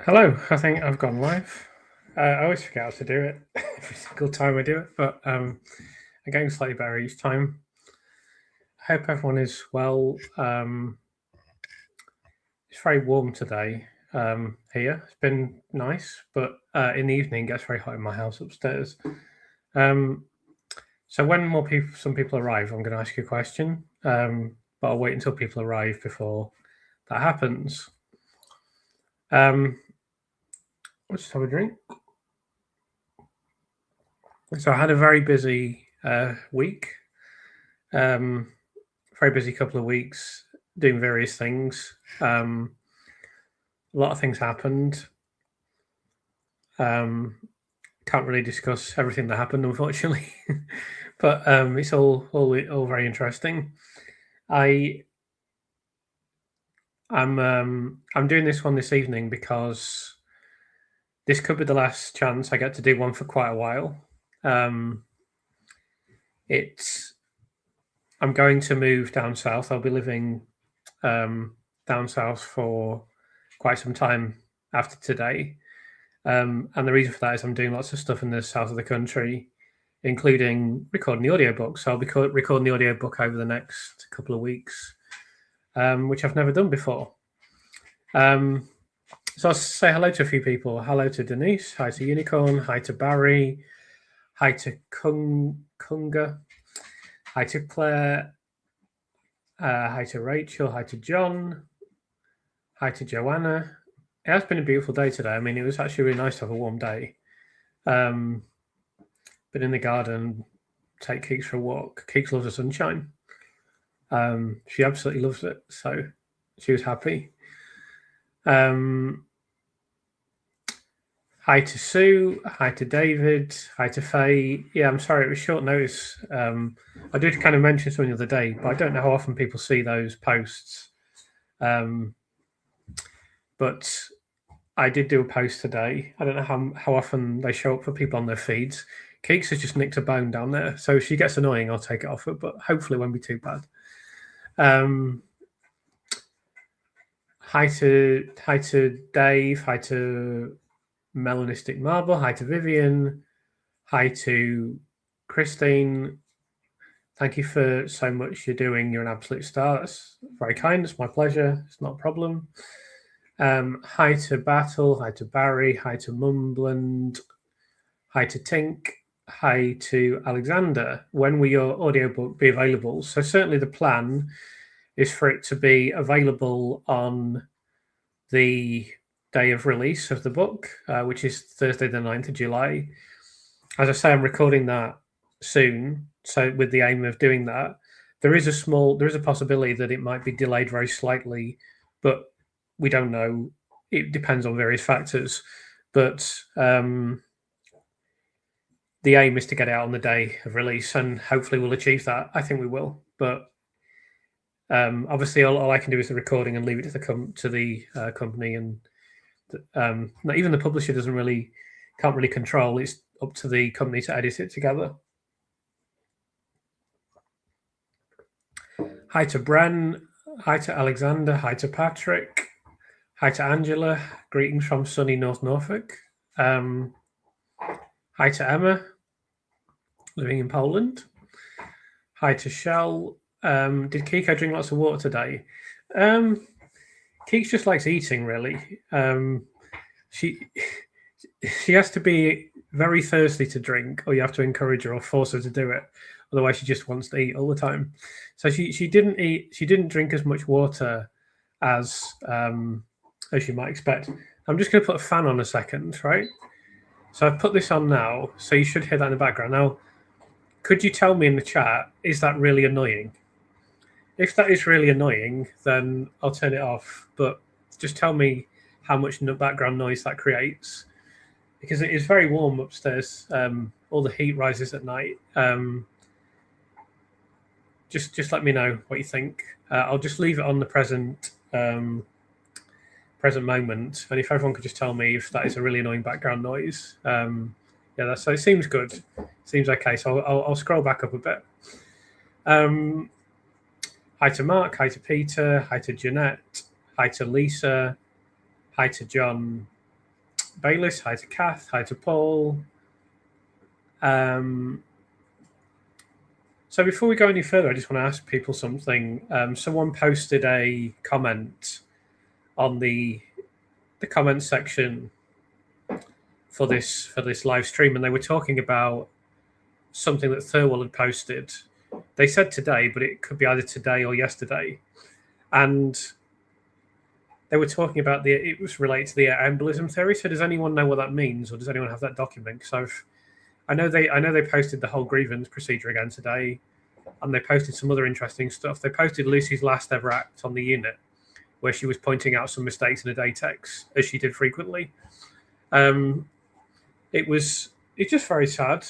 Hello, I think I've gone live. I always forget how to do it every single time I do it, but I'm getting slightly better each time. I hope everyone is well. It's very warm today here. It's been nice, but in the evening it gets very hot in my house upstairs. Um, so when some people arrive, I'm going to ask you a question, but I'll wait until people arrive before that happens. Let's just have a drink. So I had a very busy week. Very busy couple of weeks doing various things. A lot of things happened. Can't really discuss everything that happened, unfortunately, but it's all very interesting. I'm doing this one this evening because this could be the last chance I get to do one for quite a while. It's I'm going to move down south. I'll be living down south for quite some time after today. And the reason for that is I'm doing lots of stuff in the south of the country, including recording the audiobook. So I'll be recording the audiobook over the next couple of weeks, which I've never done before. So I'll say hello to a few people. Hello to Denise. Hi to Unicorn. Hi to Barry. Hi to Kunga. Hi to Claire. Hi to Rachel. Hi to John. Hi to Joanna. It has been a beautiful day today. I mean, it was actually really nice to have a warm day. Been in the garden, take Keeks for a walk. Keeks loves the sunshine. She absolutely loves it. So she was happy. Hi to Sue. Hi to David. Hi to Faye. Yeah, I'm sorry, it was short notice. I did kind of mention something the other day, but I don't know how often people see those posts. But I did do a post today. I don't know how often they show up for people on their feeds. Keeks has just nicked a bone down there, so if she gets annoying, I'll take it off her, but hopefully it won't be too bad. Hi to Dave. Hi to Melanistic Marble. Hi to Vivian. Hi to Christine. Thank you for so much you're doing. You're an absolute star. That's very kind. It's my pleasure. It's not a problem. Hi to Battle. Hi to Barry. Hi to Mumbland. Hi to Tink. Hi to Alexander. When will your audiobook be available? So certainly the plan is for it to be available on the day of release of the book, which is Thursday, the 9th of July. As I say, I'm recording that soon. So with the aim of doing that, there is a possibility that it might be delayed very slightly, but we don't know. It depends on various factors. But the aim is to get it out on the day of release, and hopefully we'll achieve that. I think we will. But obviously, all I can do is the recording and leave it to the company, and not even the publisher can't really control. It's up to the company to edit it together. Hi to Bren. Hi to Alexander. Hi to Patrick. Hi to Angela. Greetings from sunny North Norfolk. Hi to Emma, living in Poland. Hi to Shell. Did Kiko drink lots of water today? Keeks just likes eating, really. She has to be very thirsty to drink, or you have to encourage her or force her to do it. Otherwise, she just wants to eat all the time. So she didn't eat. She didn't drink as much water as you might expect. I'm just going to put a fan on a second, right? So I've put this on now, so you should hear that in the background. Now, could you tell me in the chat, is that really annoying? If that is really annoying, then I'll turn it off. But just tell me how much background noise that creates, because it is very warm upstairs. All the heat rises at night. Just let me know what you think. I'll just leave it on the present moment, and if everyone could just tell me if that is a really annoying background noise. So it seems good. Seems okay. So I'll scroll back up a bit. Hi to Mark. Hi to Peter. Hi to Jeanette. Hi to Lisa. Hi to John. Baylis. Hi to Kath. Hi to Paul. So before we go any further, I just want to ask people something. Someone posted a comment on the comment section for this live stream, and they were talking about something that Thirlwell had posted. They said today, but it could be either today or yesterday, and they were talking about it was related to the embolism theory. So does anyone know what that means, or does anyone have that document? Because I know they posted the whole grievance procedure again today, and they posted some other interesting stuff. They posted Lucy's last ever act on the unit, where she was pointing out some mistakes in a datex, as she did frequently. It's just very sad.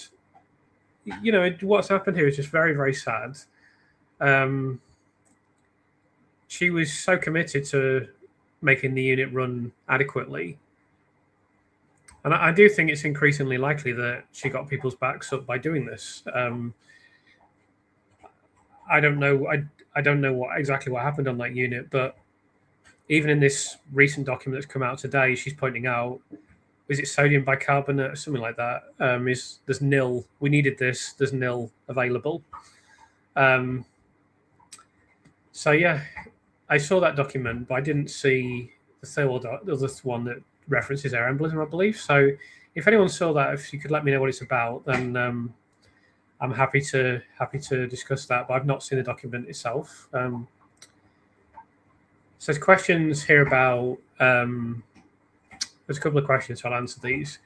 You know, what's happened here is just very, very sad. She was so committed to making the unit run adequately. And I do think it's increasingly likely that she got people's backs up by doing this. I don't know. I don't know exactly what happened on that unit, but even in this recent document that's come out today, she's pointing out, is it sodium bicarbonate or something like that? There's nil? We needed this. There's nil available. So yeah, I saw that document, but I didn't see the other one that references air embolism, I believe. So if anyone saw that, if you could let me know what it's about, then I'm happy to discuss that. But I've not seen the document itself. So there's questions here about. There's a couple of questions, so I'll answer these.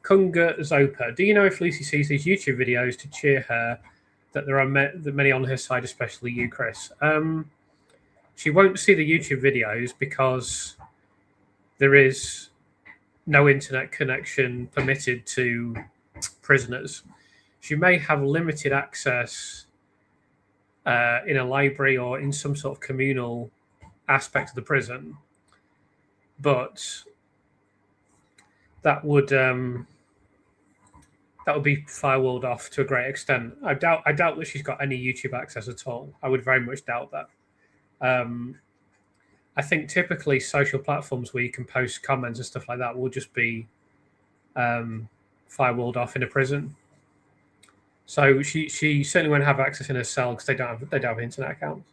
Kunga Zopa, do you know if Lucy sees these YouTube videos to cheer her that there are many on her side, especially you, Chris? She won't see the YouTube videos because there is no internet connection permitted to prisoners. She may have limited access in a library or in some sort of communal aspect of the prison, but that would be firewalled off to a great extent. I doubt that she's got any YouTube access at all. I would very much doubt that. I think typically social platforms where you can post comments and stuff like that will just be firewalled off in a prison. So she certainly won't have access in her cell because they don't have internet accounts.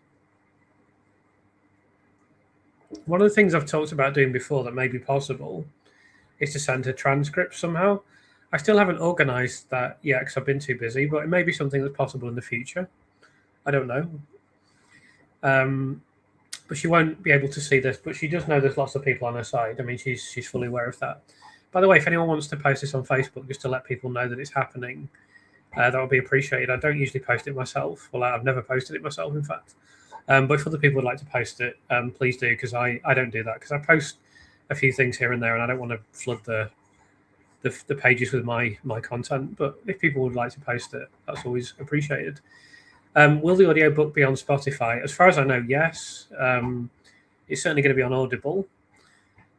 One of the things I've talked about doing before that may be possible is to send her transcripts somehow. I still haven't organised that yet because I've been too busy, but it may be something that's possible in the future. I don't know. But she won't be able to see this, but she does know there's lots of people on her side. I mean, she's fully aware of that. By the way, if anyone wants to post this on Facebook just to let people know that it's happening, that would be appreciated. I don't usually post it myself. Well, I've never posted it myself, in fact. But if other people would like to post it, please do, because I don't do that, because I post a few things here and there, and I don't want to flood the pages with my content. But if people would like to post it, that's always appreciated. Will the audiobook be on Spotify? As far as I know, yes. It's certainly going to be on Audible,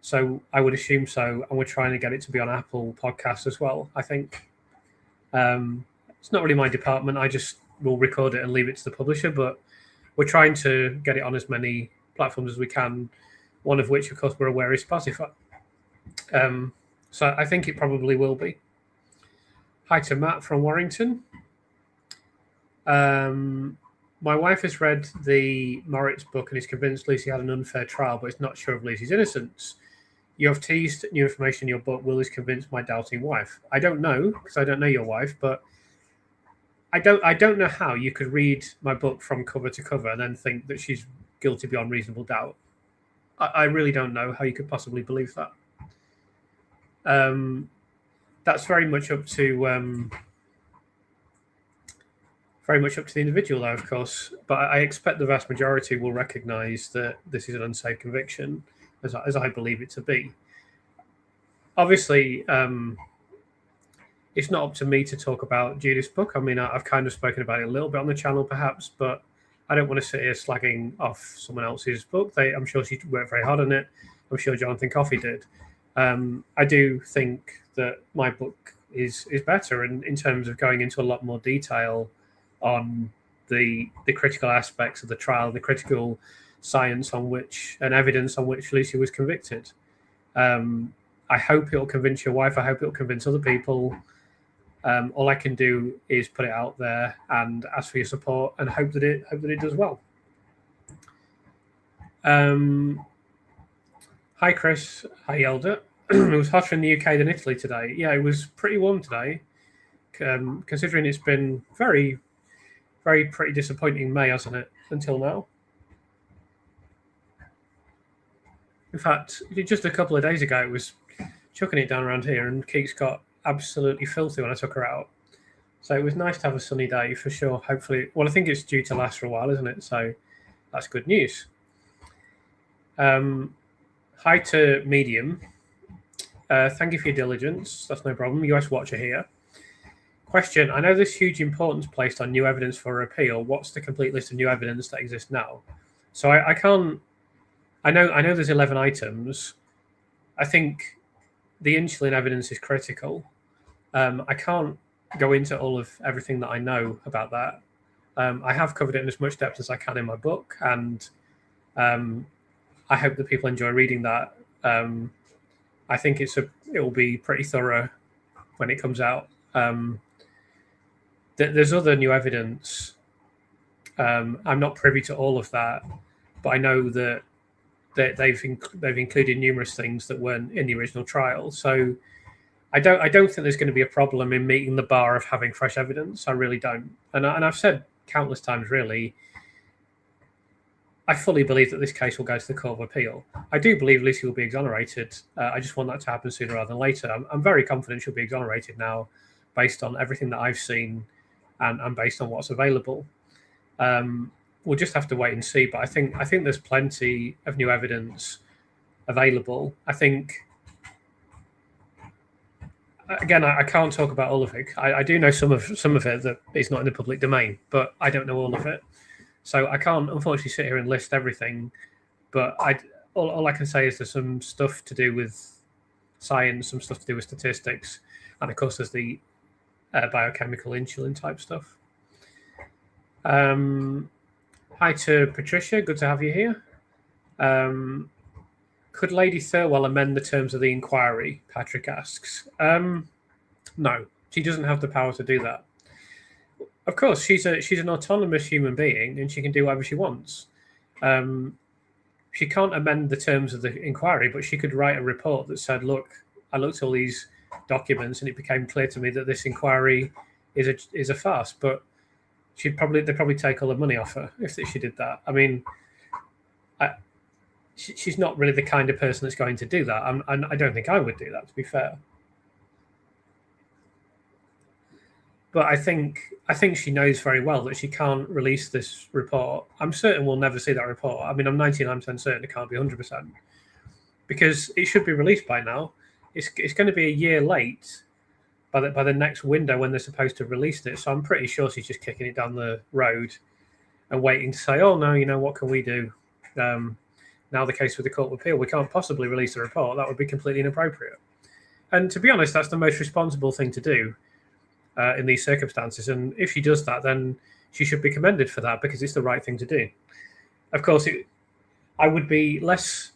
so I would assume so. And we're trying to get it to be on Apple Podcasts as well, I think. It's not really my department. I just will record it and leave it to the publisher, but we're trying to get it on as many platforms as we can, one of which, of course, we're aware is Spotify. So I think it probably will be. Hi to Matt from Warrington. My wife has read the Moritz book and is convinced Lucy had an unfair trial, but is not sure of Lucy's innocence. You have teased new information in your book. Will this convince my doubting wife? I don't know, because I don't know your wife, but I don't know how you could read my book from cover to cover and then think that she's guilty beyond reasonable doubt. I really don't know how you could possibly believe that. That's very much up to the individual, though, of course. But I expect the vast majority will recognise that this is an unsafe conviction, as I believe it to be. Obviously, it's not up to me to talk about Judith's book. I mean, I've kind of spoken about it a little bit on the channel, perhaps, but I don't want to sit here slagging off someone else's book. I'm sure she worked very hard on it. I'm sure Jonathan Coffey did. I do think that my book is better in terms of going into a lot more detail on the critical aspects of the trial, the critical science on which and evidence on which Lucy was convicted. I hope it'll convince your wife. I hope it'll convince other people. All I can do is put it out there and ask for your support and hope that it does well. Hi, Chris. Hi, Elder. It was hotter in the UK than Italy today. Yeah, it was pretty warm today, considering it's been very, very pretty disappointing May, hasn't it, until now? In fact, just a couple of days ago, it was chucking it down around here, and Keeks got absolutely filthy when I took her out. So it was nice to have a sunny day for sure. Hopefully, well, I think it's due to last for a while, isn't it? So that's good news. Hi to Medium. Thank you for your diligence. That's no problem. US Watcher here. Question: I know there's huge importance placed on new evidence for a appeal. What's the complete list of new evidence that exists now? So I can't. I know there's 11 items. I think the insulin evidence is critical. I can't go into all of everything that I know about that. I have covered it in as much depth as I can in my book, and I hope that people enjoy reading that. I think it will be pretty thorough when it comes out. There's other new evidence. I'm not privy to all of that, but I know that they've included numerous things that weren't in the original trial. So I don't think there's going to be a problem in meeting the bar of having fresh evidence. I really don't. And I've said countless times, really, I fully believe that this case will go to the Court of Appeal. I do believe Lucy will be exonerated. I just want that to happen sooner rather than later. I'm very confident she'll be exonerated now, based on everything that I've seen and based on what's available. We'll just have to wait and see. But I think there's plenty of new evidence available. I think, again, I can't talk about all of it. I do know some of it that is not in the public domain, but I don't know all of it. So I can't, unfortunately, sit here and list everything. But all I can say is there's some stuff to do with science, some stuff to do with statistics, and of course there's the biochemical insulin type stuff. Hi to Patricia, good to have you here. Could Lady Thirlwell amend the terms of the inquiry? Patrick asks. No, she doesn't have the power to do that. Of course, she's an autonomous human being, and she can do whatever she wants. She can't amend the terms of the inquiry, but she could write a report that said, "Look, I looked at all these documents, and it became clear to me that this inquiry is a farce." But they'd probably take all the money off her if she did that. I mean, she's not really the kind of person that's going to do that. I don't think I would do that, to be fair. But I think she knows very well that she can't release this report. I'm certain we'll never see that report. I mean, I'm 99% certain it can't be 100%, because it should be released by now. It's going to be a year late by the next window when they're supposed to release it. So I'm pretty sure she's just kicking it down the road and waiting to say, "Oh no, what can we do? Now the case with the Court of Appeal, we can't possibly release the report. That would be completely inappropriate." And to be honest, that's the most responsible thing to do in these circumstances. And if she does that, then she should be commended for that, because it's the right thing to do. Of course, I would be less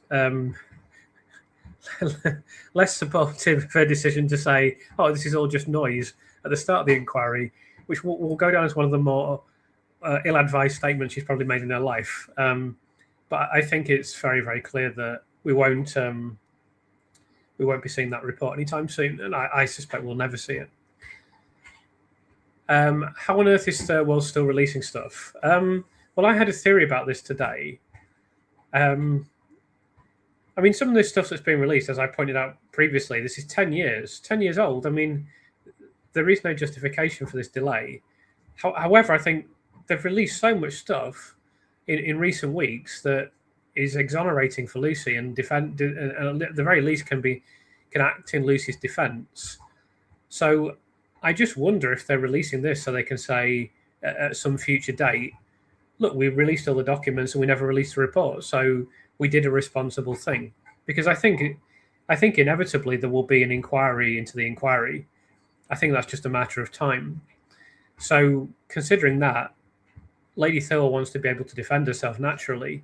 supportive of her decision to say, "Oh, this is all just noise" at the start of the inquiry, which will go down as one of the more ill-advised statements she's probably made in her life. But I think it's very, very clear that we won't be seeing that report anytime soon, and I suspect we'll never see it. How on earth is Thirlwell still releasing stuff? Well, I had a theory about this today. I mean, some of this stuff that's been released, as I pointed out previously, this is 10 years old. I mean, there is no justification for this delay. However, I think they've released so much stuff in recent weeks that is exonerating for Lucy, and at the very least can act in Lucy's defense. So I just wonder if they're releasing this so they can say at some future date, "Look, we released all the documents and we never released the report, so we did a responsible thing." Because I think inevitably there will be an inquiry into the inquiry. I think that's just a matter of time. So considering that, Lady Thirlwell wants to be able to defend herself naturally.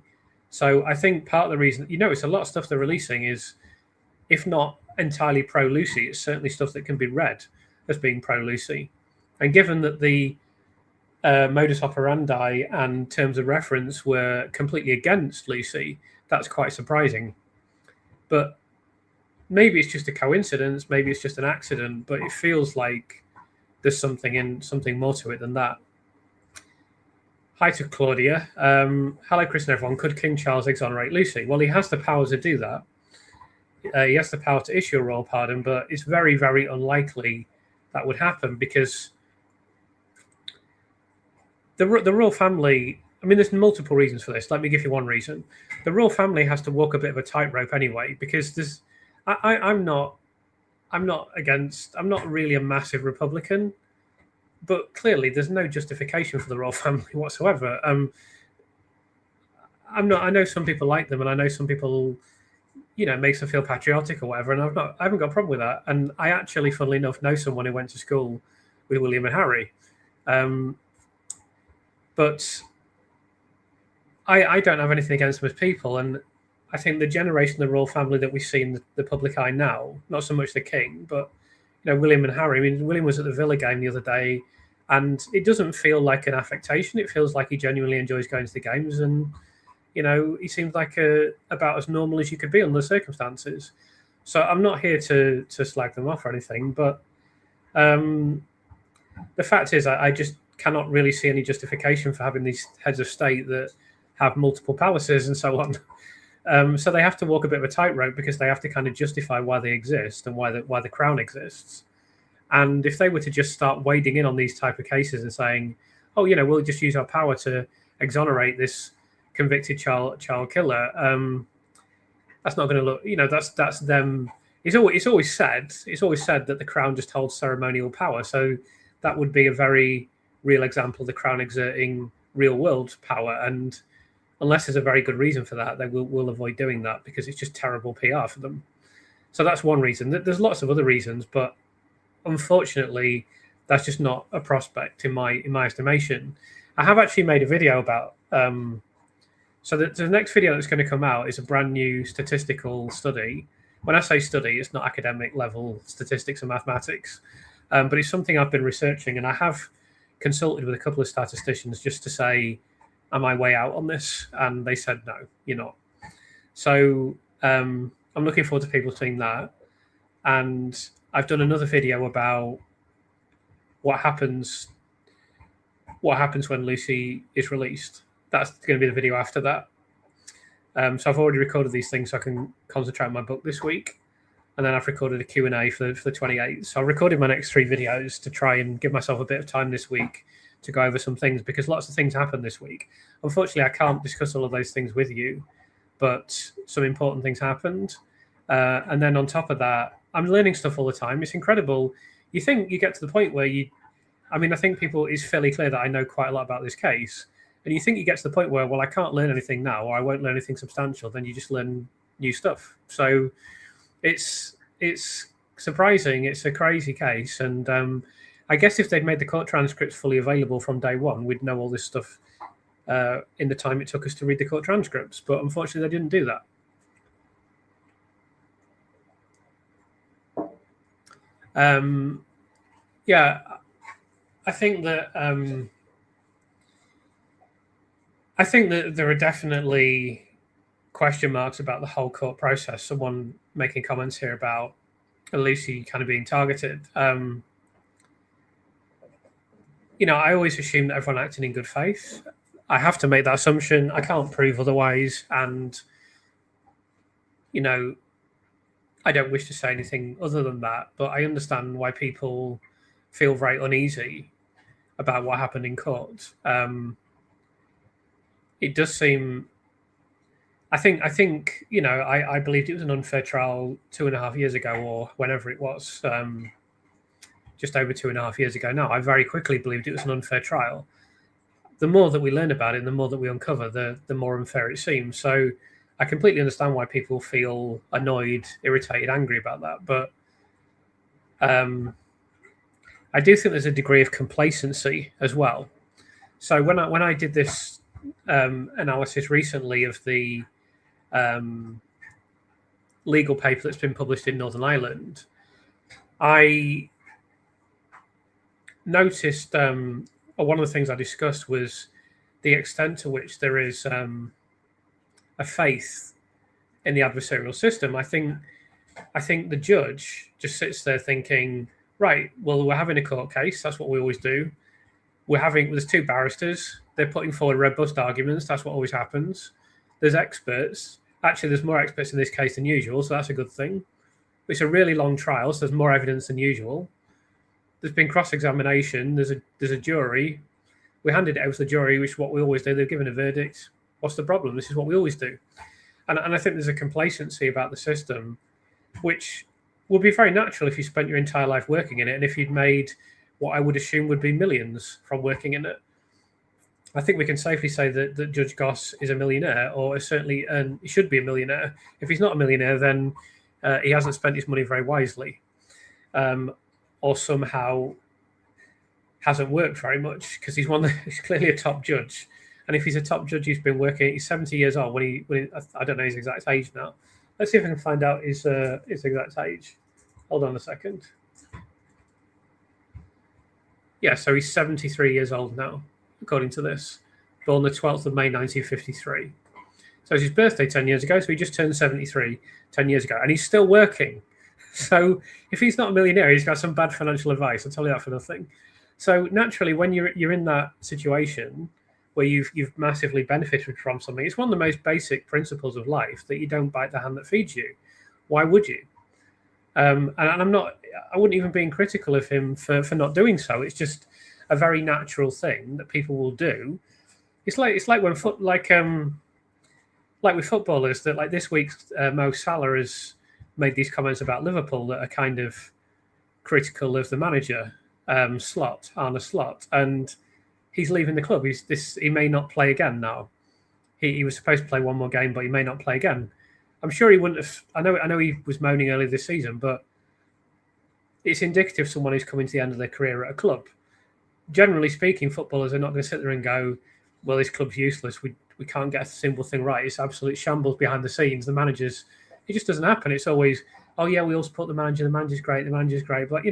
So I think part of the reason, it's a lot of stuff they're releasing is if not entirely pro-Lucy, it's certainly stuff that can be read as being pro-Lucy. And given that the modus operandi and terms of reference were completely against Lucy, that's quite surprising. But maybe it's just a coincidence, maybe it's just an accident, but it feels like there's something more to it than that. Hi to Claudia. Hello, Chris and everyone. Could King Charles exonerate Lucy? Well, he has the power to do that. He has the power to issue a royal pardon, but it's very, very unlikely that would happen because the royal family, I mean, there's multiple reasons for this. Let me give you one reason. The royal family has to walk a bit of a tightrope anyway, because I'm not really a massive Republican, but clearly there's no justification for the royal family whatsoever. I know some people like them, and I know some people, it makes them feel patriotic or whatever, and I haven't got a problem with that. And I actually, funnily enough, know someone who went to school with William and Harry. But I don't have anything against them as people, and I think the generation of the royal family that we see in the public eye now, not so much the king, but William and Harry. I mean, William was at the Villa game the other day, and it doesn't feel like an affectation. It feels like he genuinely enjoys going to the games, and he seems like about as normal as you could be under the circumstances. So I'm not here to slag them off or anything, but the fact is, I just cannot really see any justification for having these heads of state that have multiple palaces and so on. So they have to walk a bit of a tightrope because they have to kind of justify why they exist and why the crown exists. And if they were to just start wading in on these type of cases and saying, "Oh, we'll just use our power to exonerate this convicted child killer," that's not going to look. That's them. It's always said that the crown just holds ceremonial power. So that would be a very real example of the crown exerting real world power. And unless there's a very good reason for that, they will avoid doing that because it's just terrible PR for them. So that's one reason. There's lots of other reasons, but unfortunately, that's just not a prospect in my estimation. I have actually made a video about. So the next video that's going to come out is a brand new statistical study. When I say study, it's not academic level statistics and mathematics, but it's something I've been researching, and I have consulted with a couple of statisticians just to say, am I way out on this? And they said, no, you're not. So I'm looking forward to people seeing that. And I've done another video about what happens when Lucy is released. That's going to be the video after that. So I've already recorded these things so I can concentrate on my book this week. And then I've recorded a Q&A for the 28th. So I recorded my next 3 videos to try and give myself a bit of time this week to go over some things, because lots of things happened this week. Unfortunately, I can't discuss all of those things with you, but some important things happened. And then on top of that, I'm learning stuff all the time. It's incredible. You think you get to the point where I think it's fairly clear that I know quite a lot about this case. And you think you get to the point where, well, I can't learn anything now, or I won't learn anything substantial. Then you just learn new stuff. So it's surprising. It's a crazy case. And I guess if they'd made the court transcripts fully available from day one, we'd know all this stuff in the time it took us to read the court transcripts. But unfortunately, they didn't do that. Yeah, I think that there are definitely question marks about the whole court process. Someone making comments here about Lucy kind of being targeted. I always assume that everyone acted in good faith. I have to make that assumption. I can't prove otherwise. And, I don't wish to say anything other than that, but I understand why people feel very uneasy about what happened in court. It does seem, I think, I believed it was an unfair trial 2.5 years ago, or whenever it was, just over 2.5 years ago now. I very quickly believed it was an unfair trial. The more that we learn about it and the more that we uncover, the more unfair it seems. So I completely understand why people feel annoyed, irritated, angry about that. But I do think there's a degree of complacency as well. So when I did this analysis recently of the legal paper that's been published in Northern Ireland, I noticed, one of the things I discussed was the extent to which there is a faith in the adversarial system. I think the judge just sits there thinking, right, well, we're having a court case. That's what we always do. There's two barristers. They're putting forward robust arguments. That's what always happens. There's experts. Actually, there's more experts in this case than usual, so that's a good thing. It's a really long trial, so there's more evidence than usual. There's been cross-examination. There's a jury. We handed it out to the jury, which is what we always do. They've given a verdict. What's the problem? This is what we always do. And I think there's a complacency about the system, which would be very natural if you spent your entire life working in it and if you'd made what I would assume would be millions from working in it. I think we can safely say that Judge Goss is a millionaire, or certainly he should be a millionaire. If he's not a millionaire, then he hasn't spent his money very wisely, or somehow hasn't worked very much, because he's clearly a top judge. And if he's a top judge, he's 70 years old when I don't know his exact age now. Let's see if I can find out his exact age. Hold on a second. Yeah, so he's 73 years old now, according to this. Born the 12th of May, 1953. So it's his birthday 10 years ago, so he just turned 73 10 years ago, and he's still working. So if he's not a millionaire, he's got some bad financial advice. I'll tell you that for nothing. So naturally, when you're in that situation where you've massively benefited from something, it's one of the most basic principles of life that you don't bite the hand that feeds you. Why would you? And I wouldn't even be critical of him for not doing so. It's just a very natural thing that people will do. It's like when like with footballers, that like this week Mo Salah has made these comments about Liverpool that are kind of critical of the manager, Arne Slot, and he's leaving the club. He may not play again now. He was supposed to play one more game, but he may not play again. I'm sure he wouldn't have. I know he was moaning earlier this season, but it's indicative of someone who's coming to the end of their career at a club. Generally speaking, footballers are not going to sit there and go, well, this club's useless. We can't get a simple thing right. It's absolute shambles behind the scenes. The managers, it just doesn't happen. It's always, oh yeah, we all support the manager. The manager's great. But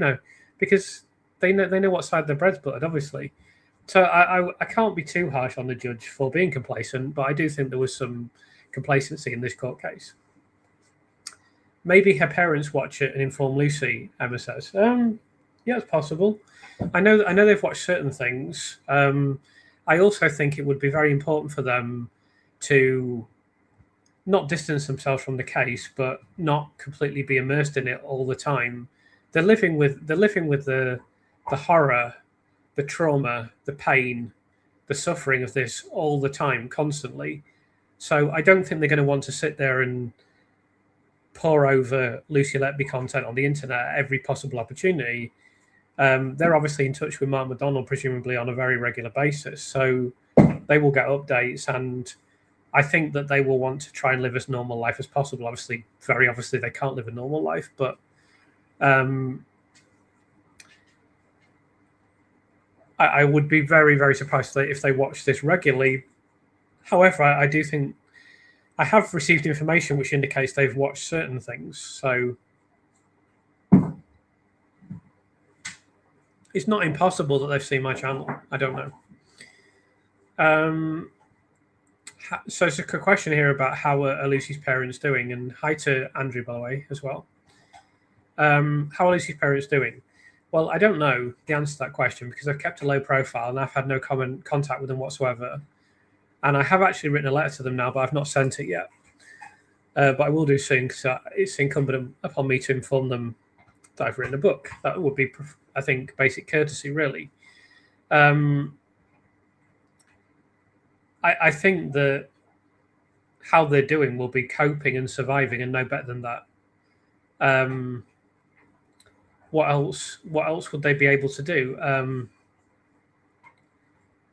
because they know what side their bread's buttered, obviously. So I can't be too harsh on the judge for being complacent, but I do think there was some complacency in this court case. Maybe her parents watch it and inform Lucy, Emma says. Yeah, it's possible. I know they've watched certain things. I also think it would be very important for them to not distance themselves from the case, but not completely be immersed in it all the time. They're living with the horror, the trauma, the pain, the suffering of this all the time, constantly. So I don't think they're going to want to sit there and pour over Lucy Letby content on the internet at every possible opportunity. They're obviously in touch with Mark McDonald, presumably on a very regular basis. So they will get updates, and I think that they will want to try and live as normal life as possible. Obviously, very obviously, they can't live a normal life, but I would be very, very surprised if they watch this regularly. However, I do think I have received information which indicates they've watched certain things. So it's not impossible that they've seen my channel. I don't know. So it's a question here about how are Lucy's parents doing, and hi to Andrew, by the way, as well. How are Lucy's parents doing? Well, I don't know the answer to that question because I've kept a low profile and I've had no contact with them whatsoever. And I have actually written a letter to them now, but I've not sent it yet. But I will do soon because it's incumbent upon me to inform them that I've written a book. That would be, I think, basic courtesy, really. I think that how they're doing will be coping and surviving, and no better than that. What else would they be able to do?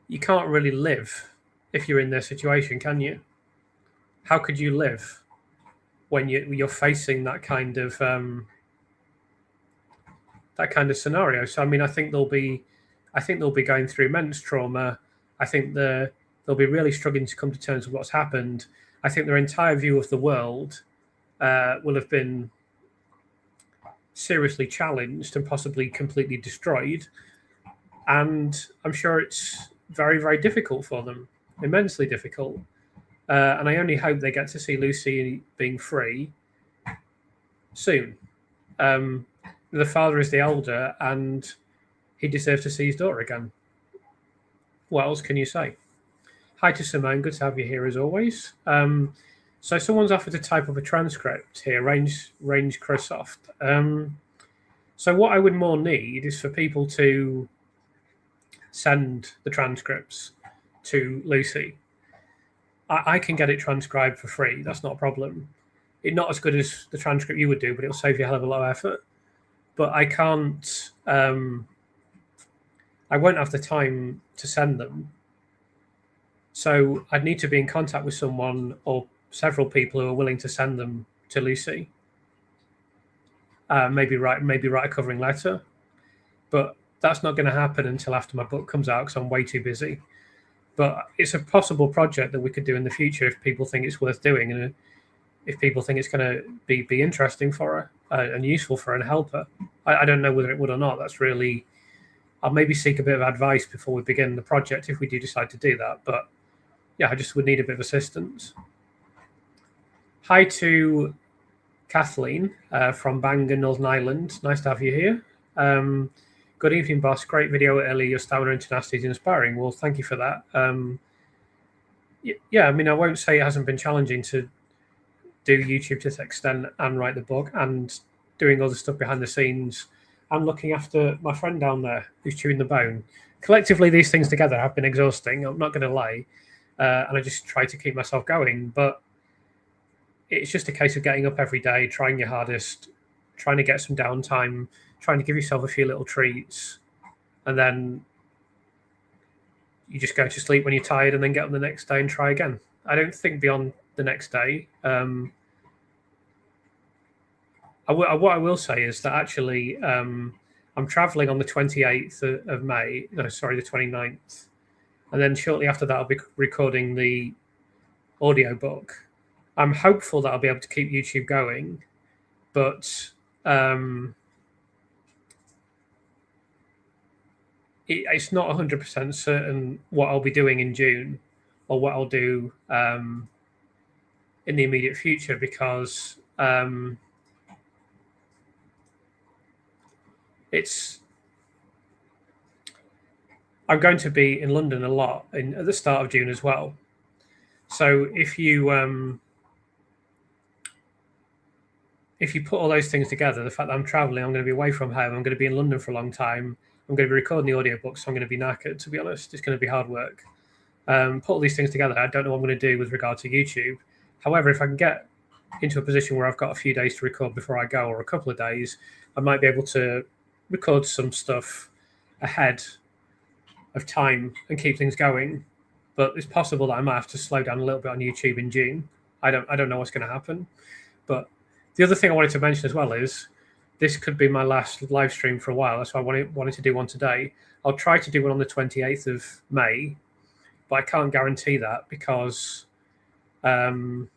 You can't really live if you're in their situation, can you? How could you live when you're facing that kind of scenario? So I mean, I think they'll be going through immense trauma. I think they'll be really struggling to come to terms with what's happened. I think their entire view of the world will have been seriously challenged and possibly completely destroyed. And I'm sure it's very, very difficult for them, immensely difficult. And I only hope they get to see Lucy being free soon. The father is the elder, and he deserves to see his daughter again. What else can you say? Hi to Simone, good to have you here as always. So someone's offered to type up a transcript here, Range Chrisoft. So what I would more need is for people to send the transcripts to Lucy. I can get it transcribed for free. That's not a problem. It's not as good as the transcript you would do, but it'll save you a hell of a lot of effort. But I can't. I won't have the time to send them. So I'd need to be in contact with someone or several people who are willing to send them to Lucy. Maybe write a covering letter, but that's not going to happen until after my book comes out because I'm way too busy. But it's a possible project that we could do in the future if people think it's worth doing, and if people think it's going to be interesting for her and useful for her and help her. I don't know whether it would or not. That's really, I'll maybe seek a bit of advice before we begin the project if we do decide to do that. But yeah, I just would need a bit of assistance. Hi to Kathleen from Bangor, Northern Ireland. Nice to have you here. Good evening, boss. Great video earlier. Your stamina and tenacity is inspiring. Well, thank you for that. Yeah, I mean, I won't say it hasn't been challenging to do YouTube to this extent and write the book and doing all the stuff behind the scenes and looking after my friend down there who's chewing the bone. Collectively, these things together have been exhausting. I'm not going to lie. And I just try to keep myself going. But it's just a case of getting up every day, trying your hardest, trying to get some downtime, trying to give yourself a few little treats, and then you just go to sleep when you're tired and then get up the next day and try again. I don't think beyond the next day. What I will say is that actually I'm traveling on the 28th of May. No, sorry, the 29th. And then shortly after that, I'll be recording the audiobook. I'm hopeful that I'll be able to keep YouTube going, but it's not 100% certain what I'll be doing in June or what I'll do in the immediate future because I'm going to be in London a lot at the start of June as well. So if you put all those things together, the fact that I'm traveling, I'm going to be away from home, I'm going to be in London for a long time, I'm going to be recording the audiobook, so I'm going to be knackered, to be honest. It's going to be hard work. Put all these things together, I don't know what I'm going to do with regard to YouTube. However, if I can get into a position where I've got a few days to record before I go, or a couple of days, I might be able to record some stuff ahead of time and keep things going. But it's possible that I might have to slow down a little bit on YouTube in June. I don't know what's going to happen. But the other thing I wanted to mention as well is this could be my last live stream for a while. That's why I wanted to do one today. I'll try to do one on the 28th of May, but I can't guarantee that because I'm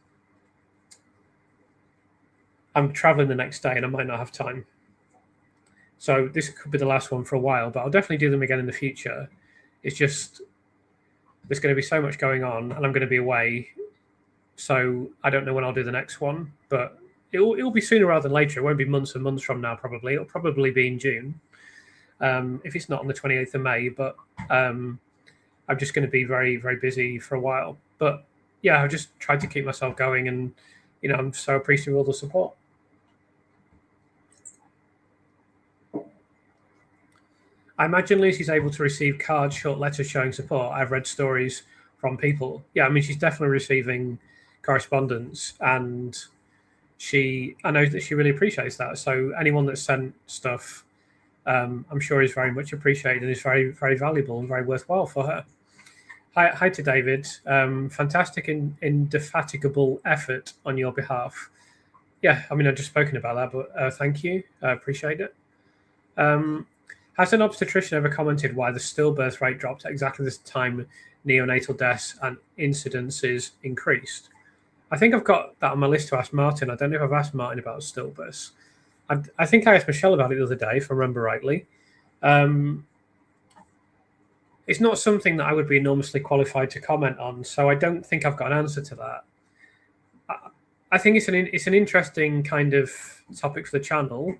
traveling the next day and I might not have time. So this could be the last one for a while, but I'll definitely do them again in the future. It's just there's going to be so much going on and I'm going to be away. So I don't know when I'll do the next one, but it'll be sooner rather than later. It won't be months and months from now, probably. It'll probably be in June, if it's not on the 28th of May. But I'm just going to be very, very busy for a while. But yeah, I've just tried to keep myself going, and I'm so appreciative of all the support. I imagine Lucy's able to receive cards, short letters showing support. I've read stories from people. Yeah, I mean, she's definitely receiving correspondence, and I know that she really appreciates that. So anyone that sent stuff, I'm sure is very much appreciated and is very, very valuable and very worthwhile for her. Hi to David. Fantastic and indefatigable effort on your behalf. Yeah, I mean, I've just spoken about that, but thank you. I appreciate it. Has an obstetrician ever commented why the stillbirth rate dropped at exactly this time neonatal deaths and incidences increased? I think I've got that on my list to ask Martin. I don't know if I've asked Martin about stillbirths. I think I asked Michelle about it the other day, if I remember rightly. It's not something that I would be enormously qualified to comment on, so I don't think I've got an answer to that. I think it's an interesting kind of topic for the channel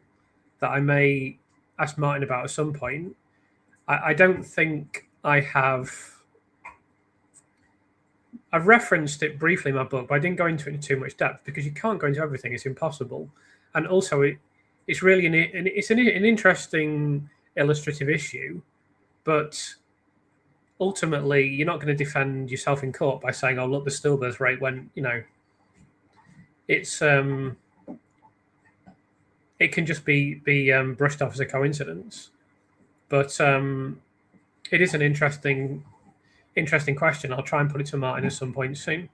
that I may ask Martin about at some point. I don't think I have. I've referenced it briefly in my book, but I didn't go into it in too much depth because you can't go into everything; it's impossible. And also, it's really an interesting illustrative issue, but ultimately, you're not going to defend yourself in court by saying, "Oh, look, the stillbirth rate when it's it can just be brushed off as a coincidence." But it is an interesting question. I'll try and put it to Martin at some point soon.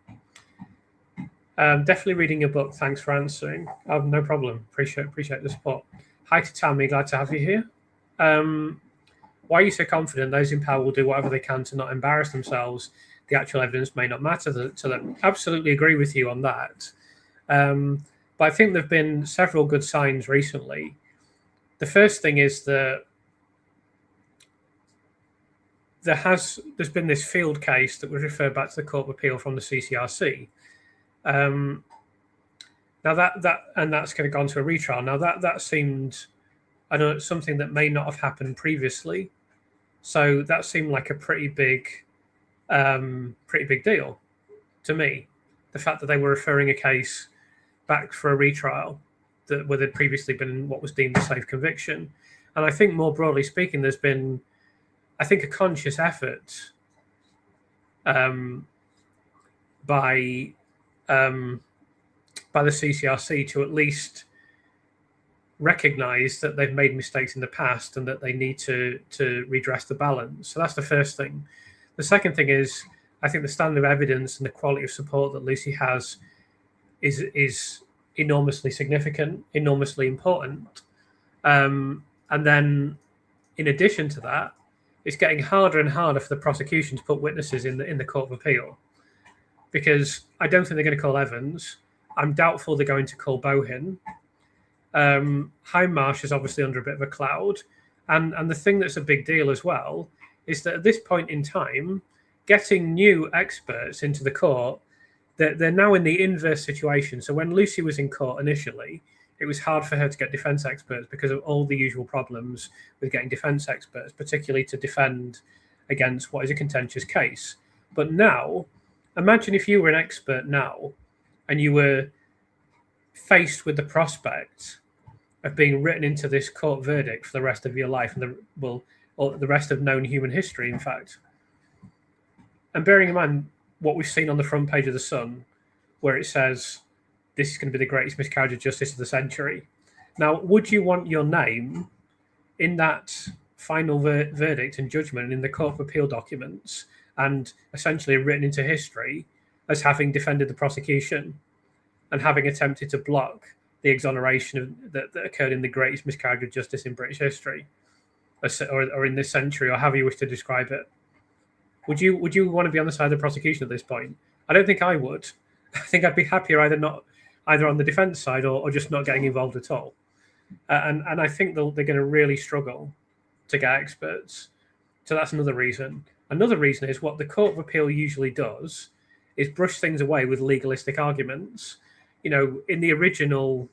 Definitely reading your book. Thanks for answering. No problem. Appreciate the support. Hi to Tammy. Glad to have you here. Why are you so confident those in power will do whatever they can to not embarrass themselves? The actual evidence may not matter to them. Absolutely agree with you on that. But I think there have been several good signs recently. The first thing is that there's been this field case that was referred back to the Court of Appeal from the CCRC. Now that's going to go on to a retrial. Now that seemed, I know it's something that may not have happened previously, so that seemed like a pretty big deal to me. The fact that they were referring a case back for a retrial where there'd previously been what was deemed a safe conviction, and I think more broadly speaking, there's been, I think, a conscious effort by the CCRC to at least recognise that they've made mistakes in the past and that they need to redress the balance. So that's the first thing. The second thing is, I think the standard of evidence and the quality of support that Lucy has is enormously significant, enormously important. And then, in addition to that, it's getting harder and harder for the prosecution to put witnesses in the Court of Appeal, because I don't think they're going to call Evans. I'm doubtful they're going to call Bohin. Hindmarsh is obviously under a bit of a cloud. And the thing that's a big deal as well is that at this point in time, getting new experts into the court, they're now in the inverse situation. So when Lucy was in court initially, it was hard for her to get defense experts because of all the usual problems with getting defense experts, particularly to defend against what is a contentious case. But now, imagine if you were an expert now and you were faced with the prospect of being written into this court verdict for the rest of your life and the rest of known human history, in fact. And bearing in mind what we've seen on the front page of The Sun, where it says, this is going to be the greatest miscarriage of justice of the century. Now, would you want your name in that final verdict and judgment in the Court of Appeal documents and essentially written into history as having defended the prosecution and having attempted to block the exoneration that occurred in the greatest miscarriage of justice in British history, or in this century, or however you wish to describe it? Would you want to be on the side of the prosecution at this point? I don't think I would. I think I'd be happier either on the defence side or just not getting involved at all. And I think they're going to really struggle to get experts. So that's another reason. Another reason is what the Court of Appeal usually does is brush things away with legalistic arguments. You know, in the original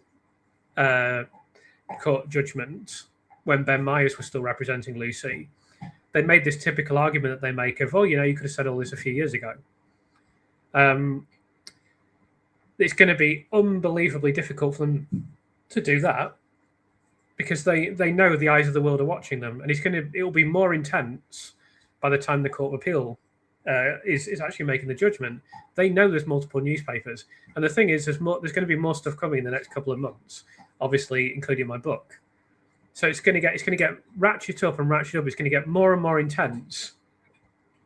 court judgment, when Ben Myers was still representing Lucy, they made this typical argument that they make of, you could have said all this a few years ago. It's going to be unbelievably difficult for them to do that because they know the eyes of the world are watching them, and it'll be more intense by the time the Court of Appeal is actually making the judgment. They know there's multiple newspapers, and the thing is, there's going to be more stuff coming in the next couple of months, obviously including my book. So it's going to get ratcheted up and ratcheted up. It's going to get more and more intense,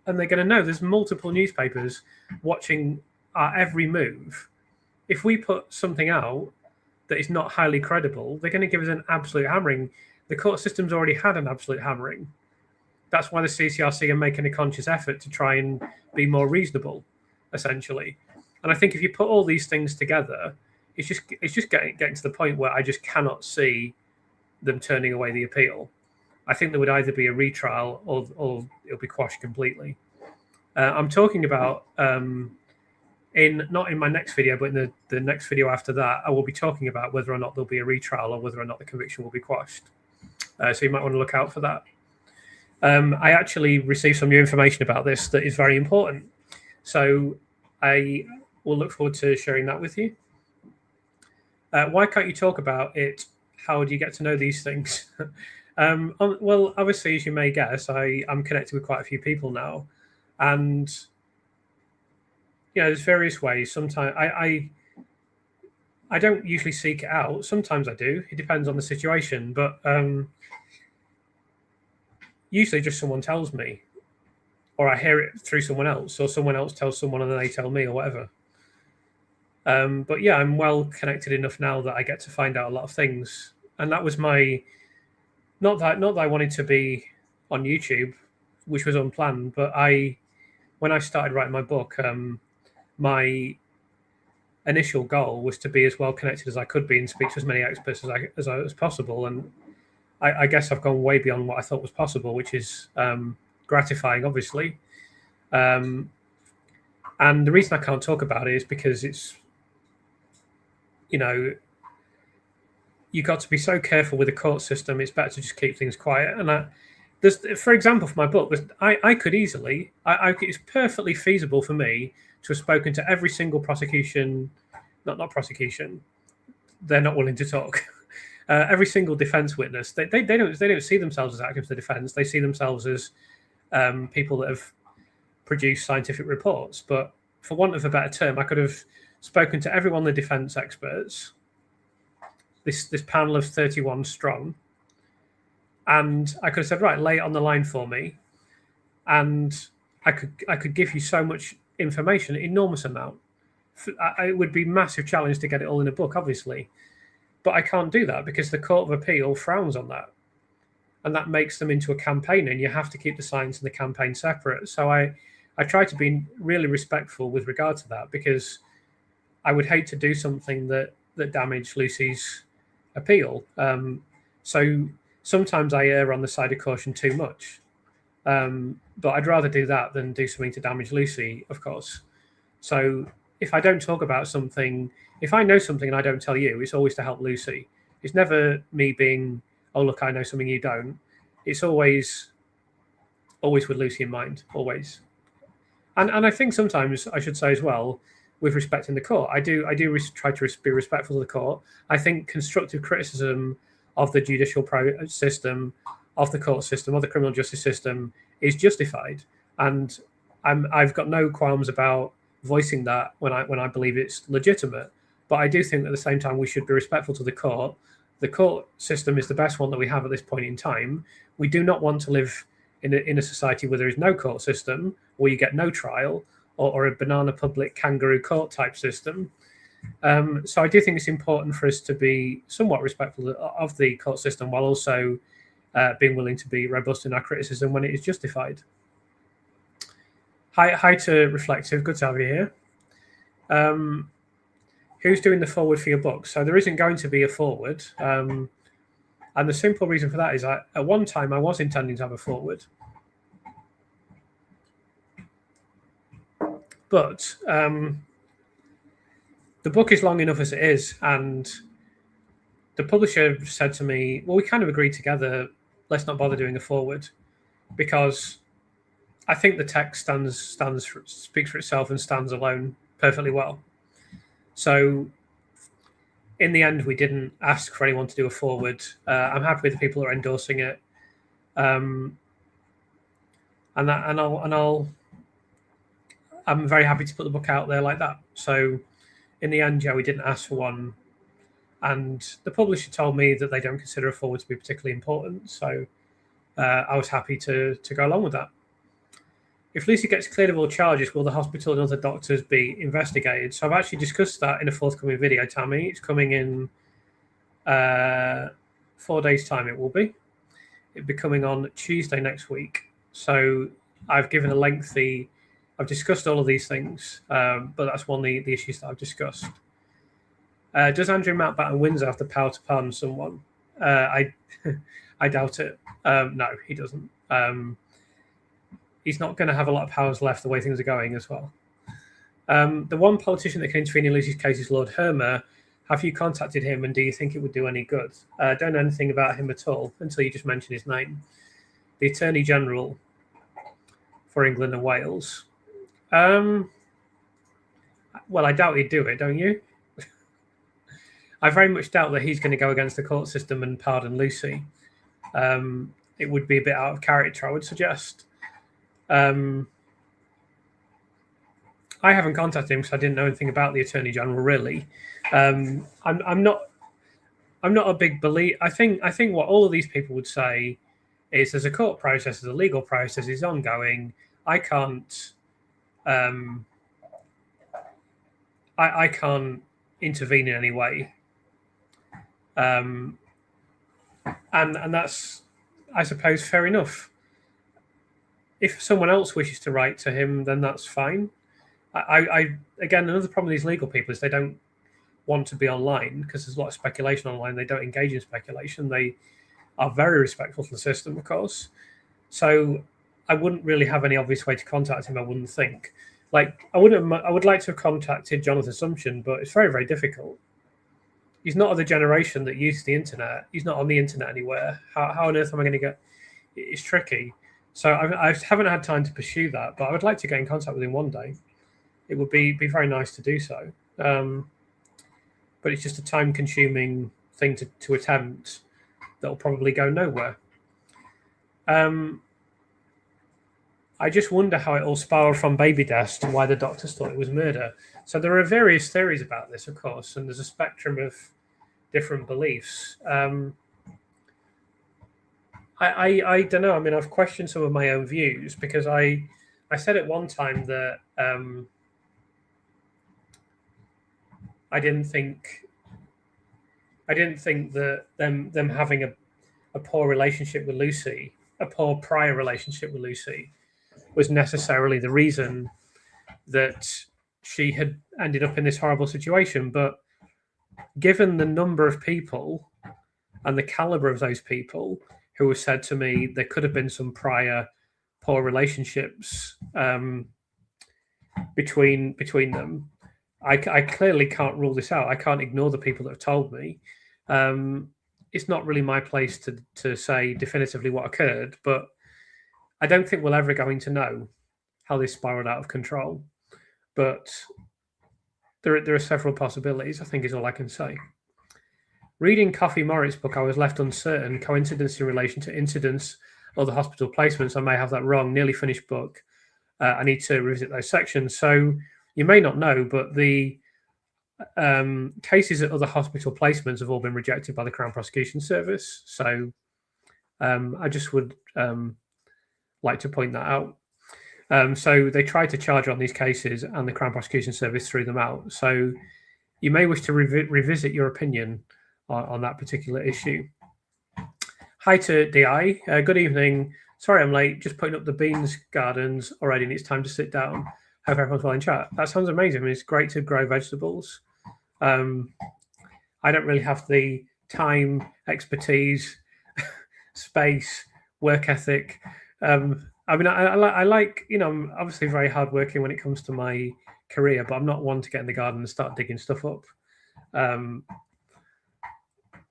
and they're going to know there's multiple newspapers watching our every move. If we put something out that is not highly credible, they're going to give us an absolute hammering. The court system's already had an absolute hammering. That's why the CCRC are making a conscious effort to try and be more reasonable, essentially. And I think if you put all these things together, it's just getting to the point where I just cannot see them turning away the appeal. I think there would either be a retrial or it'll be quashed completely. I'm talking about not in my next video, but in the next video after that, I will be talking about whether or not there'll be a retrial or whether or not the conviction will be quashed. So you might want to look out for that. I actually received some new information about this that is very important. So I will look forward to sharing that with you. Why can't you talk about it? How do you get to know these things? Well, obviously, as you may guess, I'm connected with quite a few people now. And, there's various ways. Sometimes I don't usually seek it out. Sometimes I do. It depends on the situation. But usually just someone tells me, or I hear it through someone else, or someone else tells someone and then they tell me or whatever. But yeah, I'm well connected enough now that I get to find out a lot of things. And that was not that I wanted to be on YouTube, which was unplanned, but when I started writing my book, my initial goal was to be as well connected as I could be and speak to as many experts as possible. And I guess I've gone way beyond what I thought was possible, which is gratifying, obviously. And the reason I can't talk about it is because it's, you've got to be so careful with the court system. It's better to just keep things quiet. And for example, for my book, I could easily, it's perfectly feasible for me to have spoken to every single prosecution, not prosecution. They're not willing to talk. Every single defense witness. They don't see themselves as acting for the defense. They see themselves as people that have produced scientific reports. But for want of a better term, I could have spoken to every one of the defense experts. This panel of 31 strong, and I could have said, right, lay it on the line for me, and I could give you so much information, enormous amount. It would be a massive challenge to get it all in a book, obviously, but I can't do that because the Court of Appeal frowns on that, and that makes them into a campaigner, and you have to keep the science and the campaign separate. So I try to be really respectful with regard to that, because I would hate to do something that damaged Lucy's appeal. So sometimes I err on the side of caution too much. But I'd rather do that than do something to damage Lucy, of course. So if I don't talk about something, if I know something and I don't tell you, it's always to help Lucy. It's never me being, oh, look, I know something you don't. It's always with Lucy in mind, always. And I think sometimes I should say as well, with respect in the court, I do try to be respectful of the court. I think constructive criticism of the judicial system, of the court system, of the criminal justice system is justified, and I've got no qualms about voicing that when I believe it's legitimate. But I do think at the same time we should be respectful to the court. The court system is the best one that we have at this point in time. We do not want to live in a society where there is no court system, where you get no trial, or a banana public kangaroo court type system. So I do think it's important for us to be somewhat respectful of the court system, while also being willing to be robust in our criticism when it is justified. Hi to Reflective, good to have you here. Who's doing the forward for your book? So there isn't going to be a forward. And the simple reason for that is at one time I was intending to have a forward. But the book is long enough as it is, and the publisher said to me, well, we kind of agreed together, let's not bother doing a forward, because I think the text speaks for itself and stands alone perfectly well. So in the end, we didn't ask for anyone to do a forward. I'm happy with the people who are endorsing it. I'm very happy to put the book out there like that. So in the end, yeah, we didn't ask for one. And the publisher told me that they don't consider a forward to be particularly important. So I was happy to go along with that. If Lucy gets cleared of all charges, will the hospital and other doctors be investigated? So I've actually discussed that in a forthcoming video, Tammy. It's coming in 4 days' time, it will be. It'll be coming on Tuesday next week. So I've given a lengthy I've discussed all of these things, but that's one of the issues that I've discussed. Does Andrew Mountbatten Windsor have the power to pardon someone? I doubt it. No, he doesn't. He's not going to have a lot of powers left the way things are going as well. The one politician that can intervene in Lucy's case is Lord Hermer. Have you contacted him, and do you think it would do any good? Don't know anything about him at all until you just mentioned his name. The Attorney General for England and Wales. Well, I doubt he'd do it, don't you? I very much doubt that he's going to go against the court system and pardon Lucy. It would be a bit out of character, I would suggest. I haven't contacted him because I didn't know anything about the Attorney General, really. I'm not a big believer. I think what all of these people would say is there's a court process, there's a legal process, it's ongoing. I can't I can't intervene in any way. And that's, I suppose, fair enough. If someone else wishes to write to him, then that's fine. I again, another problem with these legal people is they don't want to be online because there's a lot of speculation online. They don't engage in speculation. They are very respectful to the system, of course. So I wouldn't really have any obvious way to contact him, I wouldn't think. Like, I would like to have contacted Jonathan Sumption, but it's very, very difficult. He's not of the generation that uses the internet. He's not on the internet anywhere. How on earth am I going to get? It's tricky. So I haven't had time to pursue that, but I would like to get in contact with him one day. It would be very nice to do so. But it's just a time-consuming thing to attempt that will probably go nowhere. I just wonder how it all spiraled from baby deaths to why the doctors thought it was murder. So there are various theories about this, of course, and there's a spectrum of different beliefs. I don't know. I mean, I've questioned some of my own views because I said at one time that I didn't think that them having a poor relationship with Lucy, a poor prior relationship with Lucy, was necessarily the reason that she had ended up in this horrible situation. But given the number of people and the caliber of those people who have said to me there could have been some prior poor relationships between them, I clearly can't rule this out. I can't ignore the people that have told me. It's not really my place to say definitively what occurred, but I don't think we're ever going to know how this spiraled out of control. But there are several possibilities, I think, is all I can say. Reading Coffee Morris' book, I was left uncertain. Coincidence in relation to incidents or the hospital placements. I may have that wrong. Nearly finished book. I need to revisit those sections. So you may not know, but the cases at other hospital placements have all been rejected by the Crown Prosecution Service. So I just would like to point that out. So they tried to charge on these cases and the Crown Prosecution Service threw them out. So you may wish to revisit your opinion on that particular issue. Hi to DI. Good evening. Sorry I'm late. Just putting up the beans gardens already and it's time to sit down. Hope everyone's well in chat. That sounds amazing. I mean, it's great to grow vegetables. I don't really have the time, expertise, space, work ethic. I mean, I like, you know, I'm obviously very hardworking when it comes to my career, but I'm not one to get in the garden and start digging stuff up.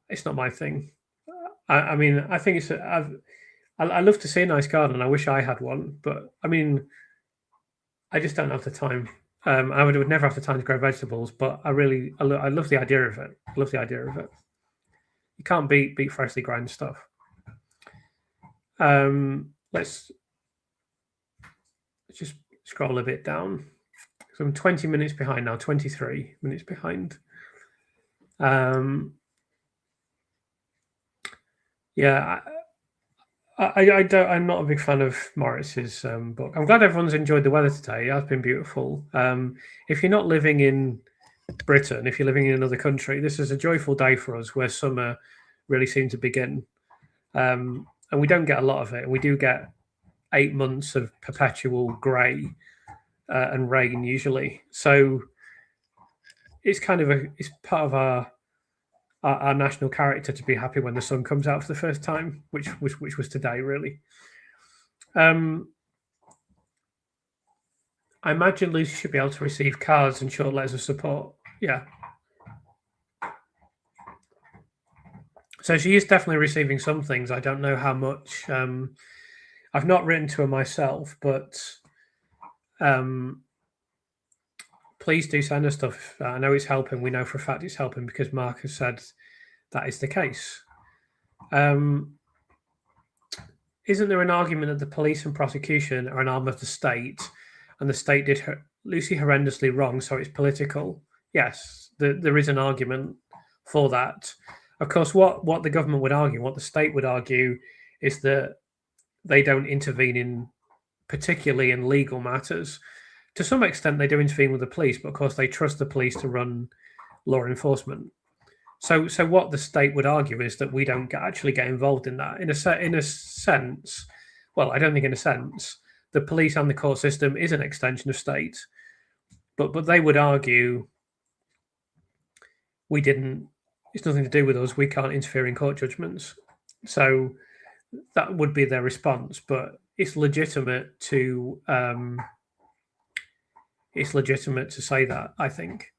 It's not my thing. I mean, I think it's. I love to see a nice garden. I wish I had one, but I mean, I just don't have the time. I would never have the time to grow vegetables, but I love the idea of it. I love the idea of it. You can't beat freshly grown stuff. Let's just scroll a bit down. So I'm 20 minutes behind now, 23 minutes behind. Yeah, I'm not a big fan of Morris's book. I'm glad everyone's enjoyed the weather today. It has been beautiful. If you're not living in Britain, if you're living in another country, this is a joyful day for us where summer really seems to begin. And we don't get a lot of it. We do get 8 months of perpetual grey and rain usually. So it's kind of it's part of our national character to be happy when the sun comes out for the first time, which was today, really. I imagine Lucy should be able to receive cards and short letters of support. Yeah. So she is definitely receiving some things. I don't know how much. I've not written to her myself, but please do send her stuff. I know it's helping. We know for a fact it's helping because Mark has said that is the case. Isn't there an argument that the police and prosecution are an arm of the state, and the state did Lucy horrendously wrong, so it's political? Yes, there is an argument for that. Of course, what the government would argue, what the state would argue, is that they don't intervene particularly in legal matters. To some extent, they do intervene with the police, but of course, they trust the police to run law enforcement. So what the state would argue is that we don't actually get involved in that. In a sense, well, I don't think in a sense, the police and the court system is an extension of state, but they would argue we didn't. It's nothing to do with us. We can't interfere in court judgments. So that would be their response. But it's legitimate to say that, I think.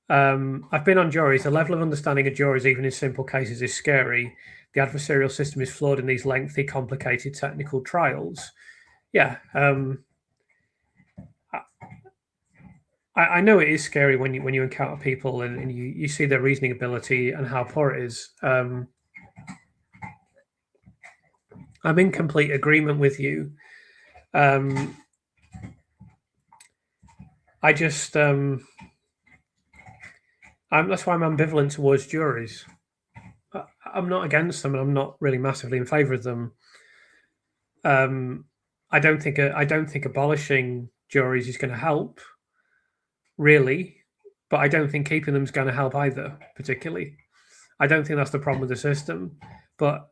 I've been on juries. The level of understanding of juries, even in simple cases, is scary. The adversarial system is flawed in these lengthy, complicated technical trials. Yeah. I know it is scary when you encounter people and you see their reasoning ability and how poor it is. I'm in complete agreement with you. I just that's why I'm ambivalent towards juries. I'm not against them, and I'm not really massively in favour of them. I don't think abolishing juries is going to help, really, but I don't think keeping them is going to help either, particularly. I don't think that's the problem with the system. But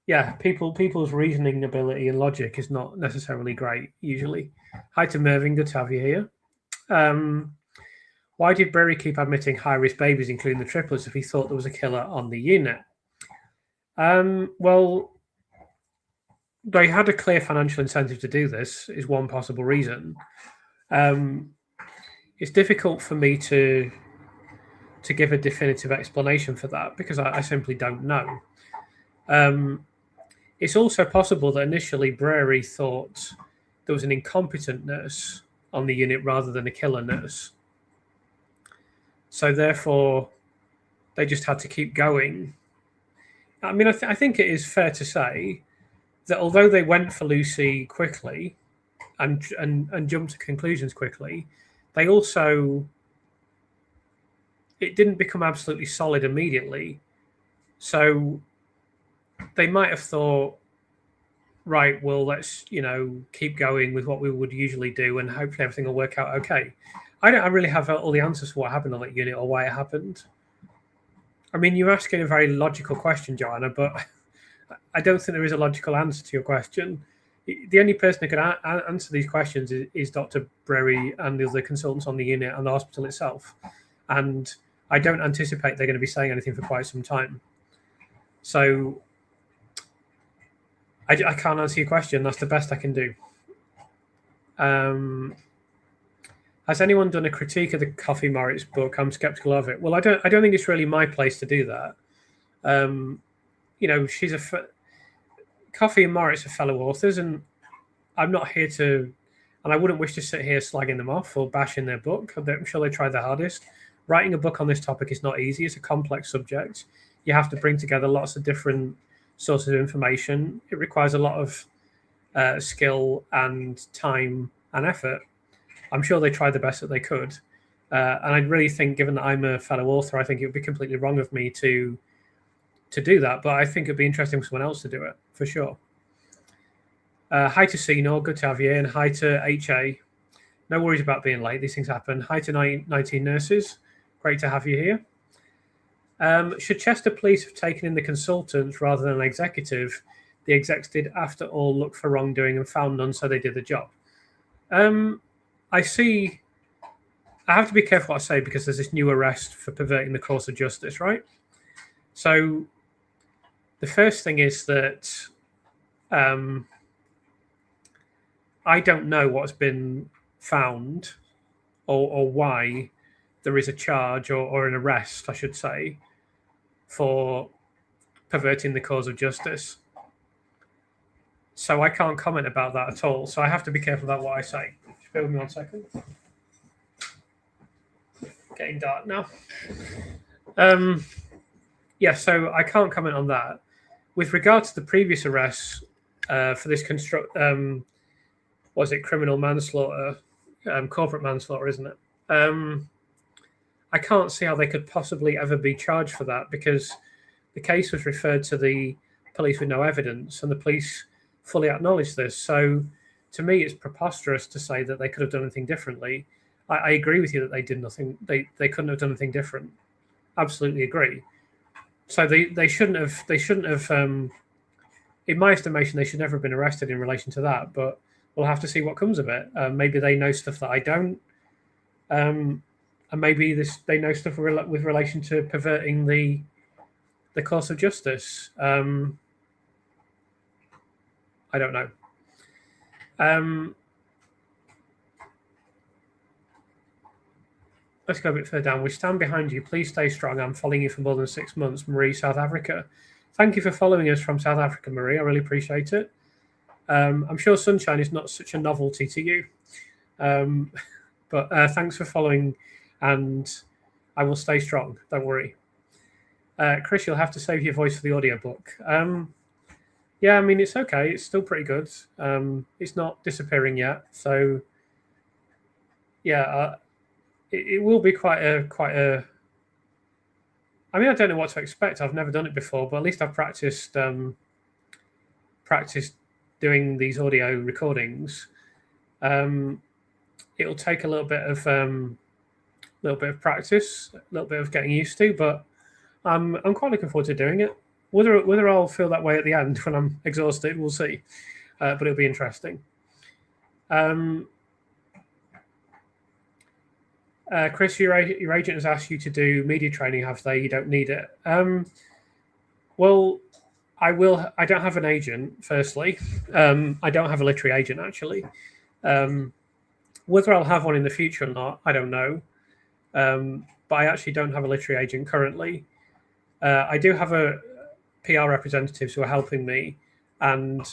yeah, people's reasoning ability and logic is not necessarily great, usually. Hi to Mervyn, good to have you here. Why did Brery keep admitting high-risk babies, including the triplets, if he thought there was a killer on the unit? Well, they had a clear financial incentive to do this, is one possible reason. It's difficult for me to give a definitive explanation for that because I simply don't know. It's also possible that initially Brery thought there was an incompetent nurse on the unit rather than a killer nurse. So therefore, they just had to keep going. I mean, I think it is fair to say that although they went for Lucy quickly and jumped to conclusions quickly, they also, it didn't become absolutely solid immediately. So they might have thought, right, well, let's, keep going with what we would usually do and hopefully everything will work out okay. I really have all the answers for what happened on that unit or why it happened. I mean, you're asking a very logical question, Joanna, but I don't think there is a logical answer to your question. The only person who can answer these questions is Dr. Brery and the other consultants on the unit and the hospital itself. And I don't anticipate they're going to be saying anything for quite some time. So I can't answer your question. That's the best I can do. Has anyone done a critique of the Coffey Moritz book? I'm skeptical of it. Well, I don't think it's really my place to do that. She's Coffey and Moritz are fellow authors, and I'm not here to, and I wouldn't wish to sit here slagging them off or bashing their book. I'm sure they tried their hardest. Writing a book on this topic is not easy. It's a complex subject. You have to bring together lots of different sources of information. It requires a lot of skill and time and effort. I'm sure they tried the best that they could. And I really think, given that I'm a fellow author, I think it would be completely wrong of me to do that. But I think it'd be interesting for someone else to do it, for sure. Hi to Senor, good to have you here. And hi to HA. No worries about being late. These things happen. Hi to 19 nurses. Great to have you here. Should Chester Police have taken in the consultants rather than an executive? The execs did, after all, look for wrongdoing and found none, so they did the job. I see. I have to be careful what I say because there's this new arrest for perverting the course of justice, right? So the first thing is that I don't know what's been found or why there is a charge or an arrest, I should say, for perverting the cause of justice. So I can't comment about that at all. So I have to be careful about what I say. Just bear with me 1 second. Getting dark now. Yeah, so I can't comment on that. With regard to the previous arrests for this criminal manslaughter, corporate manslaughter, isn't it? I can't see how they could possibly ever be charged for that because the case was referred to the police with no evidence, and the police fully acknowledged this. So, to me, it's preposterous to say that they could have done anything differently. I agree with you that they did nothing. They couldn't have done anything different. Absolutely agree. So they shouldn't have. They shouldn't have. In my estimation, they should never have been arrested in relation to that. But we'll have to see what comes of it. Maybe they know stuff that I don't. And maybe they know stuff with relation to perverting the course of justice. I don't know. Let's go a bit further down. We stand behind you. Please stay strong. I'm following you for more than 6 months. Marie, South Africa. Thank you for following us from South Africa, Marie. I really appreciate it. I'm sure sunshine is not such a novelty to you. But thanks for following, and I will stay strong. Don't worry. Chris, you'll have to save your voice for the audiobook. Yeah, I mean, it's okay. It's still pretty good. It's not disappearing yet. So, yeah, it will be quite a. I mean, I don't know what to expect. I've never done it before, but at least I've practiced doing these audio recordings. It'll take a little bit of practice, a little bit of getting used to, but I'm quite looking forward to doing it. Whether I'll feel that way at the end when I'm exhausted, we'll see. But it'll be interesting. Chris, your agent has asked you to do media training, have they? You don't need it. Well, I will. I don't have an agent, firstly. I don't have a literary agent, actually. Whether I'll have one in the future or not, I don't know. But I actually don't have a literary agent currently. I do have a PR representatives who are helping me, and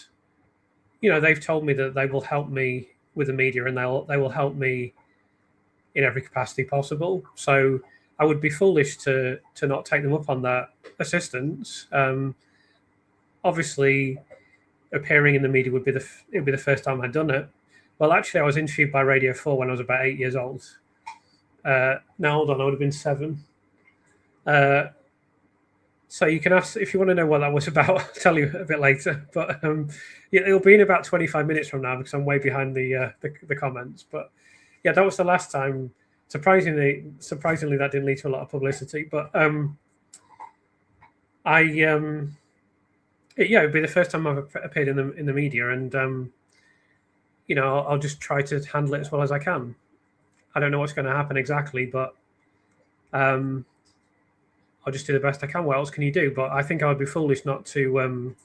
they've told me that they will help me with the media, and they will help me in every capacity possible. So I would be foolish to not take them up on that assistance. Obviously, appearing in the media would be the first time I'd done it. Well, actually, I was interviewed by Radio 4 when I was about 8 years old. Now, hold on, I would have been 7. So you can ask if you want to know what that was about. I'll tell you a bit later. But yeah, it'll be in about 25 minutes from now because I'm way behind the comments. But yeah, that was the last time. Surprisingly, that didn't lead to a lot of publicity. But it'd be the first time I've appeared in the media, and I'll just try to handle it as well as I can. I don't know what's going to happen exactly, but I'll just do the best I can. What else can you do? But I think I would be foolish not to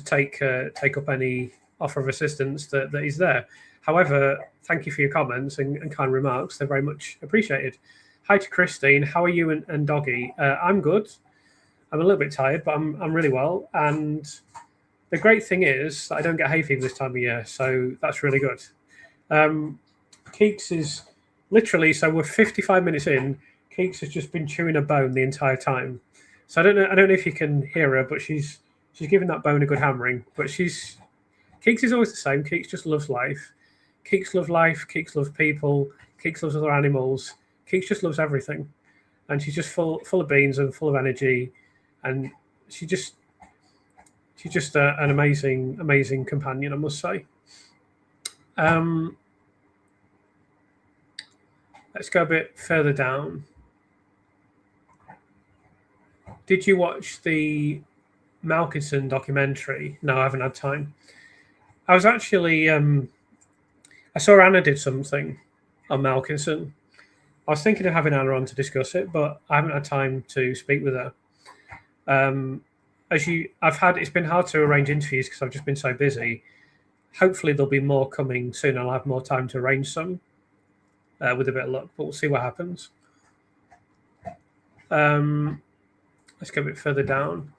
take up any offer of assistance that is there. However, thank you for your comments and kind remarks. They're very much appreciated. Hi to Christine. How are you and Doggy? I'm good. I'm a little bit tired, but I'm really well. And the great thing is that I don't get hay fever this time of year, so that's really good. Keeks is literally, so we're 55 minutes in. Keeks has just been chewing a bone the entire time. So I don't know if you can hear her, but she's giving that bone a good hammering. But Keeks is always the same. Keeks just loves life. Keeks loves life. Keeks loves people. Keeks loves other animals. Keeks just loves everything, and she's just full of beans and full of energy, and she's just an amazing companion, I must say. Let's go a bit further down. Did you watch the Malkinson documentary? No, I haven't had time. I was actually I saw Anna did something on Malkinson. I was thinking of having Anna on to discuss it, but I haven't had time to speak with her. It's been hard to arrange interviews because I've just been so busy. Hopefully there'll be more coming soon. I'll have more time to arrange some with a bit of luck, but we'll see what happens. Let's go a bit further down.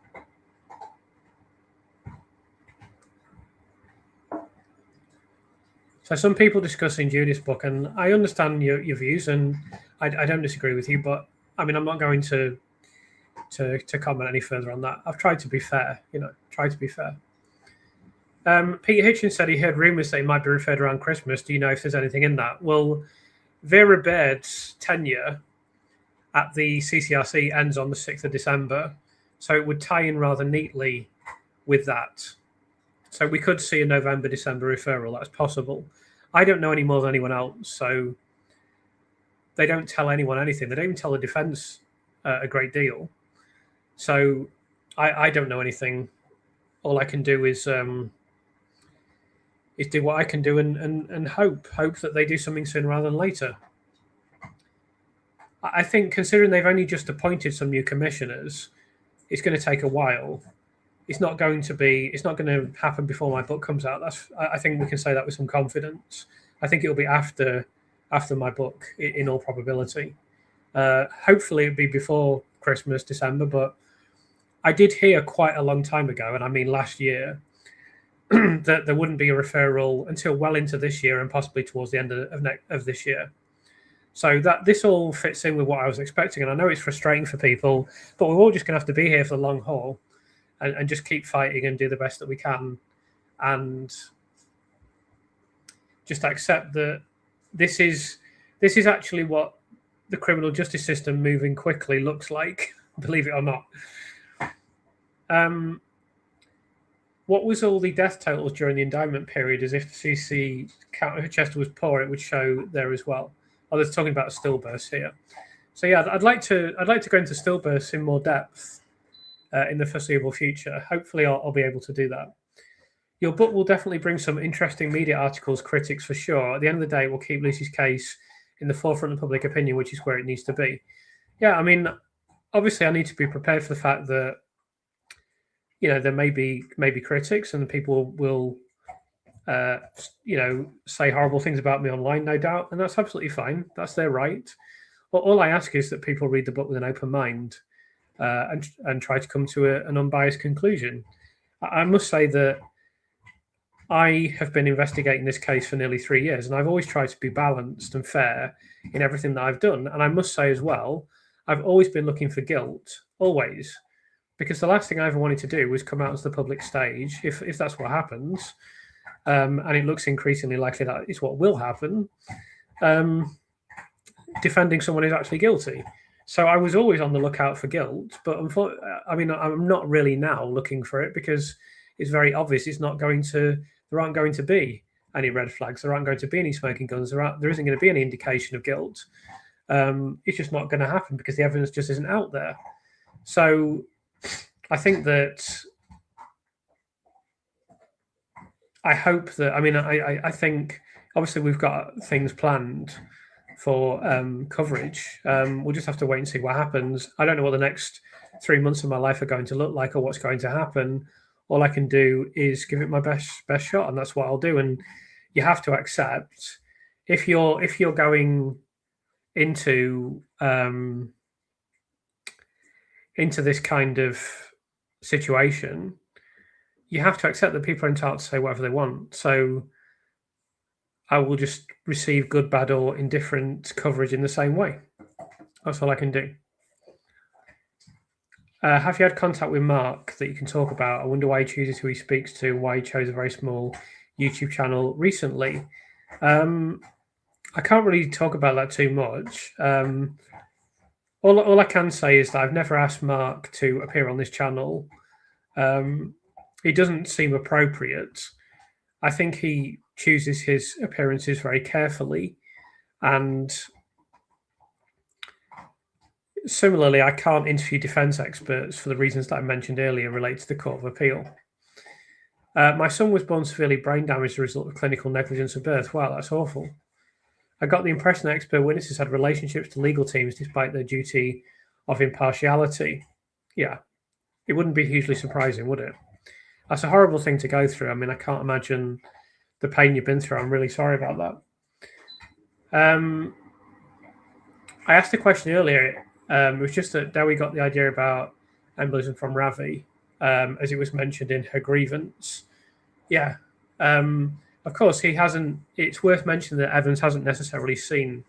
So some people discussing Judy's book, and I understand your views, and I don't disagree with you, but I mean, I'm not going to comment any further on that. I've tried to be fair, tried to be fair. Peter Hitchens said he heard rumours that he might be referred around Christmas. Do you know if there's anything in that? Well, Vera Baird's tenure at the CCRC ends on the 6th of December, so it would tie in rather neatly with that. So we could see a November, December referral. That's possible. I don't know any more than anyone else, so they don't tell anyone anything. They don't even tell the defence a great deal. So I don't know anything. All I can do is do what I can do and hope that they do something sooner rather than later. I think considering they've only just appointed some new commissioners, it's going to take a while. It's not going to happen before my book comes out. I think we can say that with some confidence. I think it'll be after my book, in all probability. Hopefully it'll be before Christmas, December, but I did hear quite a long time ago, and I mean last year, that there wouldn't be a referral until well into this year and possibly towards the end of this year. So that this all fits in with what I was expecting, and I know it's frustrating for people, but we're all just going to have to be here for the long haul. And just keep fighting and do the best that we can, and just accept that this is actually what the criminal justice system moving quickly looks like, believe it or not. What was all the death totals during the indictment period? As if the CC Chester was poor, it would show there as well. Oh, they're talking about stillbirths here. So yeah, I'd like to go into stillbirths in more depth in the foreseeable future. Hopefully I'll be able to do that. Your book will definitely bring some interesting media articles, critics for sure. At the end of the day, it will keep Lucy's case in the forefront of public opinion, which is where it needs to be. Yeah, I mean, obviously I need to be prepared for the fact that, there may be critics and people will, say horrible things about me online, no doubt. And that's absolutely fine. That's their right. But all I ask is that people read the book with an open mind. And try to come to an unbiased conclusion. I must say that I have been investigating this case for nearly 3 years, and I've always tried to be balanced and fair in everything that I've done. And I must say as well, I've always been looking for guilt, always, because the last thing I ever wanted to do was come out to the public stage, if that's what happens, and it looks increasingly likely that is what will happen, defending someone who's actually guilty. So I was always on the lookout for guilt, but I'm not really now looking for it because it's very obvious there aren't going to be any red flags. There aren't going to be any smoking guns. There isn't going to be any indication of guilt. It's just not going to happen because the evidence just isn't out there. So I think that I hope that, I think obviously we've got things planned for coverage. We'll just have to wait and see what happens. I don't know what the next 3 months of my life are going to look like or what's going to happen. All I can do is give it my best shot, and that's what I'll do. And you have to accept if you're going into this kind of situation, you have to accept that people are entitled to say whatever they want. So I will just receive good, bad, or indifferent coverage in the same way. That's all I can do. Have you had contact with Mark that you can talk about? I wonder why he chooses who he speaks to, why he chose a very small YouTube channel recently. I can't really talk about that too much. All I can say is that I've never asked Mark to appear on this channel. It doesn't seem appropriate. I think he chooses his appearances very carefully, and similarly, I can't interview defence experts for the reasons that I mentioned earlier related to the Court of Appeal. My son was born severely brain damaged as a result of clinical negligence at birth. Wow, that's awful. I got the impression that expert witnesses had relationships to legal teams despite their duty of impartiality. Yeah, it wouldn't be hugely surprising, would it? That's a horrible thing to go through. I mean, I can't imagine the pain you've been through. I'm really sorry about that. I asked a question earlier. It was just that Dewi got the idea about embolism from Ravi, as it was mentioned in her grievance. Yeah. Of course, he hasn't. It's worth mentioning that Evans hasn't necessarily seen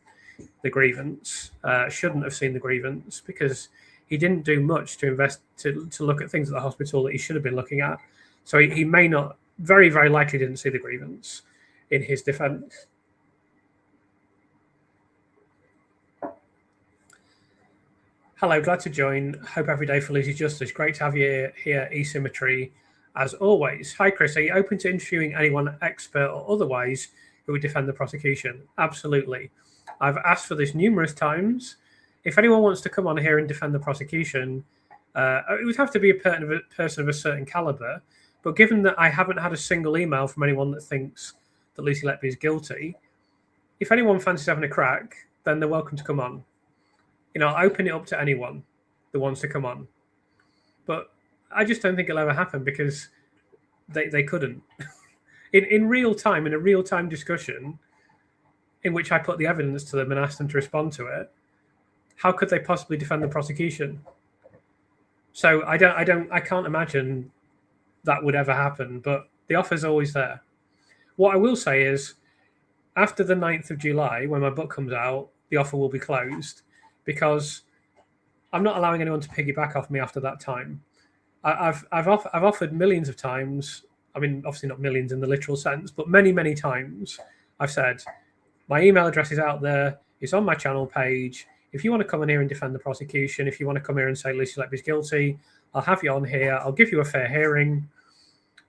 the grievance, shouldn't have seen the grievance, because he didn't do much to look at things at the hospital that he should have been looking at. So he may not, very, very likely didn't see the grievance in his defence. Hello, glad to join. Hope every day for Lucy's Justice. Great to have you here, eSymmetry, as always. Hi, Chris. Are you open to interviewing anyone, expert or otherwise, who would defend the prosecution? Absolutely. I've asked for this numerous times. If anyone wants to come on here and defend the prosecution, it would have to be a person of a certain caliber. But given that I haven't had a single email from anyone that thinks that Lucy Letby is guilty, if anyone fancies having a crack, then they're welcome to come on. I'll open it up to anyone that wants to come on. But I just don't think it'll ever happen because they couldn't. in real time, in a real time discussion, in which I put the evidence to them and asked them to respond to it, how could they possibly defend the prosecution? So I can't imagine that would ever happen, but the offer's always there. What I will say is, after the 9th of July, when my book comes out, the offer will be closed, because I'm not allowing anyone to piggyback off me after that time. I've offered millions of times. I mean, obviously not millions in the literal sense, but many, many times I've said, my email address is out there. It's on my channel page. If you want to come in here and defend the prosecution, if you want to come here and say Lucy Letby's guilty, I'll have you on here. I'll give you a fair hearing.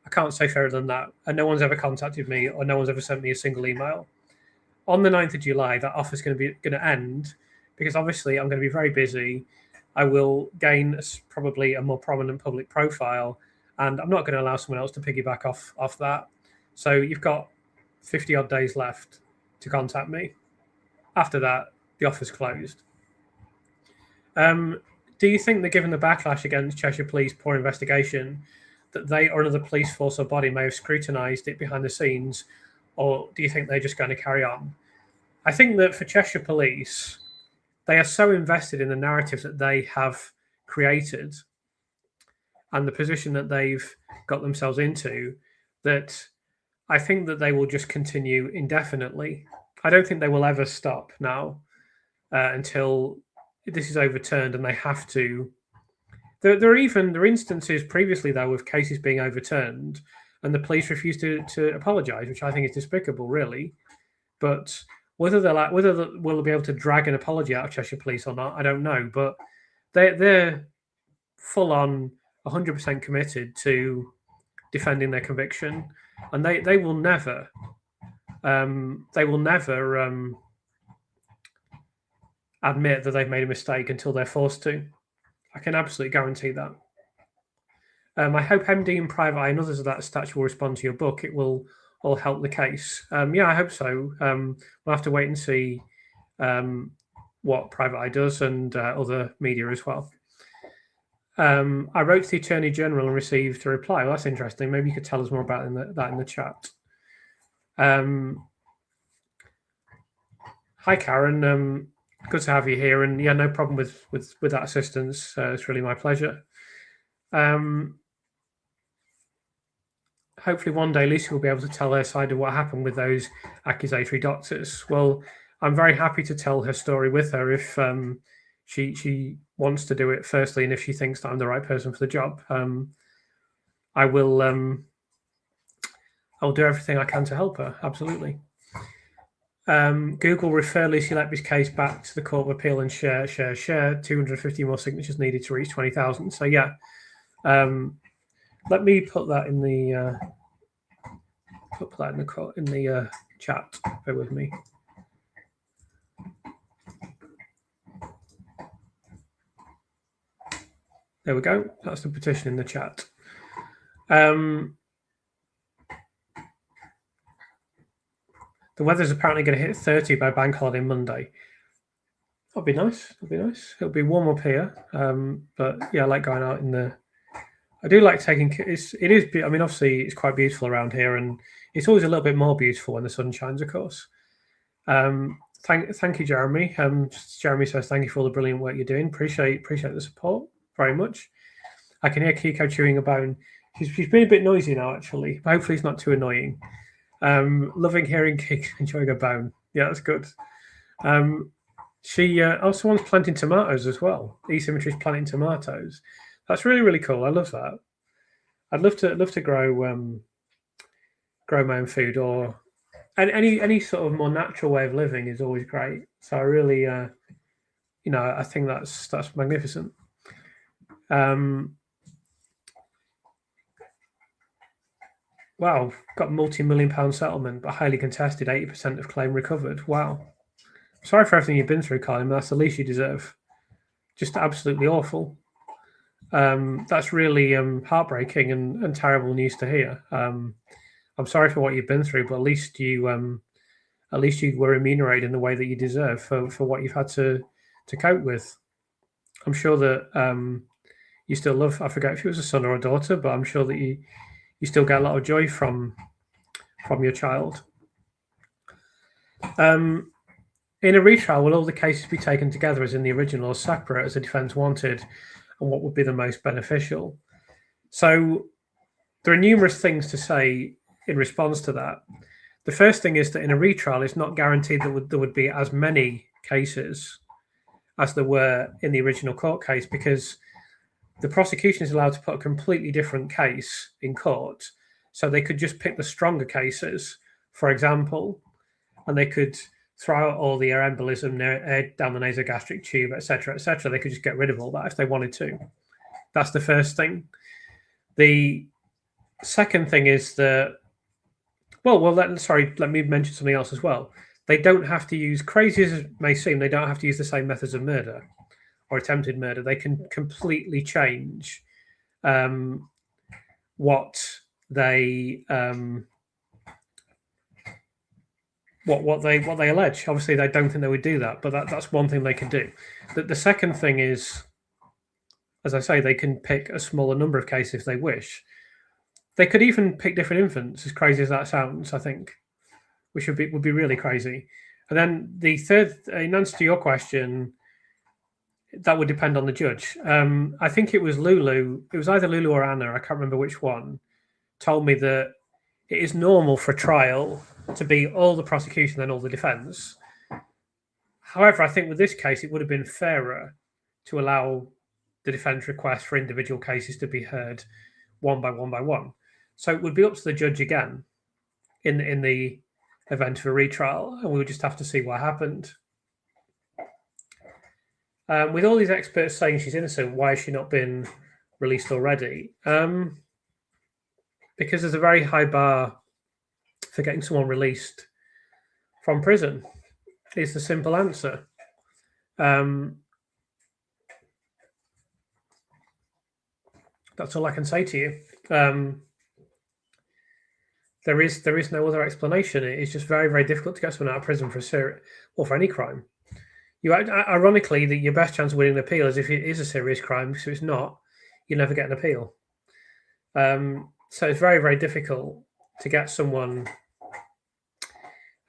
I can't say fairer than that. And no one's ever contacted me, or no one's ever sent me a single email. On the 9th of July, that offer's going to end, because obviously I'm going to be very busy. I will gain probably a more prominent public profile, and I'm not going to allow someone else to piggyback off that. So you've got 50 odd days left to contact me. After that, the offer's closed. Do you think that given the backlash against Cheshire Police poor investigation, that they or another police force or body may have scrutinised it behind the scenes, or do you think they're just going to carry on? I think that for Cheshire Police, they are so invested in the narrative that they have created and the position that they've got themselves into, that I think that they will just continue indefinitely. I don't think they will ever stop now until this is overturned, and they have to. There are instances previously, though, of cases being overturned and the police refuse to apologise, which I think is despicable, really. But whether we'll be able to drag an apology out of Cheshire Police or not, I don't know. But they're full on 100% committed to defending their conviction, and they will never admit that they've made a mistake until they're forced to. I can absolutely guarantee that. I hope MD and Private Eye and others of that stature will respond to your book. It will all help the case. Yeah, I hope so. We'll have to wait and see what Private Eye does, and other media as well. I wrote to the Attorney General and received a reply. Well, that's interesting. Maybe you could tell us more about that in the chat. Hi, Karen. Good to have you here. And yeah, no problem with that assistance. It's really my pleasure. Hopefully one day Lucy will be able to tell her side of what happened with those accusatory doctors. Well, I'm very happy to tell her story with her if she wants to do it firstly, and if she thinks that I'm the right person for the job. I will I'll do everything I can to help her, absolutely. Google refer Lucy Letby's case back to the Court of Appeal and share. 250 more signatures needed to reach 20,000. So yeah, let me put that in the chat. Bear with me. There we go. That's the petition in the chat. The weather's apparently going to hit 30 by bank holiday Monday. That'll be nice. It'll be warm up here. But yeah, I like going out in the. I do like taking. It is. I mean, obviously, it's quite beautiful around here, and it's always a little bit more beautiful when the sun shines, of course. Thank you, Jeremy. Jeremy says thank you for all the brilliant work you're doing. Appreciate the support very much. I can hear Kiko chewing a bone. She's been a bit noisy now, actually. But hopefully, it's not too annoying. Loving hearing Kiko enjoying a bone. Yeah, that's good. She also wants planting tomatoes as well. E-Symmetry's planting tomatoes. That's really, really cool. I love that. I'd love to grow my own food, or any sort of more natural way of living is always great. So I really, I think that's magnificent. Wow, got multi-million-pound settlement, but highly contested. 80% of claim recovered. Wow. Sorry for everything you've been through, Colin. That's the least you deserve. Just absolutely awful. That's really heartbreaking and terrible news to hear. I'm sorry for what you've been through, but at least you were remunerated in the way that you deserve for what you've had to cope with. I'm sure that you still love. I forget if it was a son or a daughter, but I'm sure that you still get a lot of joy from your child. In a retrial, will all the cases be taken together as in the original, or separate as the defence wanted, and what would be the most beneficial? So there are numerous things to say in response to that. The first thing is that in a retrial, it's not guaranteed that there would be as many cases as there were in the original court case, because the prosecution is allowed to put a completely different case in court. So they could just pick the stronger cases, for example, and they could throw out all the air embolism down the nasogastric tube, etc., etc. They could just get rid of all that if they wanted to. That's the first thing. The second thing is that, let me mention something else as well. They don't have to use, crazy as it may seem, they don't have to use the same methods of murder or attempted murder. They can completely change what they what they allege. Obviously, they don't think they would do that, but that's one thing they can do. The second thing is, as I say, they can pick a smaller number of cases if they wish. They could even pick different infants, as crazy as that sounds, I think, which would be really crazy. And then the third, in answer to your question, that would depend on the judge. I think it was Lulu. It was either Lulu or Anna. I can't remember which one. Told me that it is normal for trial to be all the prosecution and all the defense. However, I think with this case, it would have been fairer to allow the defense request for individual cases to be heard one by one. So it would be up to the judge again in the event of a retrial, and we would just have to see what happened. With all these experts saying she's innocent, why has she not been released already? Because there's a very high bar for getting someone released from prison. Is the simple answer. That's all I can say to you. There is no other explanation. It's just very, very difficult to get someone out of prison for any crime. Ironically, your best chance of winning an appeal is if it is a serious crime. So it's not, you never get an appeal. So it's very, very difficult to get someone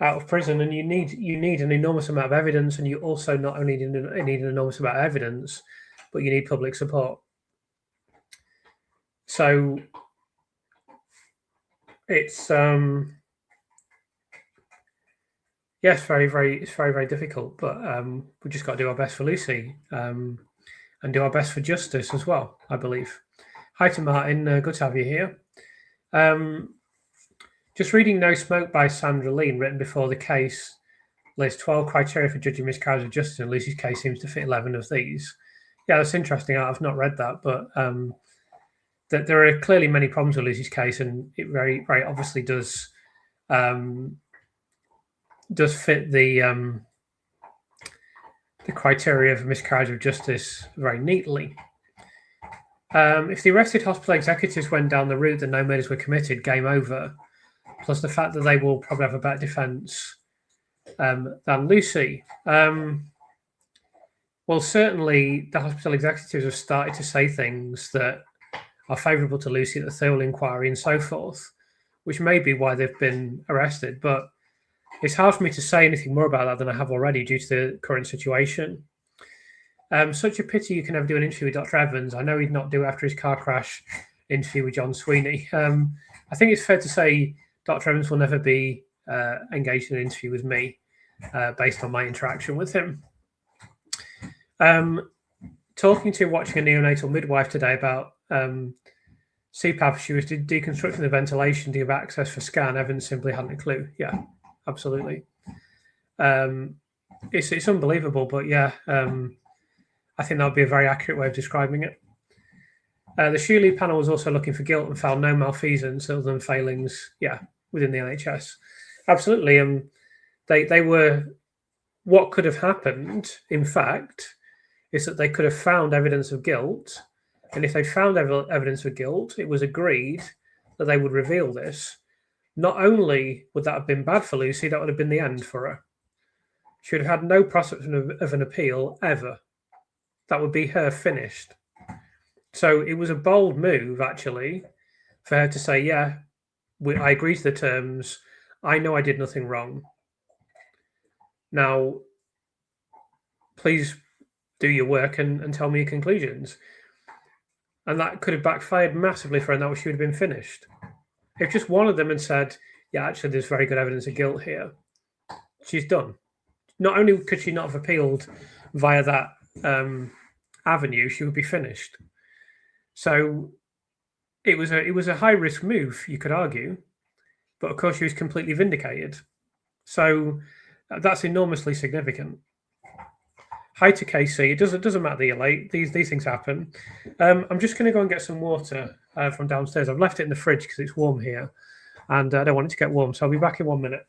out of prison, and you need an enormous amount of evidence, and you also not only need an enormous amount of evidence, but you need public support. So it's yes, very, very difficult, but we just got to do our best for Lucy and do our best for justice as well, I believe. Hi to Martin, good to have you here. Just reading No Smoke by Sandra Lean, written before the case, lists 12 criteria for judging miscarriage of justice, and Lucy's case seems to fit 11 of these. Yeah, that's interesting. I've not read that, but that there are clearly many problems with Lucy's case, and it very, very obviously does fit the criteria for miscarriage of justice very neatly. If the arrested hospital executives went down the route that no murders were committed, game over. Plus the fact that they will probably have a better defence than Lucy. Well, certainly the hospital executives have started to say things that are favourable to Lucy at the Thirl inquiry and so forth, which may be why they've been arrested. But it's hard for me to say anything more about that than I have already due to the current situation. Such a pity you can never do an interview with Dr. Evans. I know he'd not do after his car crash interview with John Sweeney. I think it's fair to say Dr. Evans will never be engaged in an interview with me based on my interaction with him. Talking to watching a neonatal midwife today about CPAP, she was deconstructing the ventilation to give access for scan. Evans simply hadn't a clue. Yeah, absolutely. It's unbelievable, but yeah, I think that would be a very accurate way of describing it. The Shuley panel was also looking for guilt and found no malfeasance other than failings, within the NHS. Absolutely. They were, what could have happened, in fact, is that they could have found evidence of guilt. And if they found evidence of guilt, it was agreed that they would reveal this. Not only would that have been bad for Lucy, that would have been the end for her. She would have had no prospect of an appeal ever. That would be her finished. So it was a bold move, actually, for her to say, I agree to the terms. I know I did nothing wrong. Now, please do your work and tell me your conclusions. And that could have backfired massively for her, and that she would have been finished. If just one of them had said, actually, there's very good evidence of guilt here, she's done. Not only could she not have appealed via that avenue, she would be finished. So it was a high risk move, you could argue, but of course she was completely vindicated. So that's enormously significant. Hi to Casey. It doesn't matter that you're late. These things happen. I'm just going to go and get some water from downstairs. I've left it in the fridge because it's warm here, and I don't want it to get warm. So I'll be back in 1 minute.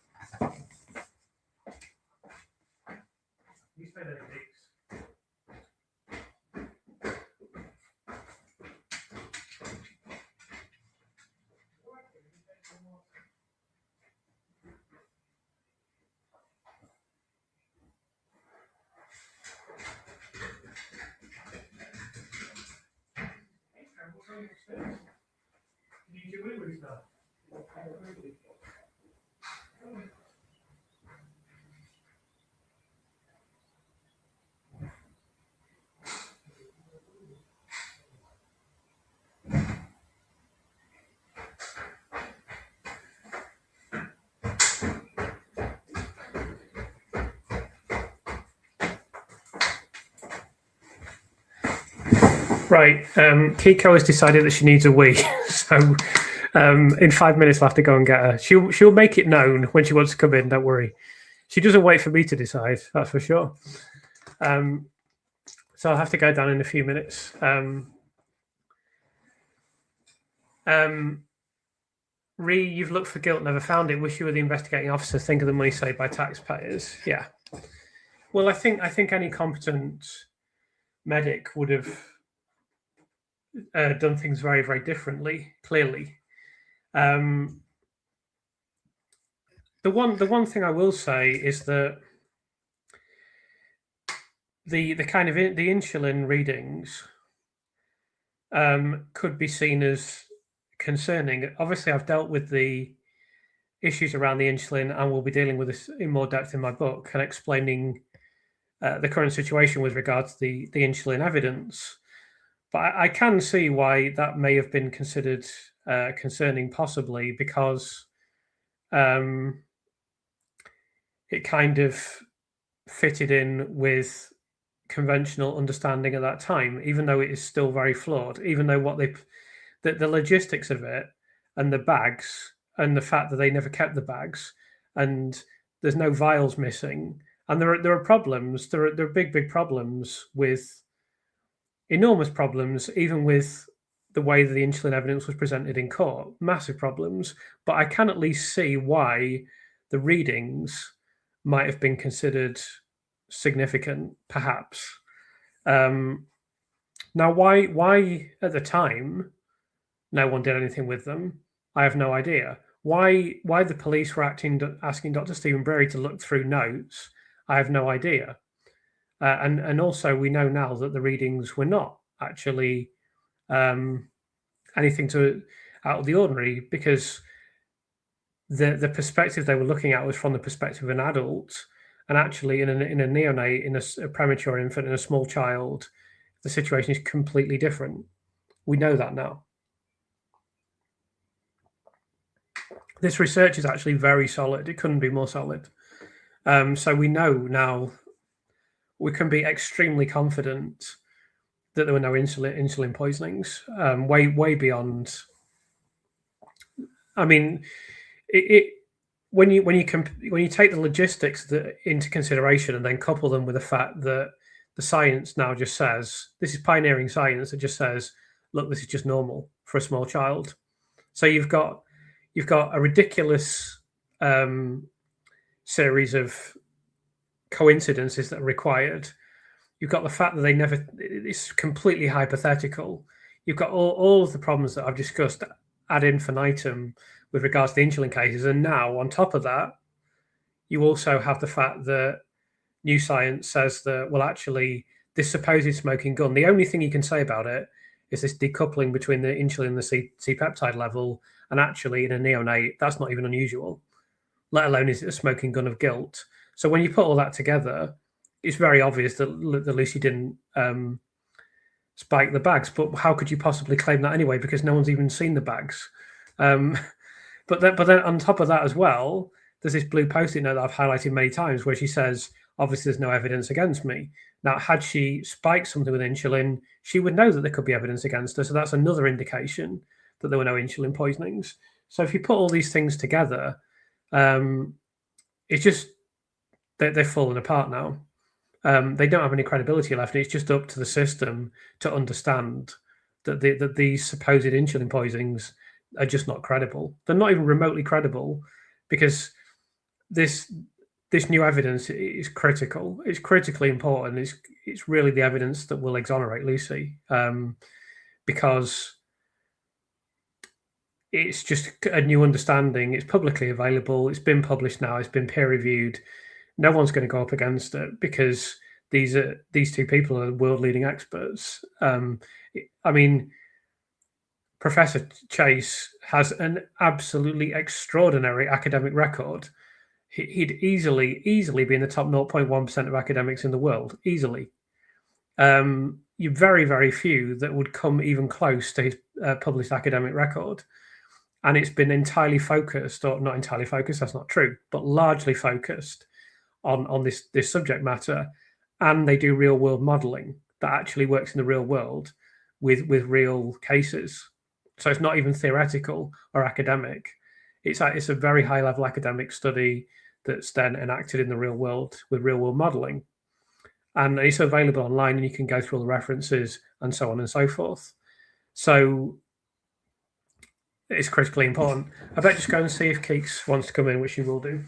Right. Kiko has decided that she needs a wee. So in 5 minutes, I'll have to go and get her. She'll make it known when she wants to come in. Don't worry. She doesn't wait for me to decide. That's for sure. So I'll have to go down in a few minutes. Ree, you've looked for guilt, never found it. Wish you were the investigating officer. Think of the money saved by taxpayers. Yeah. Well, I think any competent medic would have done things very, very differently. Clearly, the one thing I will say is that the kind of the insulin readings could be seen as concerning. Obviously, I've dealt with the issues around the insulin, and we'll be dealing with this in more depth in my book and explaining the current situation with regards to the insulin evidence. But I can see why that may have been considered concerning, possibly because it kind of fitted in with conventional understanding at that time, even though it is still very flawed, even though the logistics of it and the bags and the fact that they never kept the bags and there's no vials missing. And there are problems, there are big problems with enormous problems, even with the way that the insulin evidence was presented in court, massive problems. But I can at least see why the readings might have been considered significant, perhaps. Now, why at the time no one did anything with them, I have no idea. Why the police were asking Dr. Stephen Breary to look through notes, I have no idea. And also we know now that the readings were not actually anything out of the ordinary, because the perspective they were looking at was from the perspective of an adult, and actually in a neonate, in a premature infant, in a small child, the situation is completely different. We know that now. This research is actually very solid. It couldn't be more solid. So we know now, we can be extremely confident that there were no insulin poisonings, way beyond. I mean, when you take the logistics into consideration and then couple them with the fact that the science now just says, this is pioneering science that just says, look, this is just normal for a small child. So you've got a ridiculous series of coincidences that are required. You've got the fact that it's completely hypothetical. You've got all of the problems that I've discussed ad infinitum with regards to the insulin cases. And now, on top of that, you also have the fact that new science says that, well, actually, this supposed smoking gun, the only thing you can say about it is this decoupling between the insulin and the C-peptide level. And actually, in a neonate, that's not even unusual, let alone is it a smoking gun of guilt. So when you put all that together, it's very obvious that Lucy didn't spike the bags. But how could you possibly claim that anyway? Because no one's even seen the bags. But then on top of that as well, there's this blue post-it note that I've highlighted many times where she says, obviously there's no evidence against me. Now, had she spiked something with insulin, she would know that there could be evidence against her. So that's another indication that there were no insulin poisonings. So if you put all these things together, it's just they're falling apart now. They don't have any credibility left. It's just up to the system to understand that these supposed insulin poisonings are just not credible. They're not even remotely credible, because this new evidence is critical. It's critically important. It's really the evidence that will exonerate Lucy, because it's just a new understanding. It's publicly available. It's been published now. It's been peer reviewed. No one's going to go up against it, because these two people are world leading experts. I mean, Professor Chase has an absolutely extraordinary academic record. He'd easily be in the top 0.1% of academics in the world, easily. You're very, very few that would come even close to his published academic record. And it's been entirely focused, or not entirely focused, that's not true, but largely focused on this subject matter. And they do real world modeling that actually works in the real world with real cases. So it's not even theoretical or academic. It's a very high level academic study that's then enacted in the real world with real world modeling. And it's available online, and you can go through all the references and so on and so forth. So it's critically important. I better just go and see if Keeks wants to come in, which she will do.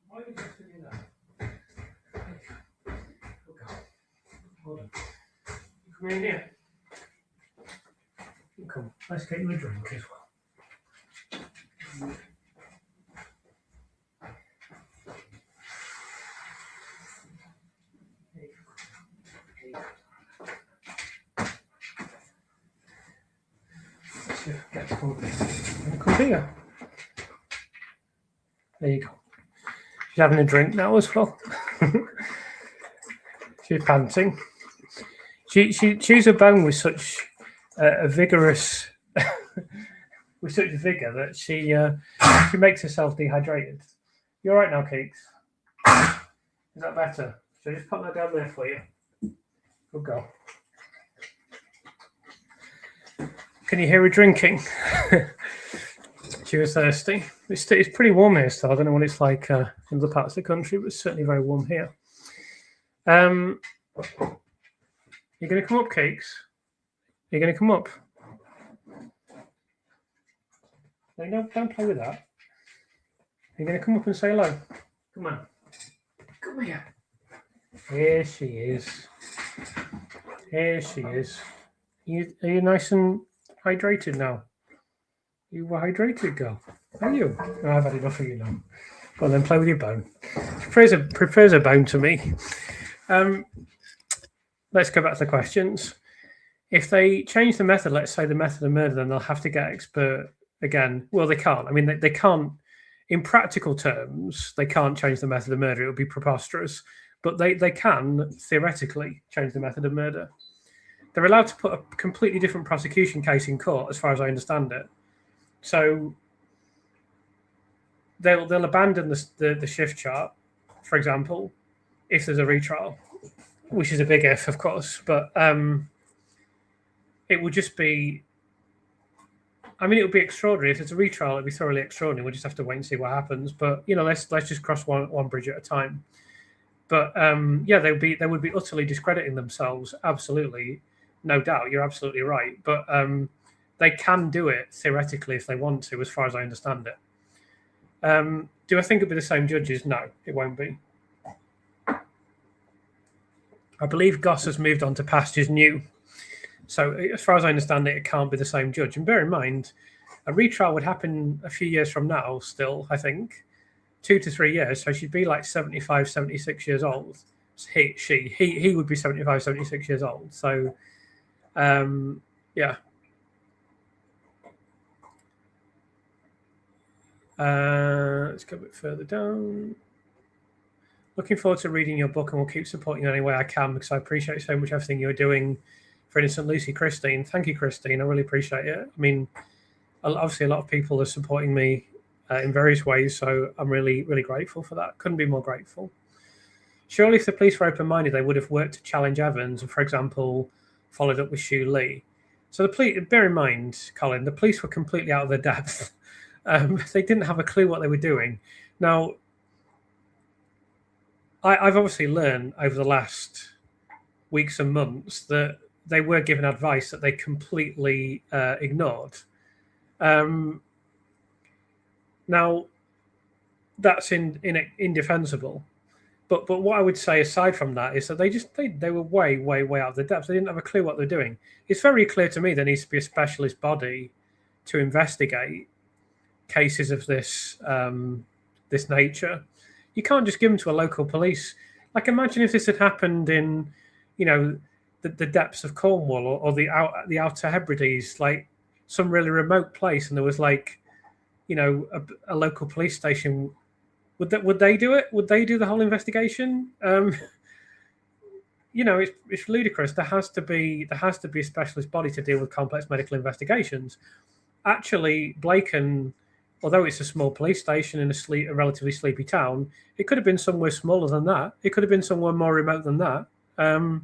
Why are you just doing that? Hold on. You come in here. Come, let's get you a drink as well. Let's see if I get to come here. There you go. She's having a drink now as well. She's panting. She chews her bone with such a vigorous with such a vigor that she makes herself dehydrated. You all right now, Keeks? Is that better? So just put that down there for you. Good girl. Can you hear her drinking? She was thirsty. It's pretty warm here still. I don't know what it's like in other parts of the country, but it's certainly very warm here. You're going to come up, Cakes? You're going to come up? No, don't play with that. You're going to come up and say hello. Come on. Come here. Here she is. Here she is. Are you nice and hydrated now? You were hydrated, girl. Are you? Oh, I've had enough of you now. Well, then play with your bone. Prefers a bone to me. Let's go back to the questions. If they change the method, let's say the method of murder, then they'll have to get expert again. Well, they can't. I mean, they can't. In practical terms, they can't change the method of murder. It would be preposterous. But they can, theoretically, change the method of murder. They're allowed to put a completely different prosecution case in court, as far as I understand it. So they'll abandon the shift chart, for example, if there's a retrial, which is a big if, of course. But it would just be... I mean, it would be extraordinary. If it's a retrial, it'd be thoroughly extraordinary. We'll just have to wait and see what happens. But, let's just cross one bridge at a time. But, they would be utterly discrediting themselves. Absolutely. No doubt. You're absolutely right. But they can do it, theoretically, if they want to, as far as I understand it. Do I think it'll be the same judges? No, it won't be. I believe Goss has moved on to pastures new. So as far as I understand it, it can't be the same judge. And bear in mind, a retrial would happen a few years from now still, I think. 2 to 3 years. So she'd be like 75, 76 years old. He would be 75, 76 years old. So, yeah. Let's go a bit further down. Looking forward to reading your book, and will keep supporting you any way I can, because I appreciate so much everything you're doing for Innocent Lucy. Christine, thank you, Christine. I really appreciate it. I mean, obviously a lot of people are supporting me in various ways, so I'm really, really grateful for that. Couldn't be more grateful. Surely if the police were open-minded, they would have worked to challenge Evans and, for example, followed up with Shu Lee. So the police, bear in mind, Colin, the police were completely out of their depth. They didn't have a clue what they were doing. Now, I've obviously learned over the last weeks and months that they were given advice that they completely ignored. Now, that's indefensible. But what I would say aside from that is that they were way, way, way out of their depth. They didn't have a clue what they're doing. It's very clear to me there needs to be a specialist body to investigate cases of this nature. You can't just give them to a local police. Like, imagine if this had happened in, the depths of Cornwall or the Outer Hebrides, like some really remote place, and there was a local police station. Would they do it? Would they do the whole investigation? It's ludicrous. There has to be a specialist body to deal with complex medical investigations. Actually, Blacon, although it's a small police station in a relatively sleepy town, it could have been somewhere smaller than that. It could have been somewhere more remote than that. But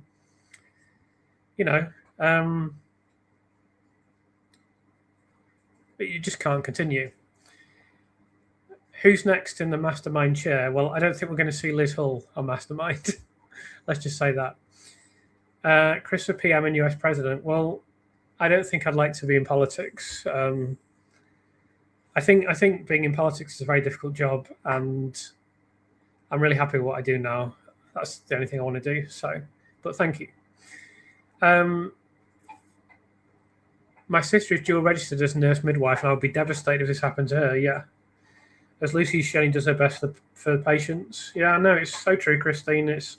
you just can't continue. Who's next in the mastermind chair? Well, I don't think we're going to see Liz Hull on mastermind. Let's just say that. Chris for PM and US president. Well, I don't think I'd like to be in politics. I think being in politics is a very difficult job, and I'm really happy with what I do now. That's the only thing I want to do. So, but thank you. My sister is dual registered as nurse midwife, and I would be devastated if this happened to her. Yeah. As Lucy Shelley does her best for the patients. Yeah, no, it's so true, Christine. This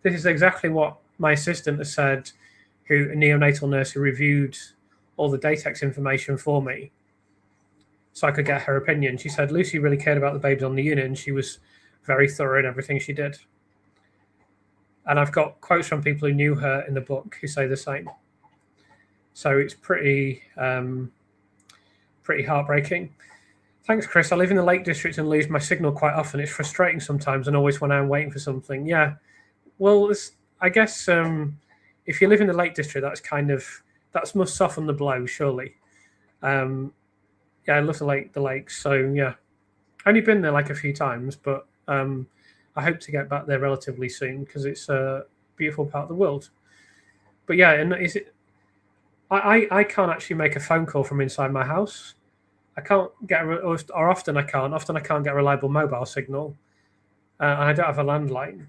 is exactly what my assistant has said, a neonatal nurse who reviewed all the Datex information for me so I could get her opinion. She said Lucy really cared about the babies on the unit, and she was very thorough in everything she did. And I've got quotes from people who knew her in the book who say the same. So it's pretty pretty heartbreaking. Thanks, Chris. I live in the Lake District and lose my signal quite often. It's frustrating sometimes, and always when I'm waiting for something. Yeah, well, I guess if you live in the Lake District, that must soften the blow, surely. Yeah, I love the lakes. So yeah, only been there like a few times, but I hope to get back there relatively soon because it's a beautiful part of the world. But yeah, and I can't actually make a phone call from inside my house. I can't get, or often I can't. Often I can't get a reliable mobile signal, and I don't have a landline.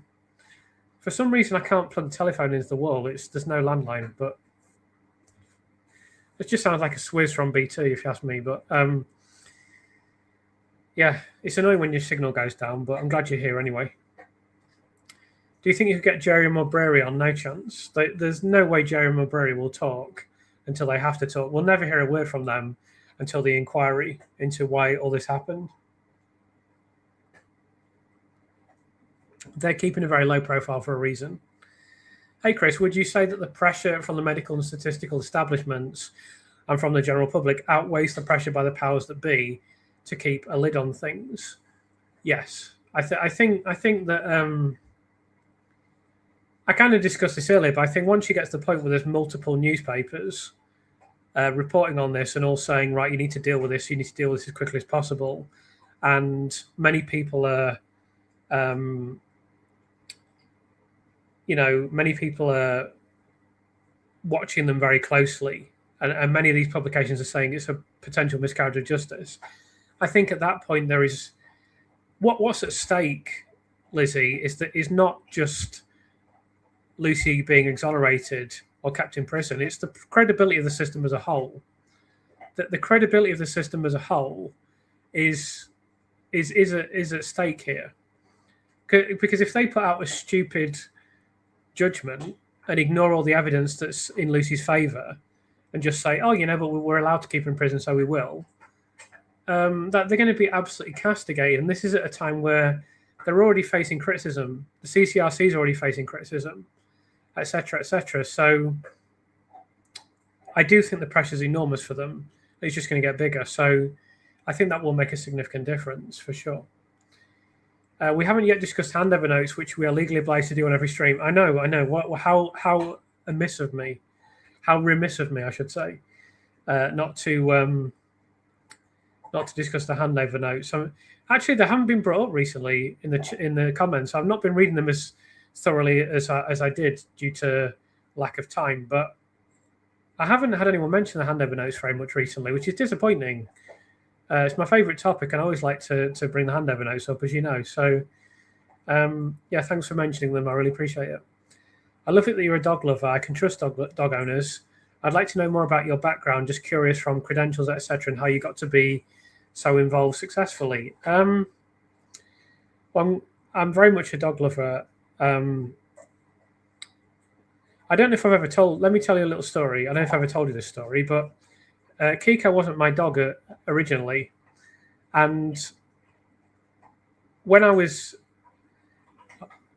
For some reason, I can't plug the telephone into the wall. There's no landline, but it just sounds like a swizz from BT, if you ask me. But yeah, it's annoying when your signal goes down. But I'm glad you're here anyway. Do you think you could get Jerry and Mulberry on? No chance. There's no way Jerry and Mulberry will talk until they have to talk. We'll never hear a word from them until the inquiry into why all this happened. They're keeping a very low profile for a reason. Hey, Chris, would you say that the pressure from the medical and statistical establishments and from the general public outweighs the pressure by the powers that be to keep a lid on things? Yes. I think that I kind of discussed this earlier, but I think once you get to the point where there's multiple newspapers reporting on this and all saying, right, you need to deal with this as quickly as possible, and many people are, watching them very closely, and many of these publications are saying it's a potential miscarriage of justice. I think at that point there is what's at stake, Lizzie, is not just Lucy being exonerated or kept in prison. It's the credibility of the system as a whole. The credibility of the system as a whole is at stake here. Because if they put out a stupid judgment and ignore all the evidence that's in Lucy's favour and just say, oh, but we're allowed to keep her in prison, so we will, that they're going to be absolutely castigated. And this is at a time where they're already facing criticism. The CCRC is already facing criticism, etc., etc. So I do think the pressure is enormous for them. It's just going to get bigger. So I think that will make a significant difference for sure. We haven't yet discussed handover notes, which we are legally obliged to do on every stream. I know. How remiss of me, I should say, not to discuss the handover notes. Actually, they haven't been brought up recently in the comments. I've not been reading them as thoroughly as I did due to lack of time, but I haven't had anyone mention the handover notes very much recently, which is disappointing. It's my favourite topic, and I always like to bring the handover notes up, as you know. So, yeah, thanks for mentioning them. I really appreciate it. I love it that you're a dog lover. I can trust dog owners. I'd like to know more about your background, just curious from credentials, etc., and how you got to be so involved successfully. Well, I'm very much a dog lover. I don't know if I've ever told. Let me tell you a little story. I don't know if I've ever told you this story, but Kiko wasn't my dog originally, and when I was,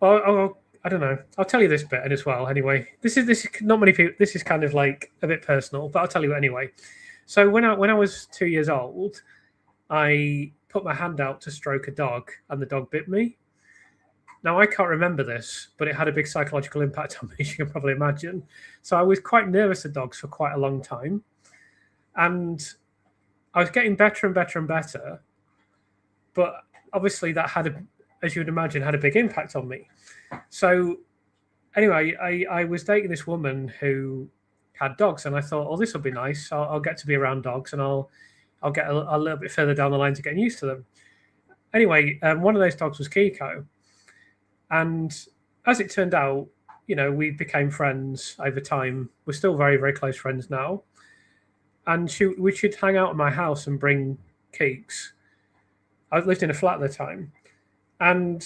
well, I don't know. I'll tell you this bit as well. Anyway, this is not many people. This is kind of like a bit personal, but I'll tell you anyway. So when I was 2 years old, I put my hand out to stroke a dog, and the dog bit me. Now, I can't remember this, but it had a big psychological impact on me, as you can probably imagine. So I was quite nervous of dogs for quite a long time. And I was getting better and better and better. But obviously that as you would imagine, had a big impact on me. So anyway, I was dating this woman who had dogs, and I thought, oh, this will be nice. I'll get to be around dogs, and I'll get a little bit further down the line to getting used to them. Anyway, one of those dogs was Kiko. And as it turned out, we became friends over time. We're still very, very close friends now. And we should hang out at my house and bring Keeks. I lived in a flat at the time. And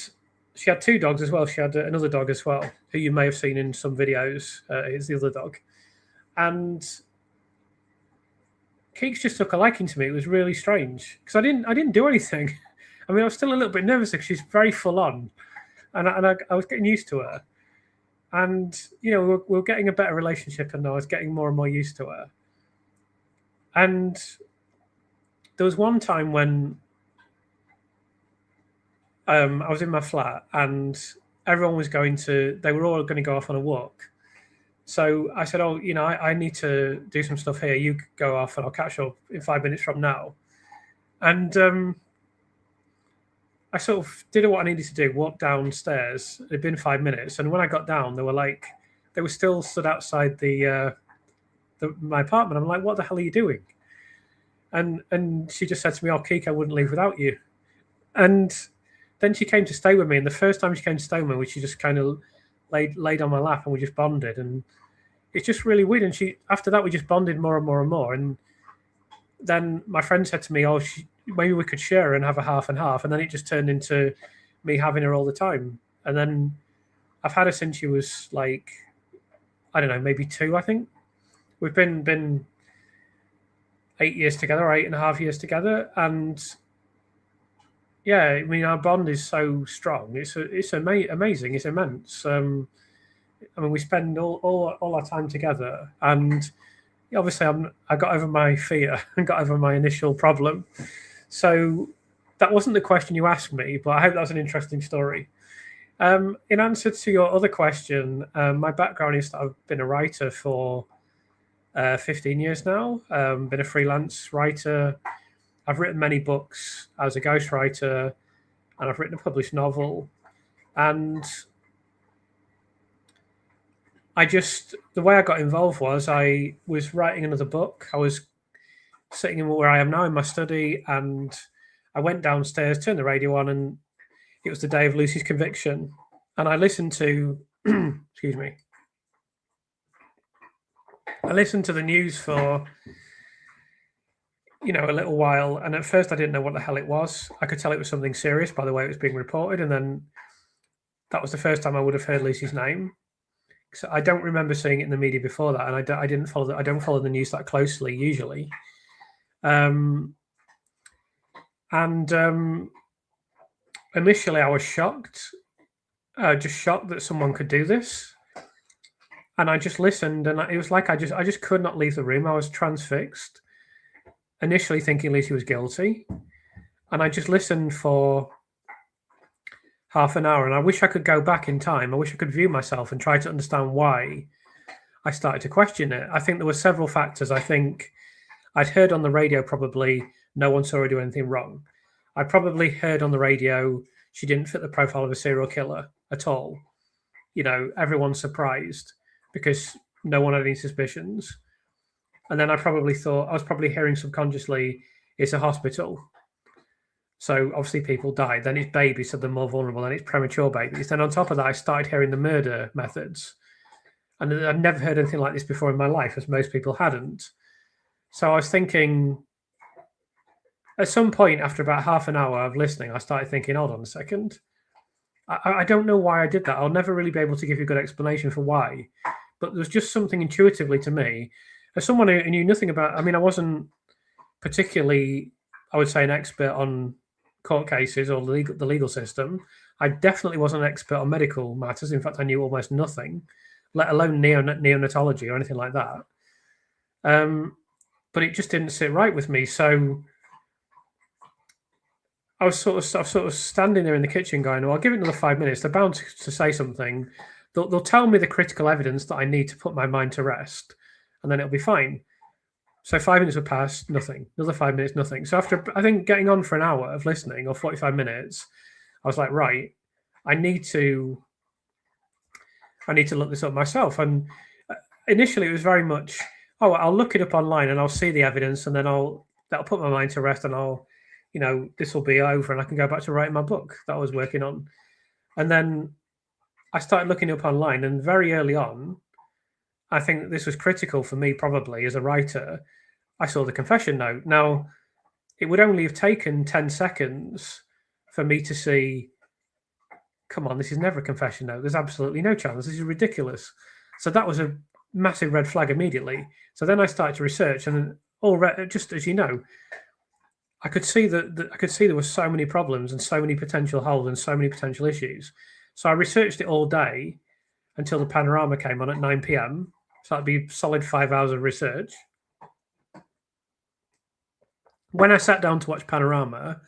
she had two dogs as well. She had another dog as well, who you may have seen in some videos. Is the other dog. And Keeks just took a liking to me. It was really strange because I didn't do anything. I mean, I was still a little bit nervous because she's very full on. And I was getting used to her. And, we were getting a better relationship, and I was getting more and more used to her. And there was one time when I was in my flat and everyone was they were all going to go off on a walk. So I said, oh, I need to do some stuff here. You go off and I'll catch up in 5 minutes from now. And I sort of did what I needed to do, walked downstairs. It'd been 5 minutes. And when I got down, they were still stood outside my apartment. I'm like, what the hell are you doing? And she just said to me, oh, Kiko wouldn't leave without you. And then she came to stay with me. And the first time she came to stay with me, she just kind of laid on my lap and we just bonded. And it's just really weird. And after that, we just bonded more and more and more. And then my friend said to me, oh, maybe we could share her and have a half and half. And then it just turned into me having her all the time. And then I've had her since she was like, I don't know, maybe 2, I think. We've been 8 years together, 8.5 years together. And yeah, I mean, our bond is so strong. It's amazing. It's immense. I mean, we spend all our time together, and obviously, I got over my fear and got over my initial problem. So that wasn't the question you asked me, but I hope that was an interesting story. In answer to your other question, my background is that I've been a writer for 15 years now. Been a freelance writer. I've written many books as a ghostwriter, and I've written a published novel. And the way I got involved was I was writing another book. I was sitting in where I am now in my study, and I went downstairs, turned the radio on, and it was the day of Lucy's conviction. And I listened to, excuse me, I listened to the news for, a little while. And at first I didn't know what the hell it was. I could tell it was something serious by the way it was being reported. And then that was the first time I would have heard Lucy's name. So I don't remember seeing it in the media before that. And I don't follow the news that closely usually. Initially I was shocked, just shocked that someone could do this. And I just listened, and it was like I just could not leave the room. I was transfixed, initially thinking Lucy was guilty. And I just listened for half an hour, and I wish I could go back in time. I wish I could view myself and try to understand why I started to question it. I think there were several factors. I think I'd heard on the radio probably no one saw her do anything wrong. I probably heard on the radio she didn't fit the profile of a serial killer at all. Everyone's surprised because no one had any suspicions. And then I was probably hearing subconsciously, it's a hospital. So obviously people died. Then it's babies, so they're more vulnerable. Then it's premature babies. Then on top of that, I started hearing the murder methods. And I'd never heard anything like this before in my life, as most people hadn't. So I was thinking, at some point after about half an hour of listening, I started thinking, hold on a second. I don't know why I did that. I'll never really be able to give you a good explanation for why. But there's just something intuitively to me. As someone who knew nothing about, I mean, I wasn't particularly, I would say, an expert on court cases or the legal system. I definitely wasn't an expert on medical matters. In fact, I knew almost nothing, let alone neonatology or anything like that. But it just didn't sit right with me. So I was sort of standing there in the kitchen going, well, I'll give it another 5 minutes. They're bound to say something. They'll tell me the critical evidence that I need to put my mind to rest, and then it'll be fine. So 5 minutes would pass, nothing. Another 5 minutes, nothing. So after, I think, getting on for an hour of listening, or 45 minutes, I was like, right, I need to look this up myself. And initially it was very much, I'll look it up online and I'll see the evidence, and then that'll put my mind to rest, and this will be over and I can go back to writing my book that I was working on. And then I started looking up online, and very early on, I think this was critical for me probably as a writer, I saw the confession note. Now, it would only have taken 10 seconds for me to see, come on, this is never a confession note. There's absolutely no chance. This is ridiculous. So that was a massive red flag immediately. So then I started to research, and just as you know, I could see there were so many problems and so many potential holes and so many potential issues. So I researched it all day until the panorama came on at 9 p.m. So that'd be solid 5 hours of research. when I sat down to watch Panorama,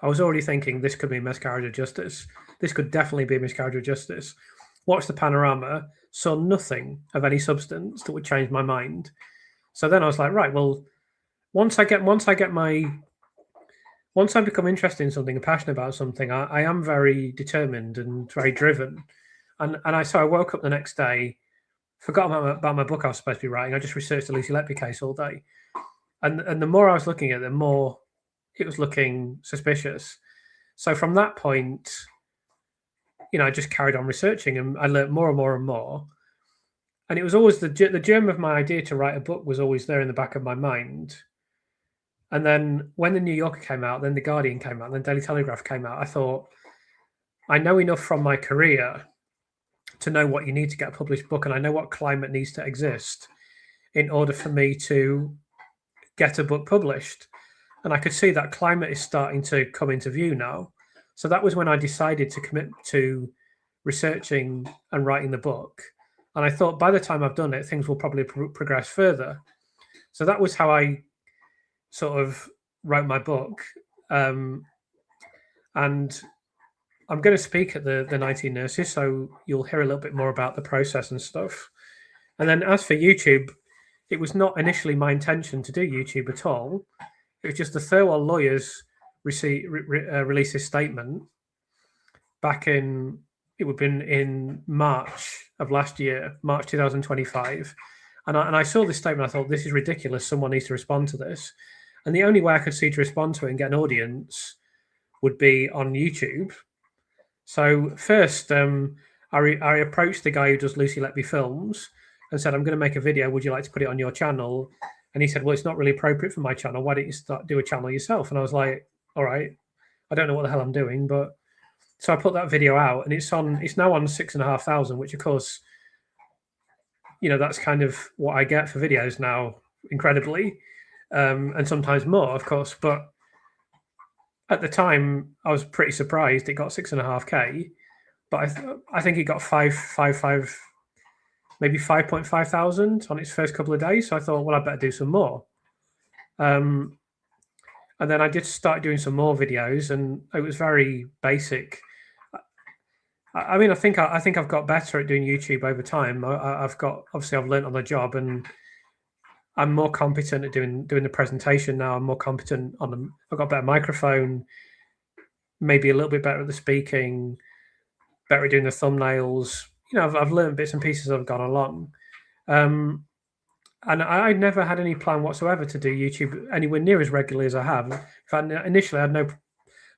I was already thinking this could be a miscarriage of justice. This could definitely be a miscarriage of justice. Watched the Panorama, saw nothing of any substance that would change my mind. So then I was like, right, well, once I become interested in something and passionate about something, I am very determined and very driven. So I woke up the next day, forgot about my book I was supposed to be writing. I just researched the Lucy Letby case all day. And the more I was looking at it, the more it was looking suspicious. So from that point, I just carried on researching, and I learned more and more and more. And it was always the germ of my idea to write a book was always there in the back of my mind. And then when the New Yorker came out, then the Guardian came out, then Daily Telegraph came out, I thought, I know enough from my career to know what you need to get a published book, and I know what climate needs to exist in order for me to get a book published. And I could see that climate is starting to come into view now. So that was when I decided to commit to researching and writing the book. And I thought by the time I've done it, things will probably progress further. So that was how I sort of wrote my book. And I'm going to speak at the 19 Nurses, so you'll hear a little bit more about the process and stuff. And then as for YouTube, it was not initially my intention to do YouTube at all. It was just the Thirlwell lawyers released this statement back in, it would have been in March of last year, March 2025. And I saw this statement, I thought, this is ridiculous. Someone needs to respond to this. And the only way I could see to respond to it and get an audience would be on YouTube. So first, I approached the guy who does Lucy Letby films and said, I'm going to make a video. Would you like to put it on your channel? And he said, well, it's not really appropriate for my channel. Why don't you do a channel yourself? And I was like, all right, I don't know what the hell I'm doing. But so I put that video out, and it's now on 6,500, which of course, that's kind of what I get for videos now, incredibly. And sometimes more, of course. But at the time, I was pretty surprised it got 6.5K. But I think it got maybe 5.5 thousand on its first couple of days. So I thought, well, I better do some more. And then I did start doing some more videos, and it was very basic. I mean, I think I've got better at doing YouTube over time. I've learned on the job, and I'm more competent at doing the presentation now. I'm more competent I've got a better microphone, maybe a little bit better at the speaking, better at doing the thumbnails. I've learned bits and pieces as I've gone along. And I never had any plan whatsoever to do YouTube anywhere near as regularly as I have. In fact, initially I had no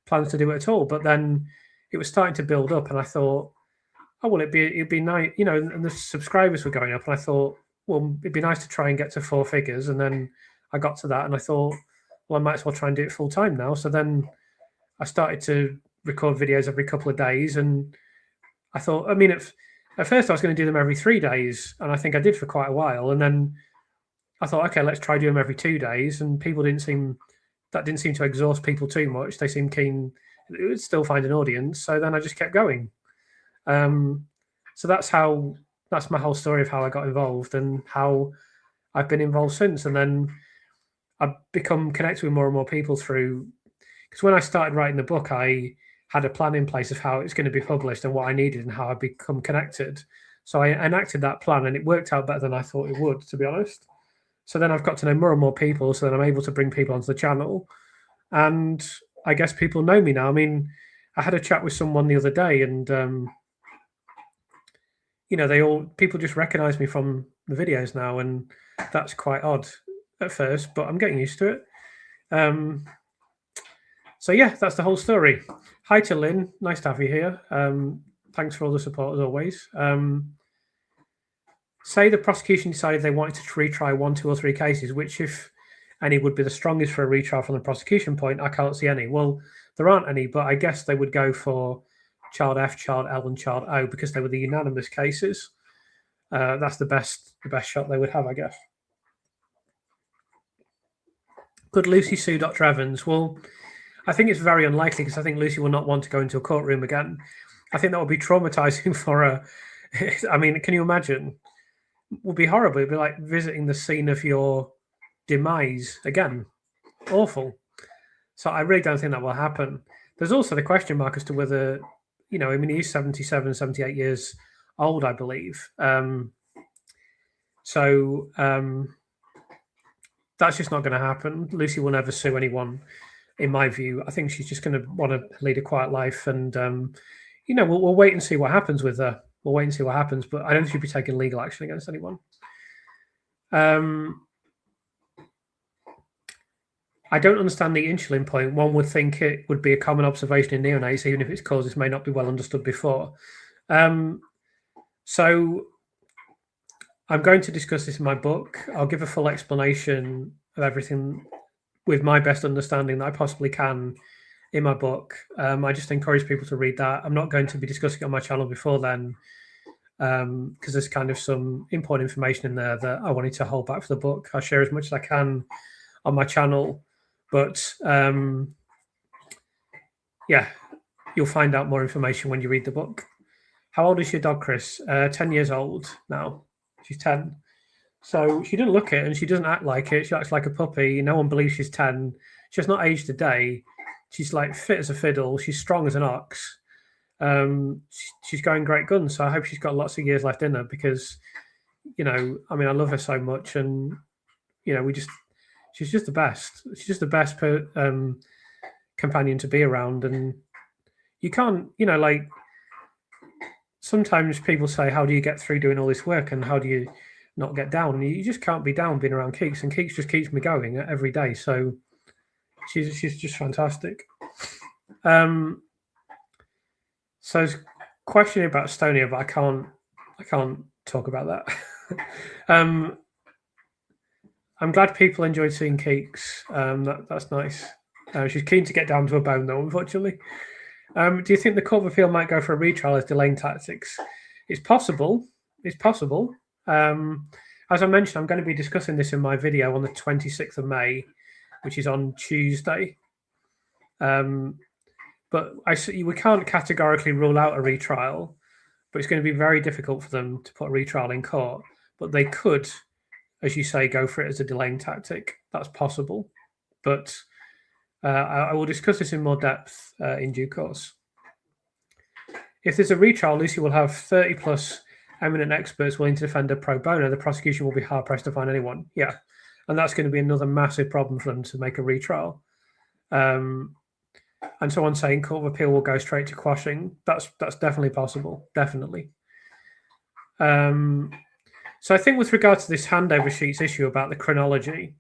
plans to do it at all, but then it was starting to build up, and I thought, oh, well, it'd be nice, and the subscribers were going up, and I thought, well, it'd be nice to try and get to 4 figures. And then I got to that, and I thought, well, I might as well try and do it full time now. So then I started to record videos every couple of days, and I thought, I mean, at first I was going to do them every 3 days, and I think I did for quite a while. And then I thought, okay, let's try doing them every 2 days. And people didn't seem to exhaust people too much. They seemed keen. It would still find an audience. So then I just kept going. So that's my whole story of how I got involved and how I've been involved since. And then I've become connected with more and more people because when I started writing the book, I had a plan in place of how it's going to be published and what I needed and how I'd become connected. So I enacted that plan, and it worked out better than I thought it would, to be honest. So then I've got to know more and more people, so then I'm able to bring people onto the channel. And I guess people know me now. I mean, I had a chat with someone the other day, and people just recognize me from the videos now, and that's quite odd at first, but I'm getting used to it. So yeah, that's the whole story. Hi to Lynn, nice to have you here. Thanks for all the support as always. Say the prosecution decided they wanted to retry 1, 2, or 3 cases, which, if any, would be the strongest for a retrial from the prosecution point. I can't see any. Well, there aren't any, but I guess they would go for Child F, Child L, and Child O because they were the unanimous cases. That's the best shot they would have, I guess. Could Lucy sue Dr. Evans? Well, I think it's very unlikely because I think Lucy will not want to go into a courtroom again. I think that would be traumatizing for her. I mean, can you imagine? It would be horrible. It'd be like visiting the scene of your demise again. Awful. So I really don't think that will happen. There's also the question mark as to whether, I mean, he's 77, 78 years old, I believe. So that's just not going to happen. Lucy will never sue anyone, in my view. I think she's just going to want to lead a quiet life, and we'll wait and see what happens with her. We'll wait and see what happens, but I don't think she'll be taking legal action against anyone. I don't understand the insulin point. One would think it would be a common observation in neonates, even if its causes may not be well understood before. So I'm going to discuss this in my book. I'll give a full explanation of everything with my best understanding that I possibly can in my book. I just encourage people to read that. I'm not going to be discussing it on my channel before then, because there's kind of some important information in there that I wanted to hold back for the book. I'll share as much as I can on my channel, but yeah, you'll find out more information when you read the book. How old is your dog, Chris? 10 years old now. She's 10. So she doesn't look it and she doesn't act like it. She acts like a puppy. No one believes she's 10. She's not aged a day. She's like fit as a fiddle. She's strong as an ox. She's going great guns. So I hope she's got lots of years left in her, because, I mean, I love her so much, and, she's just the best. She's just the best companion to be around. And you can't, sometimes people say, how do you get through doing all this work, and how do you not get down? And you just can't be down being around Keeks, and Keeks just keeps me going every day. So she's just fantastic. So there's a question about Estonia, but I can't talk about that. I'm glad people enjoyed seeing Keeks. That's nice. She's keen to get down to a bone, though, unfortunately. Do you think the Court of Appeal might go for a retrial as delaying tactics? It's possible. It's possible. As I mentioned, I'm going to be discussing this in my video on the 26th of May, which is on Tuesday. But we can't categorically rule out a retrial, but it's going to be very difficult for them to put a retrial in court. But they could, as you say, go for it as a delaying tactic. That's possible. But I will discuss this in more depth in due course. If there's a retrial, Lucy will have 30 plus eminent experts willing to defend her pro bono. The prosecution will be hard pressed to find anyone. Yeah. And that's going to be another massive problem for them to make a retrial. And someone saying Court of Appeal will go straight to quashing. That's definitely possible. Definitely. So I think with regard to this handover sheets issue about the chronology,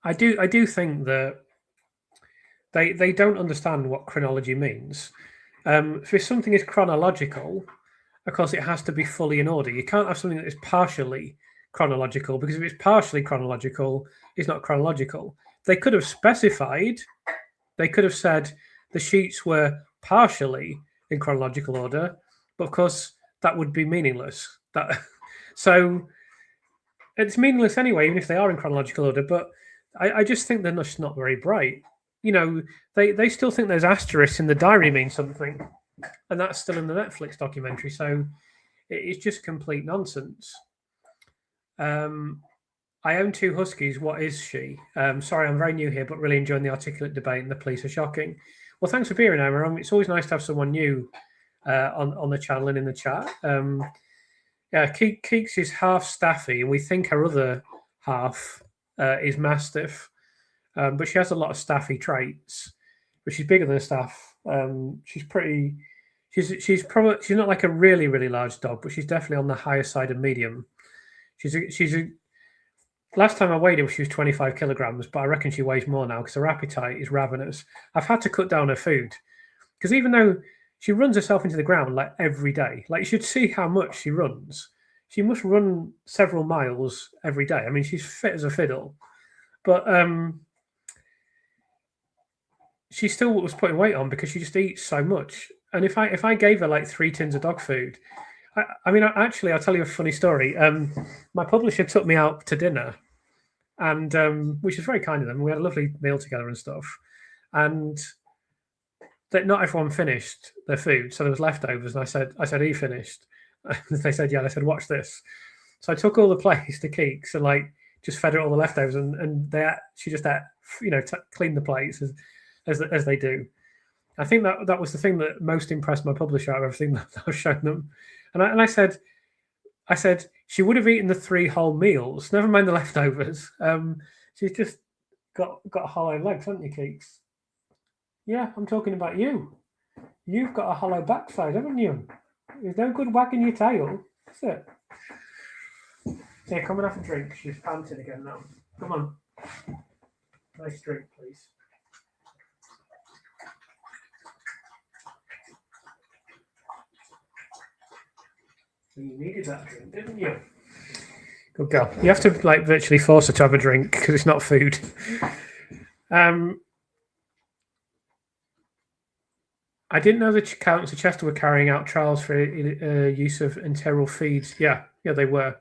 I do think that they don't understand what chronology means. If something is chronological, of course it has to be fully in order. You can't have something that is partially chronological, because if it's partially chronological, it's not chronological. They could have specified, they could have said the sheets were partially in chronological order, but of course that would be meaningless. So it's meaningless anyway, even if they are in chronological order. But I just think they're just not very bright. They still think there's asterisks in the diary mean something, and that's still in the Netflix documentary. So it's just complete nonsense. I own 2 huskies. What is she? Sorry, I'm very new here, but really enjoying the articulate debate, and the police are shocking. Well, thanks for being here, Emma. It's always nice to have someone new on the channel and in the chat. Yeah, Keeks is half Staffy, and we think her other half is Mastiff, but she has a lot of Staffy traits. But she's bigger than a Staff. She's pretty. She's not like a really, really large dog, but she's definitely on the higher side of medium. Last time I weighed her, she was 25 kilograms, but I reckon she weighs more now because her appetite is ravenous. I've had to cut down her food, because even though she runs herself into the ground like every day, like you should see how much she runs. She must run several miles every day. I mean, she's fit as a fiddle, but she still was putting weight on because she just eats so much. And if I gave her like 3 tins of dog food, I'll tell you a funny story. My publisher took me out to dinner, and which was very kind of them. We had a lovely meal together and stuff. And that not everyone finished their food, so there was leftovers. And I said, "Are you finished?" And they said, "Yeah." And I said, "Watch this." So I took all the plates to Keeks and like just fed her all the leftovers, and she just cleaned the plates as they do. I think that was the thing that most impressed my publisher out of everything that I was showing them. And I said, she would have eaten the 3 whole meals, never mind the leftovers. She's just got hollow legs, haven't you, Keeks? Yeah, I'm talking about you. You've got a hollow backside, haven't you? There's no good wagging your tail, is it? Here, come and have a drink. She's panting again now. Come on. Nice drink, please. You needed that drink, didn't you? Good girl. You have to virtually force her to have a drink because it's not food. I didn't know the Countess of Chester were carrying out trials for use of enteral feeds. Yeah, they were.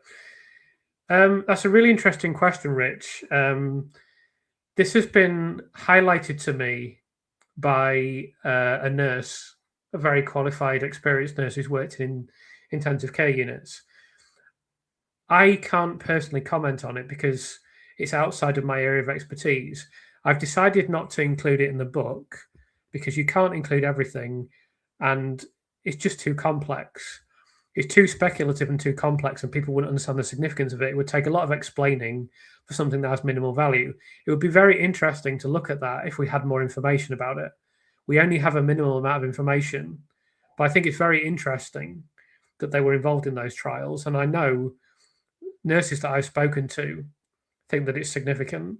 That's a really interesting question, Rich. This has been highlighted to me by a nurse, a very qualified, experienced nurse who's worked in intensive care units. I can't personally comment on it because it's outside of my area of expertise. I've decided not to include it in the book because you can't include everything, and it's just too complex. It's too speculative and too complex, and people wouldn't understand the significance of it. It would take a lot of explaining for something that has minimal value. It would be very interesting to look at that if we had more information about it. We only have a minimal amount of information, but I think it's very interesting that they were involved in those trials. And I know nurses that I've spoken to think that it's significant.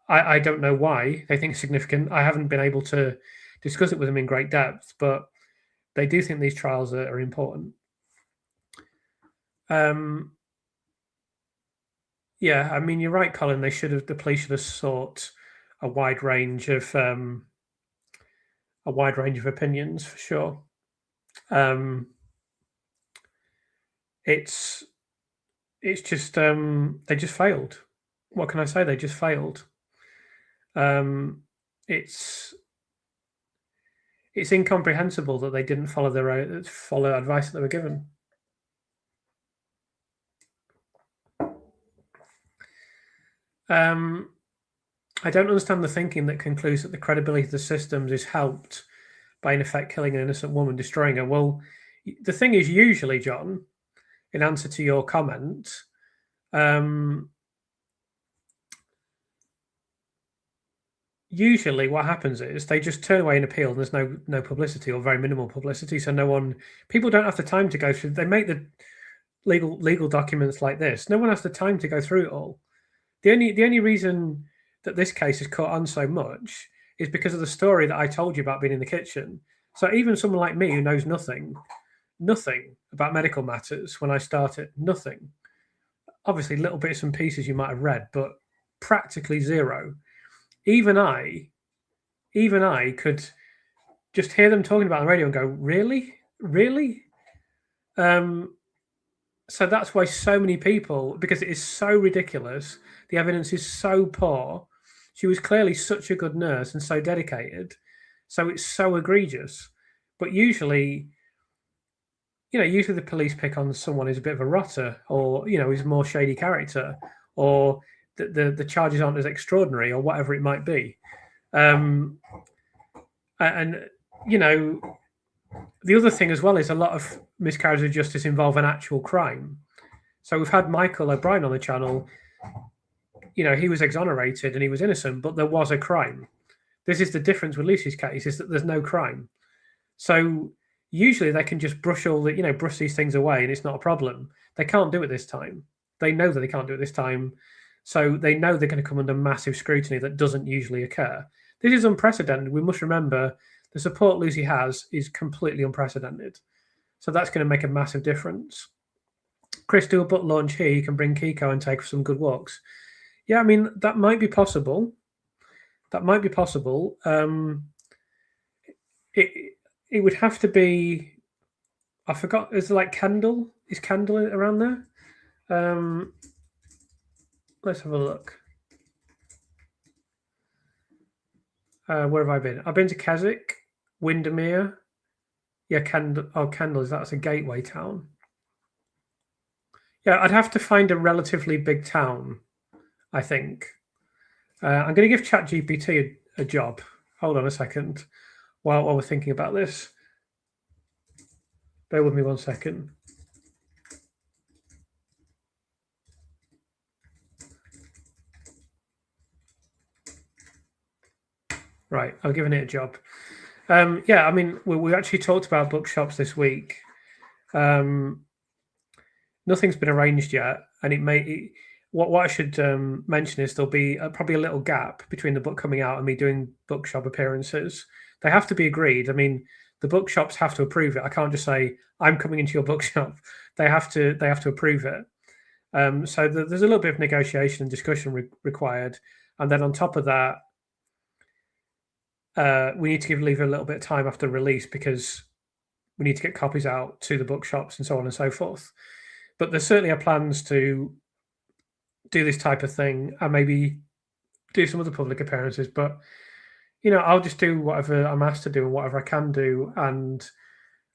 I don't know why they think it's significant. I haven't been able to discuss it with them in great depth, but they do think these trials are important. Yeah, I mean, you're right, Colin. The police should have sought a wide range of opinions for sure. It's just they just failed. What can I say? They just failed. It's incomprehensible that they didn't follow advice that they were given. I don't understand the thinking that concludes that the credibility of the systems is helped by, in effect, killing an innocent woman, destroying her. Well, the thing is, usually, John, in answer to your comment, usually what happens is they just turn away an appeal and there's no publicity or very minimal publicity. So people don't have the time to go through. They make the legal documents like this. No one has the time to go through it all. The only reason that this case has caught on so much is because of the story that I told you about being in the kitchen. So even someone like me who knows nothing about medical matters when I started, nothing. Obviously, little bits and pieces you might have read, but practically zero. Even I could just hear them talking about it on the radio and go, really? So that's why so many people, because it is so ridiculous, the evidence is so poor. She was clearly such a good nurse and so dedicated. So it's so egregious. But usually the police pick on someone who's a bit of a rotter or, who's a more shady character or the charges aren't as extraordinary or whatever it might be. The other thing as well is a lot of miscarriages of justice involve an actual crime. So we've had Michael O'Brien on the channel. He was exonerated and he was innocent, but there was a crime. This is the difference with Lucy's case, is that there's no crime. So usually they can just brush these things away and it's not a problem. They can't do it this time. They know that they can't do it this time. So they know they're going to come under massive scrutiny that doesn't usually occur. This is unprecedented. We must remember the support Lucy has is completely unprecedented. So that's going to make a massive difference. Chris, do a book launch here. You can bring Kiko and take some good walks. Yeah, I mean, that might be possible. It would have to be, I forgot, is it like Kendall? Is Kendall around there? Let's have a look. Where have I been? I've been to Keswick, Windermere. Yeah, Kendall, that's a gateway town. Yeah, I'd have to find a relatively big town I think. I'm going to give ChatGPT a job. Hold on a second while we're thinking about this. Bear with me 1 second. Right, I'm giving it a job. Yeah, I mean, we actually talked about bookshops this week. Nothing's been arranged yet, and what I should mention is there'll be probably a little gap between the book coming out and me doing bookshop appearances. They have to be agreed. I mean, the bookshops have to approve it. I can't just say I'm coming into your bookshop. They have to approve it. So there's a little bit of negotiation and discussion required, and then on top of that, we need to leave a little bit of time after release because we need to get copies out to the bookshops and so on and so forth. But there certainly are plans to do this type of thing and maybe do some other public appearances. But I'll just do whatever I'm asked to do and whatever I can do, and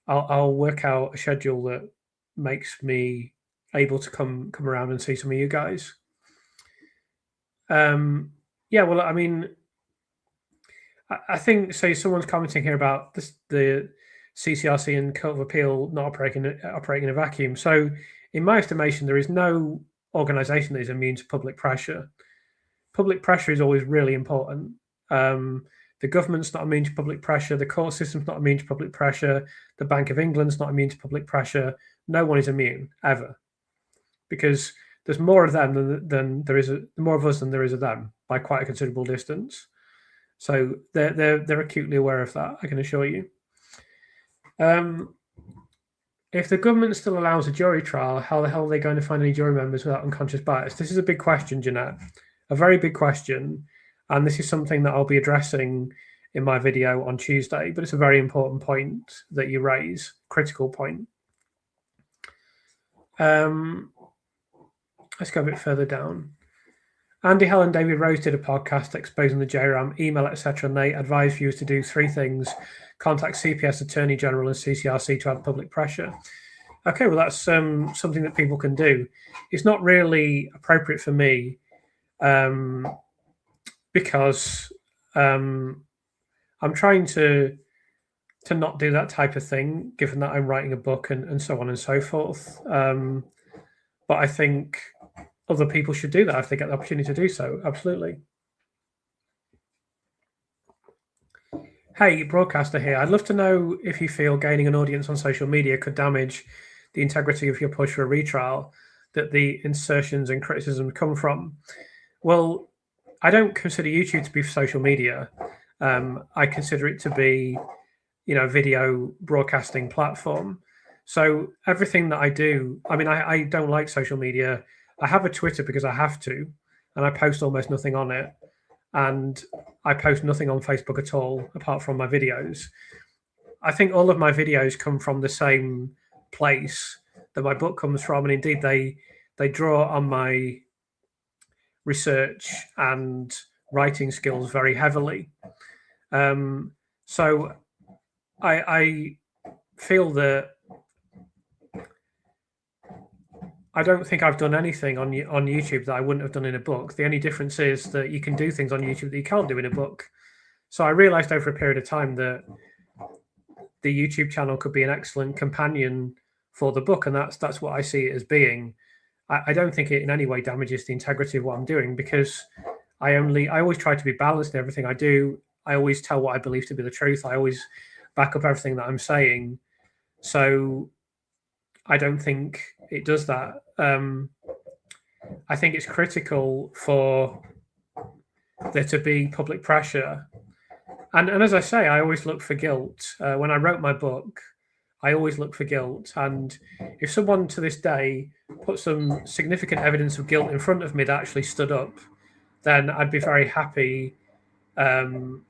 I'll work out a schedule that makes me able to come around and see some of you guys. Yeah, well, I mean, I think so. Someone's commenting here about the CCRC and Court of Appeal not operating in a vacuum. So, in my estimation, there is no organisation that is immune to public pressure. Public pressure is always really important. The government's not immune to public pressure. The court system's not immune to public pressure. The Bank of England's not immune to public pressure. No one is immune ever, because there's more of them than there is more of us than there is of them by quite a considerable distance. So they're acutely aware of that, I can assure you. If the government still allows a jury trial, how the hell are they going to find any jury members without unconscious bias? This is a big question, Jeanette, a very big question. And this is something that I'll be addressing in my video on Tuesday, but it's a very important point that you raise, critical point. Let's go a bit further down. Andy Hell and David Rose did a podcast exposing the JRAM, email, etc. And they advised viewers to do 3 things: contact CPS, Attorney General, and CCRC to add public pressure. Okay, well, that's something that people can do. It's not really appropriate for me because I'm trying to not do that type of thing, given that I'm writing a book and so on and so forth. But I think other people should do that if they get the opportunity to do so. Absolutely. Hey, broadcaster here. I'd love to know if you feel gaining an audience on social media could damage the integrity of your push for a retrial that the insertions and criticism come from. Well, I don't consider YouTube to be social media. I consider it to be, a video broadcasting platform. So everything that I do, I mean, I don't like social media. I have a Twitter because I have to, and I post almost nothing on it. And I post nothing on Facebook at all, apart from my videos. I think all of my videos come from the same place that my book comes from. And indeed, they draw on my research and writing skills very heavily. So I feel that I don't think I've done anything on YouTube that I wouldn't have done in a book. The only difference is that you can do things on YouTube that you can't do in a book. So I realized over a period of time that the YouTube channel could be an excellent companion for the book, and that's what I see it as being. I don't think it in any way damages the integrity of what I'm doing, because I always try to be balanced in everything I do. I always tell what I believe to be the truth. I always back up everything that I'm saying. So I don't think it does that. I think it's critical for there to be public pressure. And as I say, I always look for guilt. When I wrote my book, I always look for guilt. And if someone to this day put some significant evidence of guilt in front of me that actually stood up, then I'd be very happy to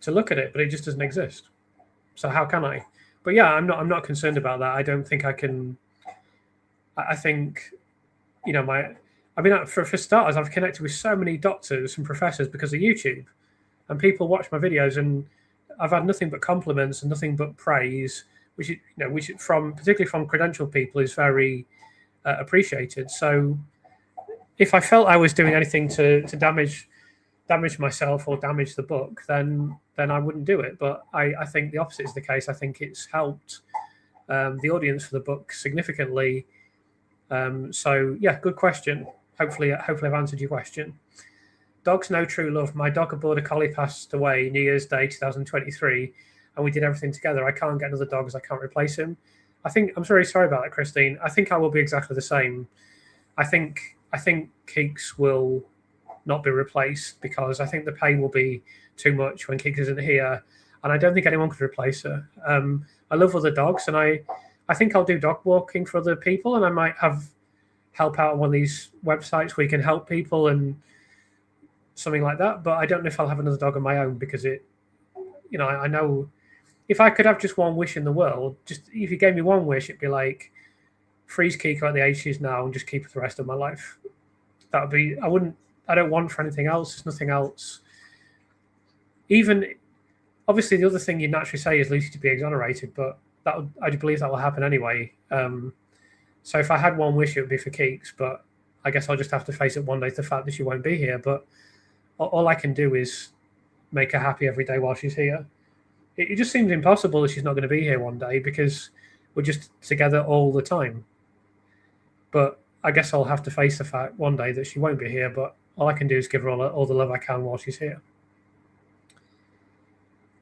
look at it. But it just doesn't exist. So how can I? But yeah, I'm not concerned about that. I don't think I can. I think, for starters, I've connected with so many doctors and professors because of YouTube, and people watch my videos, and I've had nothing but compliments and nothing but praise, which particularly from credentialed people is very appreciated. So if I felt I was doing anything to damage myself or damage the book, then I wouldn't do it. But I think the opposite is the case. I think it's helped the audience for the book significantly. So yeah, good question. Hopefully I've answered your question. Dogs know true love. My dog, a border collie, passed away New Year's Day 2023, and we did everything together. I can't get another dog as I can't replace him. I'm very sorry about that, Christine. I think I will be exactly the same. I think Keeks will not be replaced because I think the pain will be too much when Keeks isn't here, and I don't think anyone could replace her. I love other dogs, and I think I'll do dog walking for other people, and I might help out on one of these websites where you can help people and something like that. But I don't know if I'll have another dog of my own because I know if I could have just one wish in the world, just if you gave me one wish, it'd be like freeze Kiko at the age she's now and just keep her the rest of my life. That would be. I don't want for anything else. There's nothing else. Even obviously, the other thing you naturally say is Lucy to be exonerated, but I believe that will happen anyway. So if I had one wish, it would be for Keeks, but I guess I'll just have to face it one day, the fact that she won't be here. But all I can do is make her happy every day while she's here. It just seems impossible that she's not going to be here one day because we're just together all the time. But I guess I'll have to face the fact one day that she won't be here, but all I can do is give her all the love I can while she's here.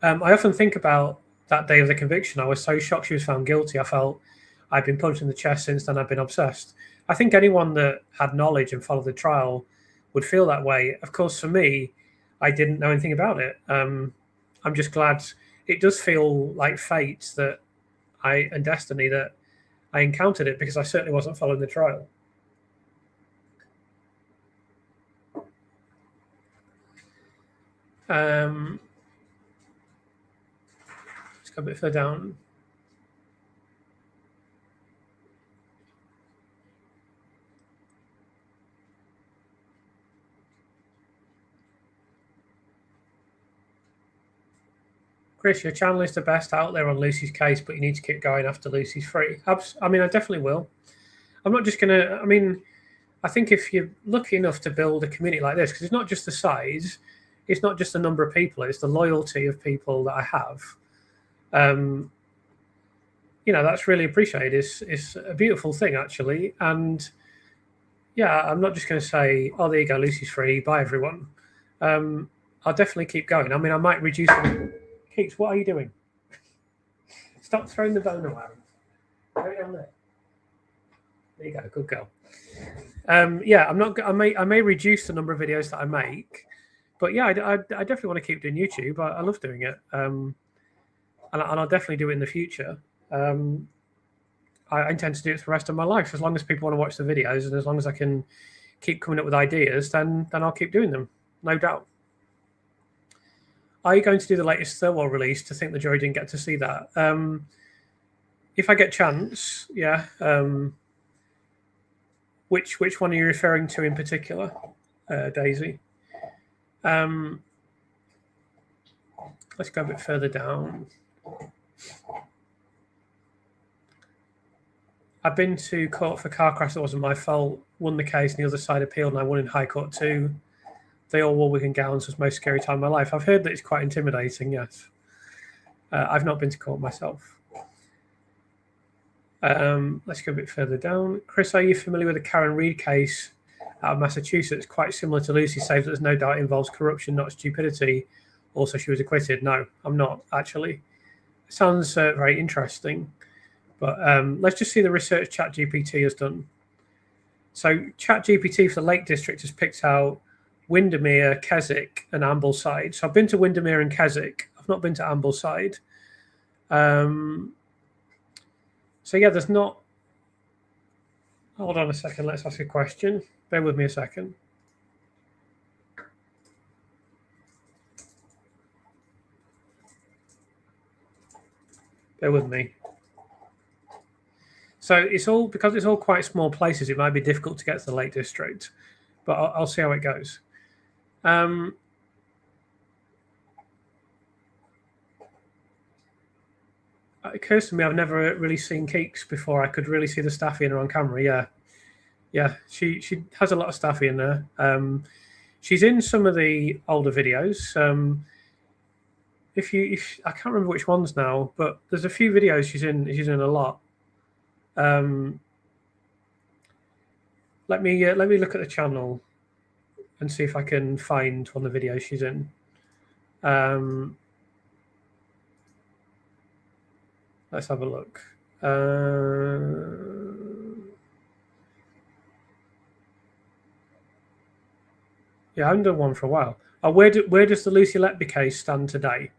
I often think about that day of the conviction. I was so shocked she was found guilty. I felt I'd been punched in the chest since then. I've been obsessed. I think anyone that had knowledge and followed the trial would feel that way. Of course, for me, I didn't know anything about it. I'm just glad it does feel like fate and destiny that I encountered it because I certainly wasn't following the trial. Let's go a bit further down. Chris, your channel is the best out there on Lucy's case, but you need to keep going after Lucy's free. I definitely will. I'm not just going to, I think if you're lucky enough to build a community like this, because it's not just the size, it's not just the number of people, it's the loyalty of people that I have. That's really appreciated. It's a beautiful thing, actually. And yeah, I'm not just going to say, oh, there you go, Lucy's free, bye, everyone. I'll definitely keep going. I might reduce them. Keeks, what are you doing? Stop throwing the bone around. Go down there. There you go, good girl. I'm not. I may reduce the number of videos that I make, but yeah, I definitely want to keep doing YouTube. I love doing it, and I'll definitely do it in the future. I intend to do it for the rest of my life, as long as people want to watch the videos, and as long as I can keep coming up with ideas, then I'll keep doing them, no doubt. Are you going to do the latest Thirlwell release? To think the jury didn't get to see that. If I get chance, yeah. Which one are you referring to in particular, Daisy? Let's go a bit further down. I've been to court for car crash that wasn't my fault, won the case, and the other side appealed, and I won in High Court too. They all wore wig and gowns. Was the most scary time of my life. I've heard that it's quite intimidating, yes. I've not been to court myself. Let's go a bit further down. Chris, are you familiar with the Karen Reid case out of Massachusetts? Quite similar to Lucy, save that there's no doubt it involves corruption, not stupidity. Also, she was acquitted. No, I'm not, actually. It sounds very interesting. But let's just see the research ChatGPT has done. So ChatGPT for the Lake District has picked out Windermere, Keswick, and Ambleside. So I've been to Windermere and Keswick. I've not been to Ambleside. So yeah, there's not. Hold on a second. Let's ask a question. Bear with me a second. Bear with me. So it's all because it's all quite small places. It might be difficult to get to the Lake District, but I'll see how it goes. It occurs to me I've never really seen Keeks before. I could really see the staffy in her on camera. Yeah, Yeah, she has a lot of staffy in there. She's in some of the older videos. If I can't remember which ones now, but there's a few videos she's in. She's in a lot. Let me look at the channel and see if I can find one of the videos she's in. Let's have a look. Yeah, I haven't done one for a while. Where does the Lucy Letby case stand today?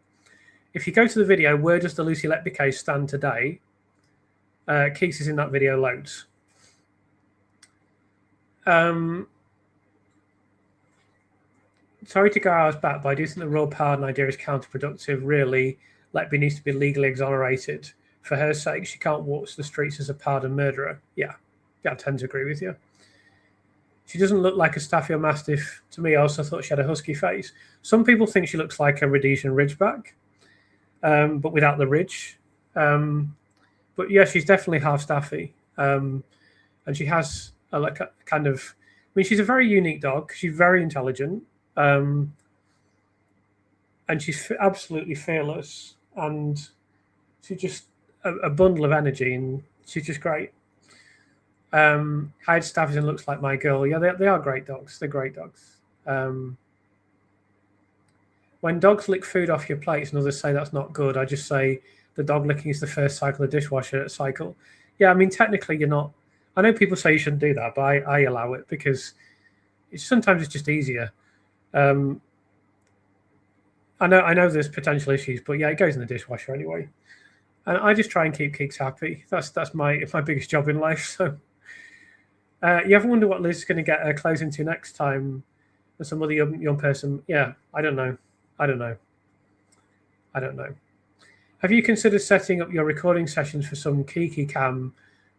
If you go to the video, where does the Lucy Letby case stand today? Keeks is in that video loads. Sorry to go hours back, but I do think the raw pardon idea is counterproductive. Really, Letby needs to be legally exonerated. For her sake, she can't walk the streets as a pardoned murderer. Yeah, I tend to agree with you. She doesn't look like a Staffy or Mastiff to me. I also thought she had a husky face. Some people think she looks like a Rhodesian Ridgeback, but without the ridge. But yeah, she's definitely half Staffy. And she has a kind of... I mean, she's a very unique dog. She's very intelligent. And she's absolutely fearless. And she's just a bundle of energy. And she's just great. Hyde Staffordson looks like my girl. Yeah, they are great dogs. They're great dogs. When dogs lick food off your plates and others say that's not good, I just say the dog licking is the first cycle of dishwasher cycle. Yeah, I mean, technically you're not. I know people say you shouldn't do that, but I allow it because sometimes it's just easier. I know there's potential issues, but yeah, it goes in the dishwasher anyway. And I just try and keep Keeks happy. That's my biggest job in life. So you ever wonder what Liz is going to get her clothes into next time with some other young person? Yeah, I don't know. Have you considered setting up your recording sessions for some Kiki cam?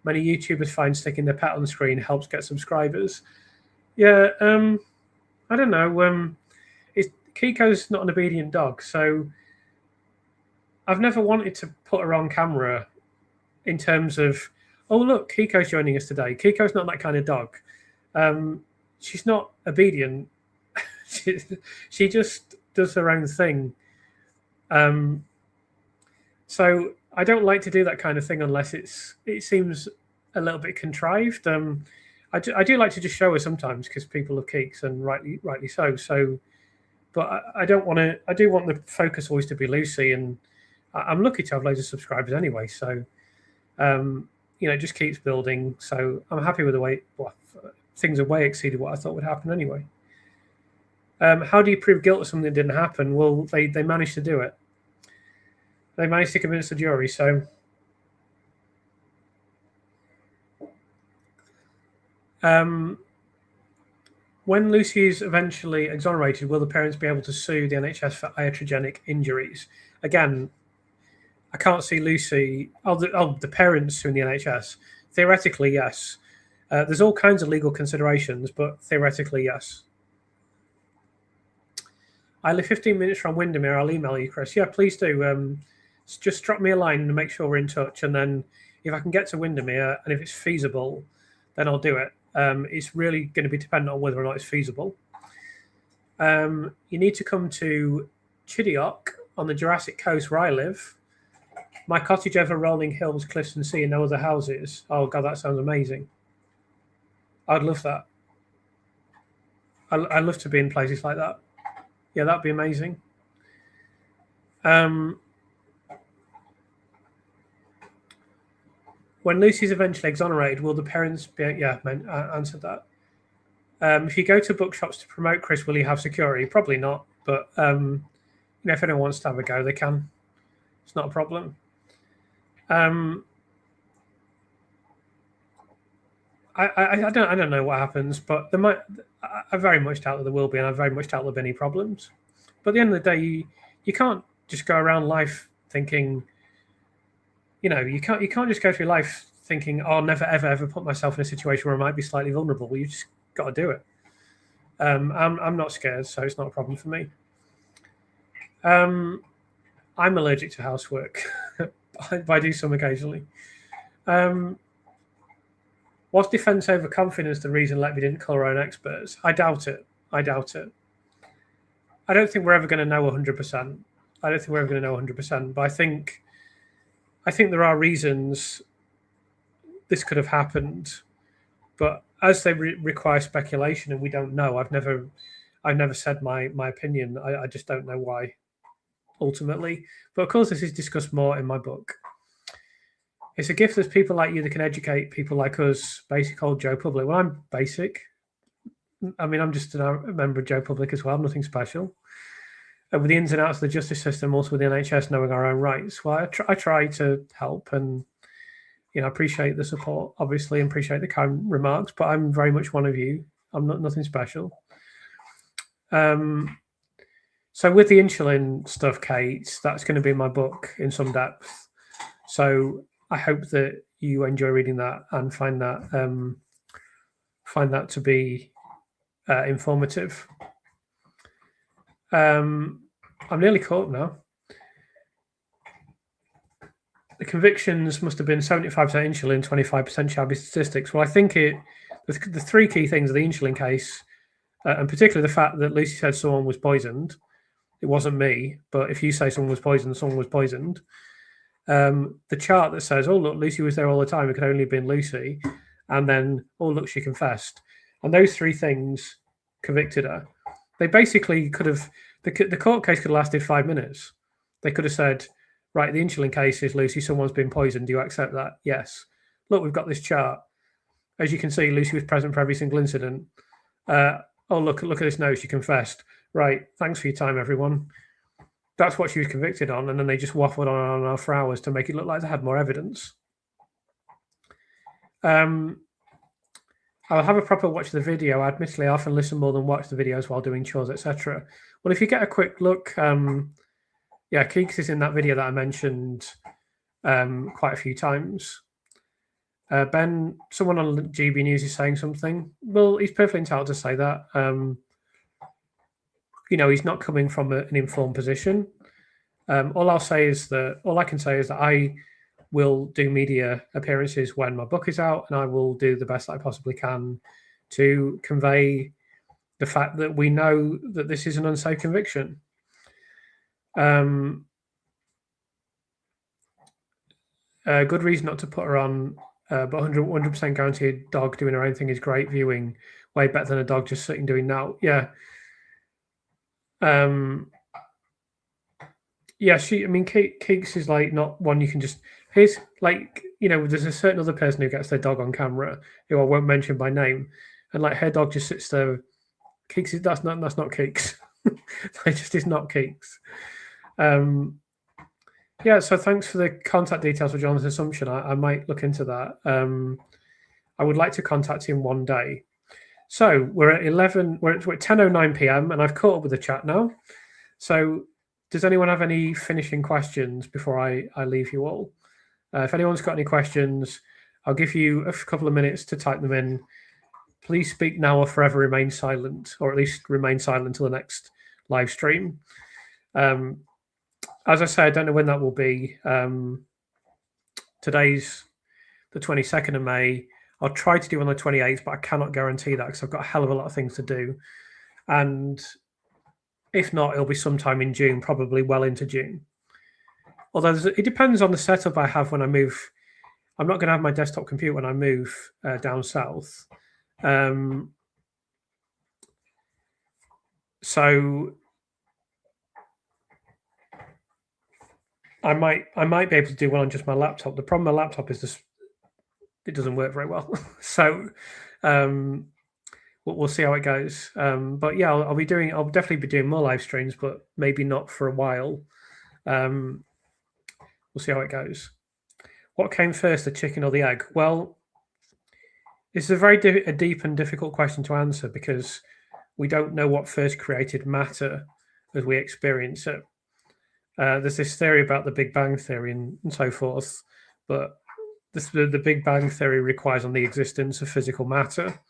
Many YouTubers find sticking their pet on the screen helps get subscribers. Yeah, I don't know. Kiko's not an obedient dog, so I've never wanted to put her on camera in terms of, oh, look, Kiko's joining us today. Kiko's not that kind of dog. She's not obedient. she just does her own thing. So I don't like to do that kind of thing unless it seems a little bit contrived. I do like to just show her sometimes because people love Keeks and rightly so. So, but I don't want to. I do want the focus always to be Lucy, and I'm lucky to have loads of subscribers anyway. So, it just keeps building. So I'm happy with the way things are way exceeded what I thought would happen anyway. How do you prove guilt of something that didn't happen? Well, they managed to do it. They managed to convince the jury. So, when Lucy is eventually exonerated, will the parents be able to sue the NHS for iatrogenic injuries? Again, I can't see Lucy. The parents suing the NHS. Theoretically, yes. There's all kinds of legal considerations, but theoretically, yes. I live 15 minutes from Windermere. I'll email you, Chris. Yeah, please do. Just drop me a line and make sure we're in touch. And then if I can get to Windermere and if it's feasible, then I'll do it. It's really going to be dependent on whether or not it's feasible. You need to come to Chidiock on the Jurassic Coast where I live. My cottage over rolling hills, cliffs and sea and no other houses. Oh, God, that sounds amazing. I'd love that. I'd love to be in places like that. Yeah, that'd be amazing. When Lucy's eventually exonerated, will the parents be... Yeah, answered that. If you go to bookshops to promote Chris, will you have security? Probably not. But if anyone wants to have a go, they can. It's not a problem. I don't know what happens, but there might. I very much doubt that there will be, and I very much doubt there'll be any problems. But at the end of the day, you can't just go around life thinking. You can't just go through life thinking, "Oh, I'll never ever put myself in a situation where I might be slightly vulnerable." Well, you just got to do it. I'm not scared, so it's not a problem for me. I'm allergic to housework, but I do some occasionally. Was defence overconfidence the reason Letby didn't call her own experts? I doubt it. I don't think we're ever going to know 100%. I don't think we're ever going to know 100%. But I think there are reasons this could have happened. But as they require speculation and we don't know, I've never said my opinion. I just don't know why, ultimately. But of course, this is discussed more in my book. It's a gift. There's people like you that can educate people like us, basic old Joe Public. Well, I'm basic. I mean, I'm just a member of Joe Public as well, nothing special. With the ins and outs of the justice system, also with the NHS knowing our own rights, well, I try to help and, I appreciate the support, obviously, and appreciate the kind remarks, but I'm very much one of you. I'm nothing special. So with the insulin stuff, Kate, that's going to be in my book in some depth. So I hope that you enjoy reading that and find that to be informative. I'm nearly caught now. The convictions must have been 75% insulin, 25% shabby statistics. Well, I think the three key things are the insulin case, and particularly the fact that Lucy said someone was poisoned. It wasn't me, but if you say someone was poisoned, someone was poisoned. The chart that says, oh, look, Lucy was there all the time. It could only have been Lucy. And then, oh, look, she confessed. And those three things convicted her. They basically could have, the court case could have lasted 5 minutes. They could have said, right, the insulin case is Lucy, someone's been poisoned. Do you accept that? Yes. Look, we've got this chart. As you can see, Lucy was present for every single incident. Oh, look at this note. She confessed. Right. Thanks for your time, everyone. That's what she was convicted on. And then they just waffled on for hours to make it look like they had more evidence. I'll have a proper watch of the video. Admittedly, I often listen more than watch the videos while doing chores, etc. Well, if you get a quick look, Keeks is in that video that I mentioned quite a few times. Ben, someone on GB News is saying something. Well, he's perfectly entitled to say that. He's not coming from an informed position. All I can say is that I will do media appearances when my book is out, and I will do the best I possibly can to convey the fact that we know that this is an unsafe conviction. Good reason not to put her on, but 100% guaranteed dog doing her own thing is great viewing, way better than a dog just sitting doing now. Yeah. Keeks is like not one you can just. Here's like, there's a certain other person who gets their dog on camera who I won't mention by name, and like her dog just sits there. Keeks that's not Keeks. It just is not Keeks. So thanks for the contact details for John's assumption. I might look into that. I would like to contact him one day. So we're at 10:09 p.m. and I've caught up with the chat now. So does anyone have any finishing questions before I leave you all? If anyone's got any questions, I'll give you a couple of minutes to type them in. Please speak now or forever remain silent, or at least remain silent until the next live stream. As I say, I don't know when that will be. Today's the 22nd of May. I'll try to do on the 28th, but I cannot guarantee that because I've got a hell of a lot of things to do. And if not, it'll be sometime in June, probably well into June. Although it depends on the setup I have when I move. I'm not going to have my desktop computer when I move down south. So I might be able to do one on just my laptop. The problem with my laptop is it doesn't work very well. So we'll see how it goes. But yeah, I'll definitely be doing more live streams, but maybe not for a while. We'll see how it goes. What came first, the chicken or the egg? Well, this is a very deep and difficult question to answer because we don't know what first created matter as we experience it. There's this theory about the Big Bang Theory and so forth, but the Big Bang Theory requires on the existence of physical matter.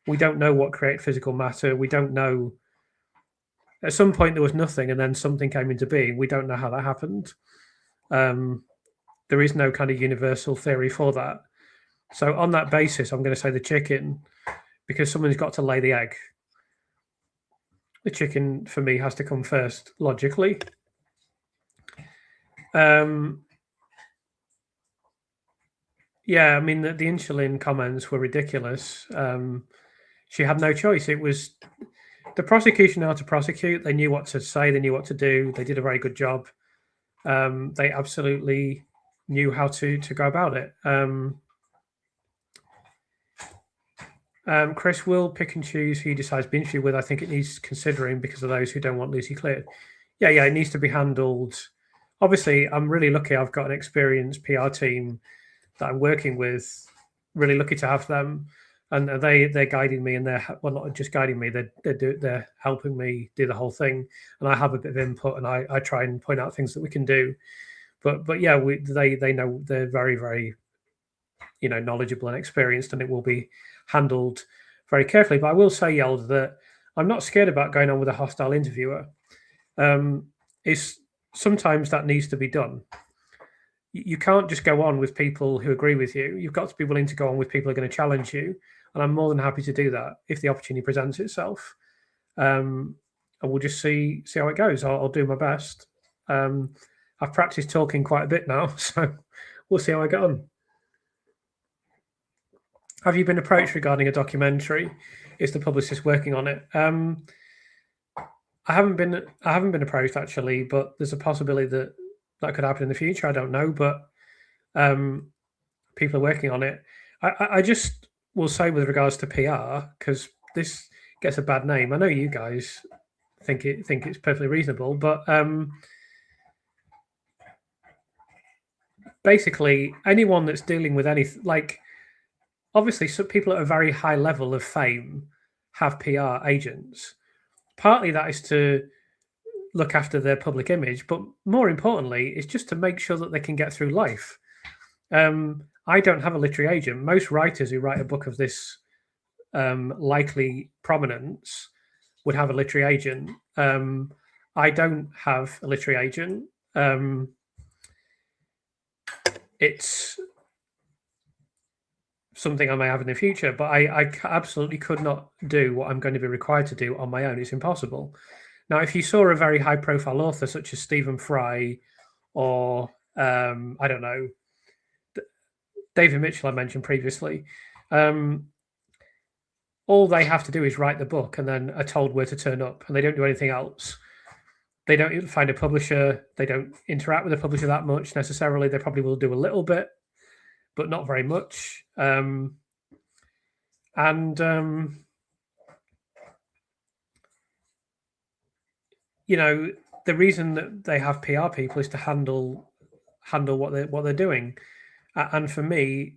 We don't know what created physical matter. We don't know. At some point there was nothing and then something came into being. We don't know how that happened. There is no kind of universal theory for that. So on that basis, I'm going to say the chicken, because someone's got to lay the egg. The chicken, for me, has to come first, logically. Yeah, I mean, the insulin comments were ridiculous. She had no choice. It was the prosecution knew how to prosecute. They knew what to say. They knew what to do. They did a very good job. They absolutely knew how to go about it. Chris will pick and choose who he decides to be interviewed with. I think it needs considering because of those who don't want Lucy cleared. Yeah, it needs to be handled. Obviously, I'm really lucky. I've got an experienced PR team that I'm working with. Really lucky to have them, and they're guiding me, and they're not just guiding me. They're helping me do the whole thing, and I have a bit of input, and I try and point out things that we can do. But yeah, they know, they're very, very knowledgeable and experienced, and it will be handled very carefully. But I will say, Yeld, that I'm not scared about going on with a hostile interviewer. It's sometimes that needs to be done. You can't just go on with people who agree with you. You've got to be willing to go on with people who are going to challenge you. And I'm more than happy to do that if the opportunity presents itself. And we'll just see how it goes. I'll do my best. I've practiced talking quite a bit now, so we'll see how I get on. Have you been approached regarding a documentary? Is the publicist working on it? I haven't been approached actually, but there's a possibility that could happen in the future. I don't know, but people are working on it. I just will say with regards to PR, because this gets a bad name. I know you guys think it's perfectly reasonable, but basically anyone that's dealing with anything, like obviously some people at a very high level of fame have PR agents. Partly that is to look after their public image, but more importantly, it's just to make sure that they can get through life. I don't have a literary agent. Most writers who write a book of this likely prominence would have a literary agent. I don't have a literary agent. It's something I may have in the future, but I absolutely could not do what I'm going to be required to do on my own. It's impossible. Now, if you saw a very high-profile author such as Stephen Fry or, I don't know, David Mitchell I mentioned previously, all they have to do is write the book and then are told where to turn up, and they don't do anything else. They don't find a publisher. They don't interact with the publisher that much necessarily. They probably will do a little bit, but not very much. The reason that they have PR people is to handle what they're doing. And for me,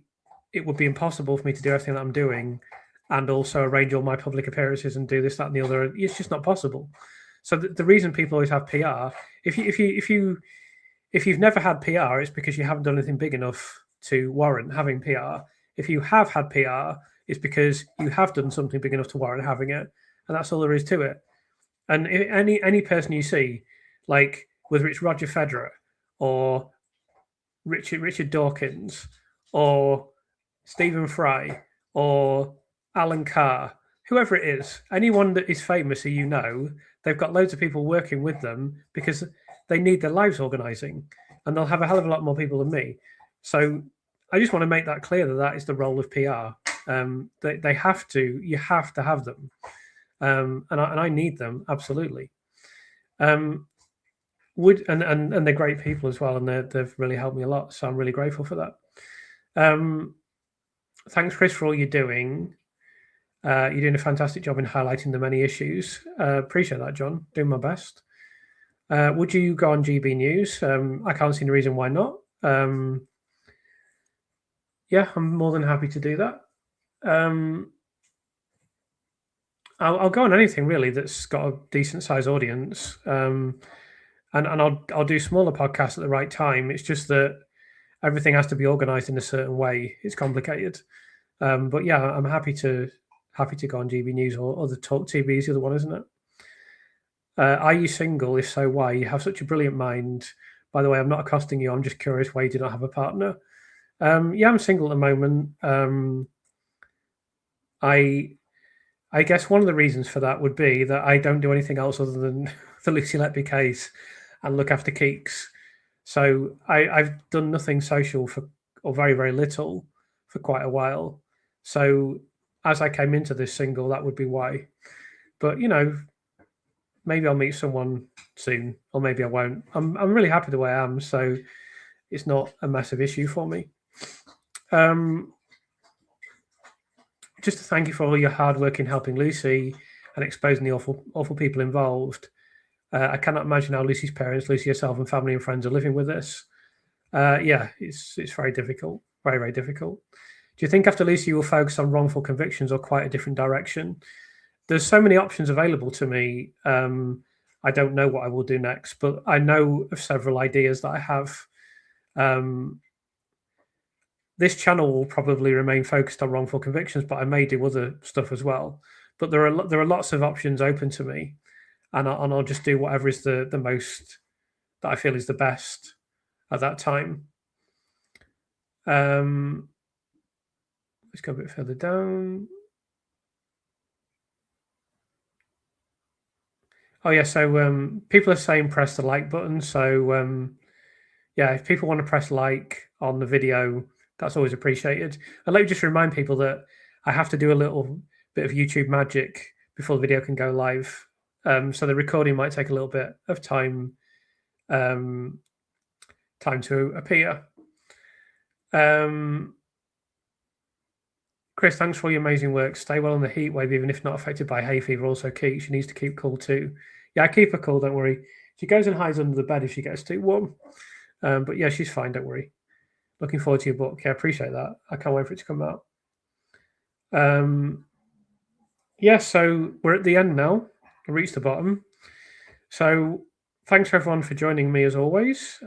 it would be impossible for me to do everything that I'm doing and also arrange all my public appearances and do this, that, and the other. It's just not possible. So the reason people always have PR, if you've never had PR, it's because you haven't done anything big enough to warrant having PR. If you have had PR, it's because you have done something big enough to warrant having it, and that's all there is to it. And any person you see, like whether it's Roger Federer or Richard Dawkins or Stephen Fry or Alan Carr, whoever it is, anyone that is famous who they've got loads of people working with them because they need their lives organising, and they'll have a hell of a lot more people than me. So I just want to make that clear that is the role of PR. You have to have them. And I need them absolutely. And they're great people as well, and they've really helped me a lot. So I'm really grateful for that. Thanks, Chris, for all you're doing. You're doing a fantastic job in highlighting the many issues. Appreciate that, John. Doing my best. Would you go on GB News? I can't see any reason why not. Yeah, I'm more than happy to do that. I'll go on anything really that's got a decent size audience, and I'll do smaller podcasts at the right time. It's just that everything has to be organized in a certain way. It's complicated, but yeah, I'm happy to go on GB News or the Talk TV is the other one, isn't it? Are you single? If so, why? You have such a brilliant mind. By the way, I'm not accosting you. I'm just curious why you do not have a partner. Yeah, I'm single at the moment. I guess one of the reasons for that would be that I don't do anything else other than the Lucy Letby case and look after Keeks. So I've done nothing social or very, very little for quite a while. So as I came into this single, that would be why. But maybe I'll meet someone soon, or maybe I won't. I'm really happy the way I am, so it's not a massive issue for me. Just to thank you for all your hard work in helping Lucy and exposing the awful people involved. I cannot imagine how Lucy's parents, Lucy herself, and family and friends are living with this. Yeah, it's very difficult, very, very difficult. Do you think after Lucy you will focus on wrongful convictions or quite a different direction? There's so many options available to me. I don't know what I will do next, but I know of several ideas that I have. This channel will probably remain focused on wrongful convictions, but I may do other stuff as well. But there are lots of options open to me, and I'll just do whatever is the most that I feel is the best at that time. Let's go a bit further down. Oh yeah, so people are saying press the like button. So yeah, if people want to press like on the video, that's always appreciated. And let me just remind people that I have to do a little bit of YouTube magic before the video can go live. So the recording might take a little bit of time to appear. Chris, thanks for all your amazing work. Stay well in the heat wave, even if not affected by hay fever. Also, Keith, she needs to keep cool too. Yeah, I keep her cool, don't worry. She goes and hides under the bed if she gets too warm. But yeah, she's fine, don't worry. Looking forward to your book. Yeah, I appreciate that. I can't wait for it to come out. Yeah, so we're at the end now. I reached the bottom. So thanks for everyone for joining me as always.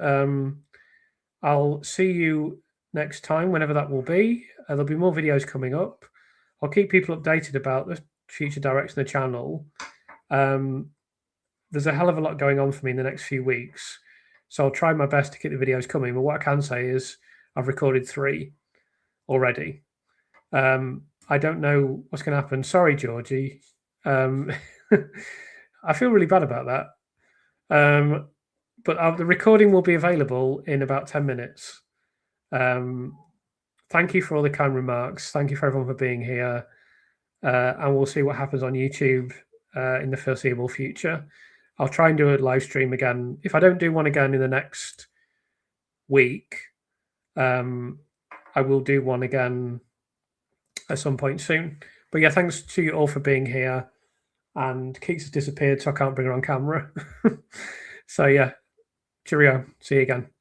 I'll see you next time, whenever that will be. There'll be more videos coming up. I'll keep people updated about the future direction of the channel. There's a hell of a lot going on for me in the next few weeks, so I'll try my best to keep the videos coming. But what I can say is I've recorded 3 already. I don't know what's going to happen. Sorry, Georgie. I feel really bad about that. But the recording will be available in about 10 minutes. Thank you for all the kind remarks. Thank you for everyone for being here. And we'll see what happens on YouTube in the foreseeable future. I'll try and do a live stream again. If I don't do one again in the next week, I will do one again at some point soon. But yeah, thanks to you all for being here. And Keeks has disappeared, so I can't bring her on camera. So yeah, cheerio. See you again.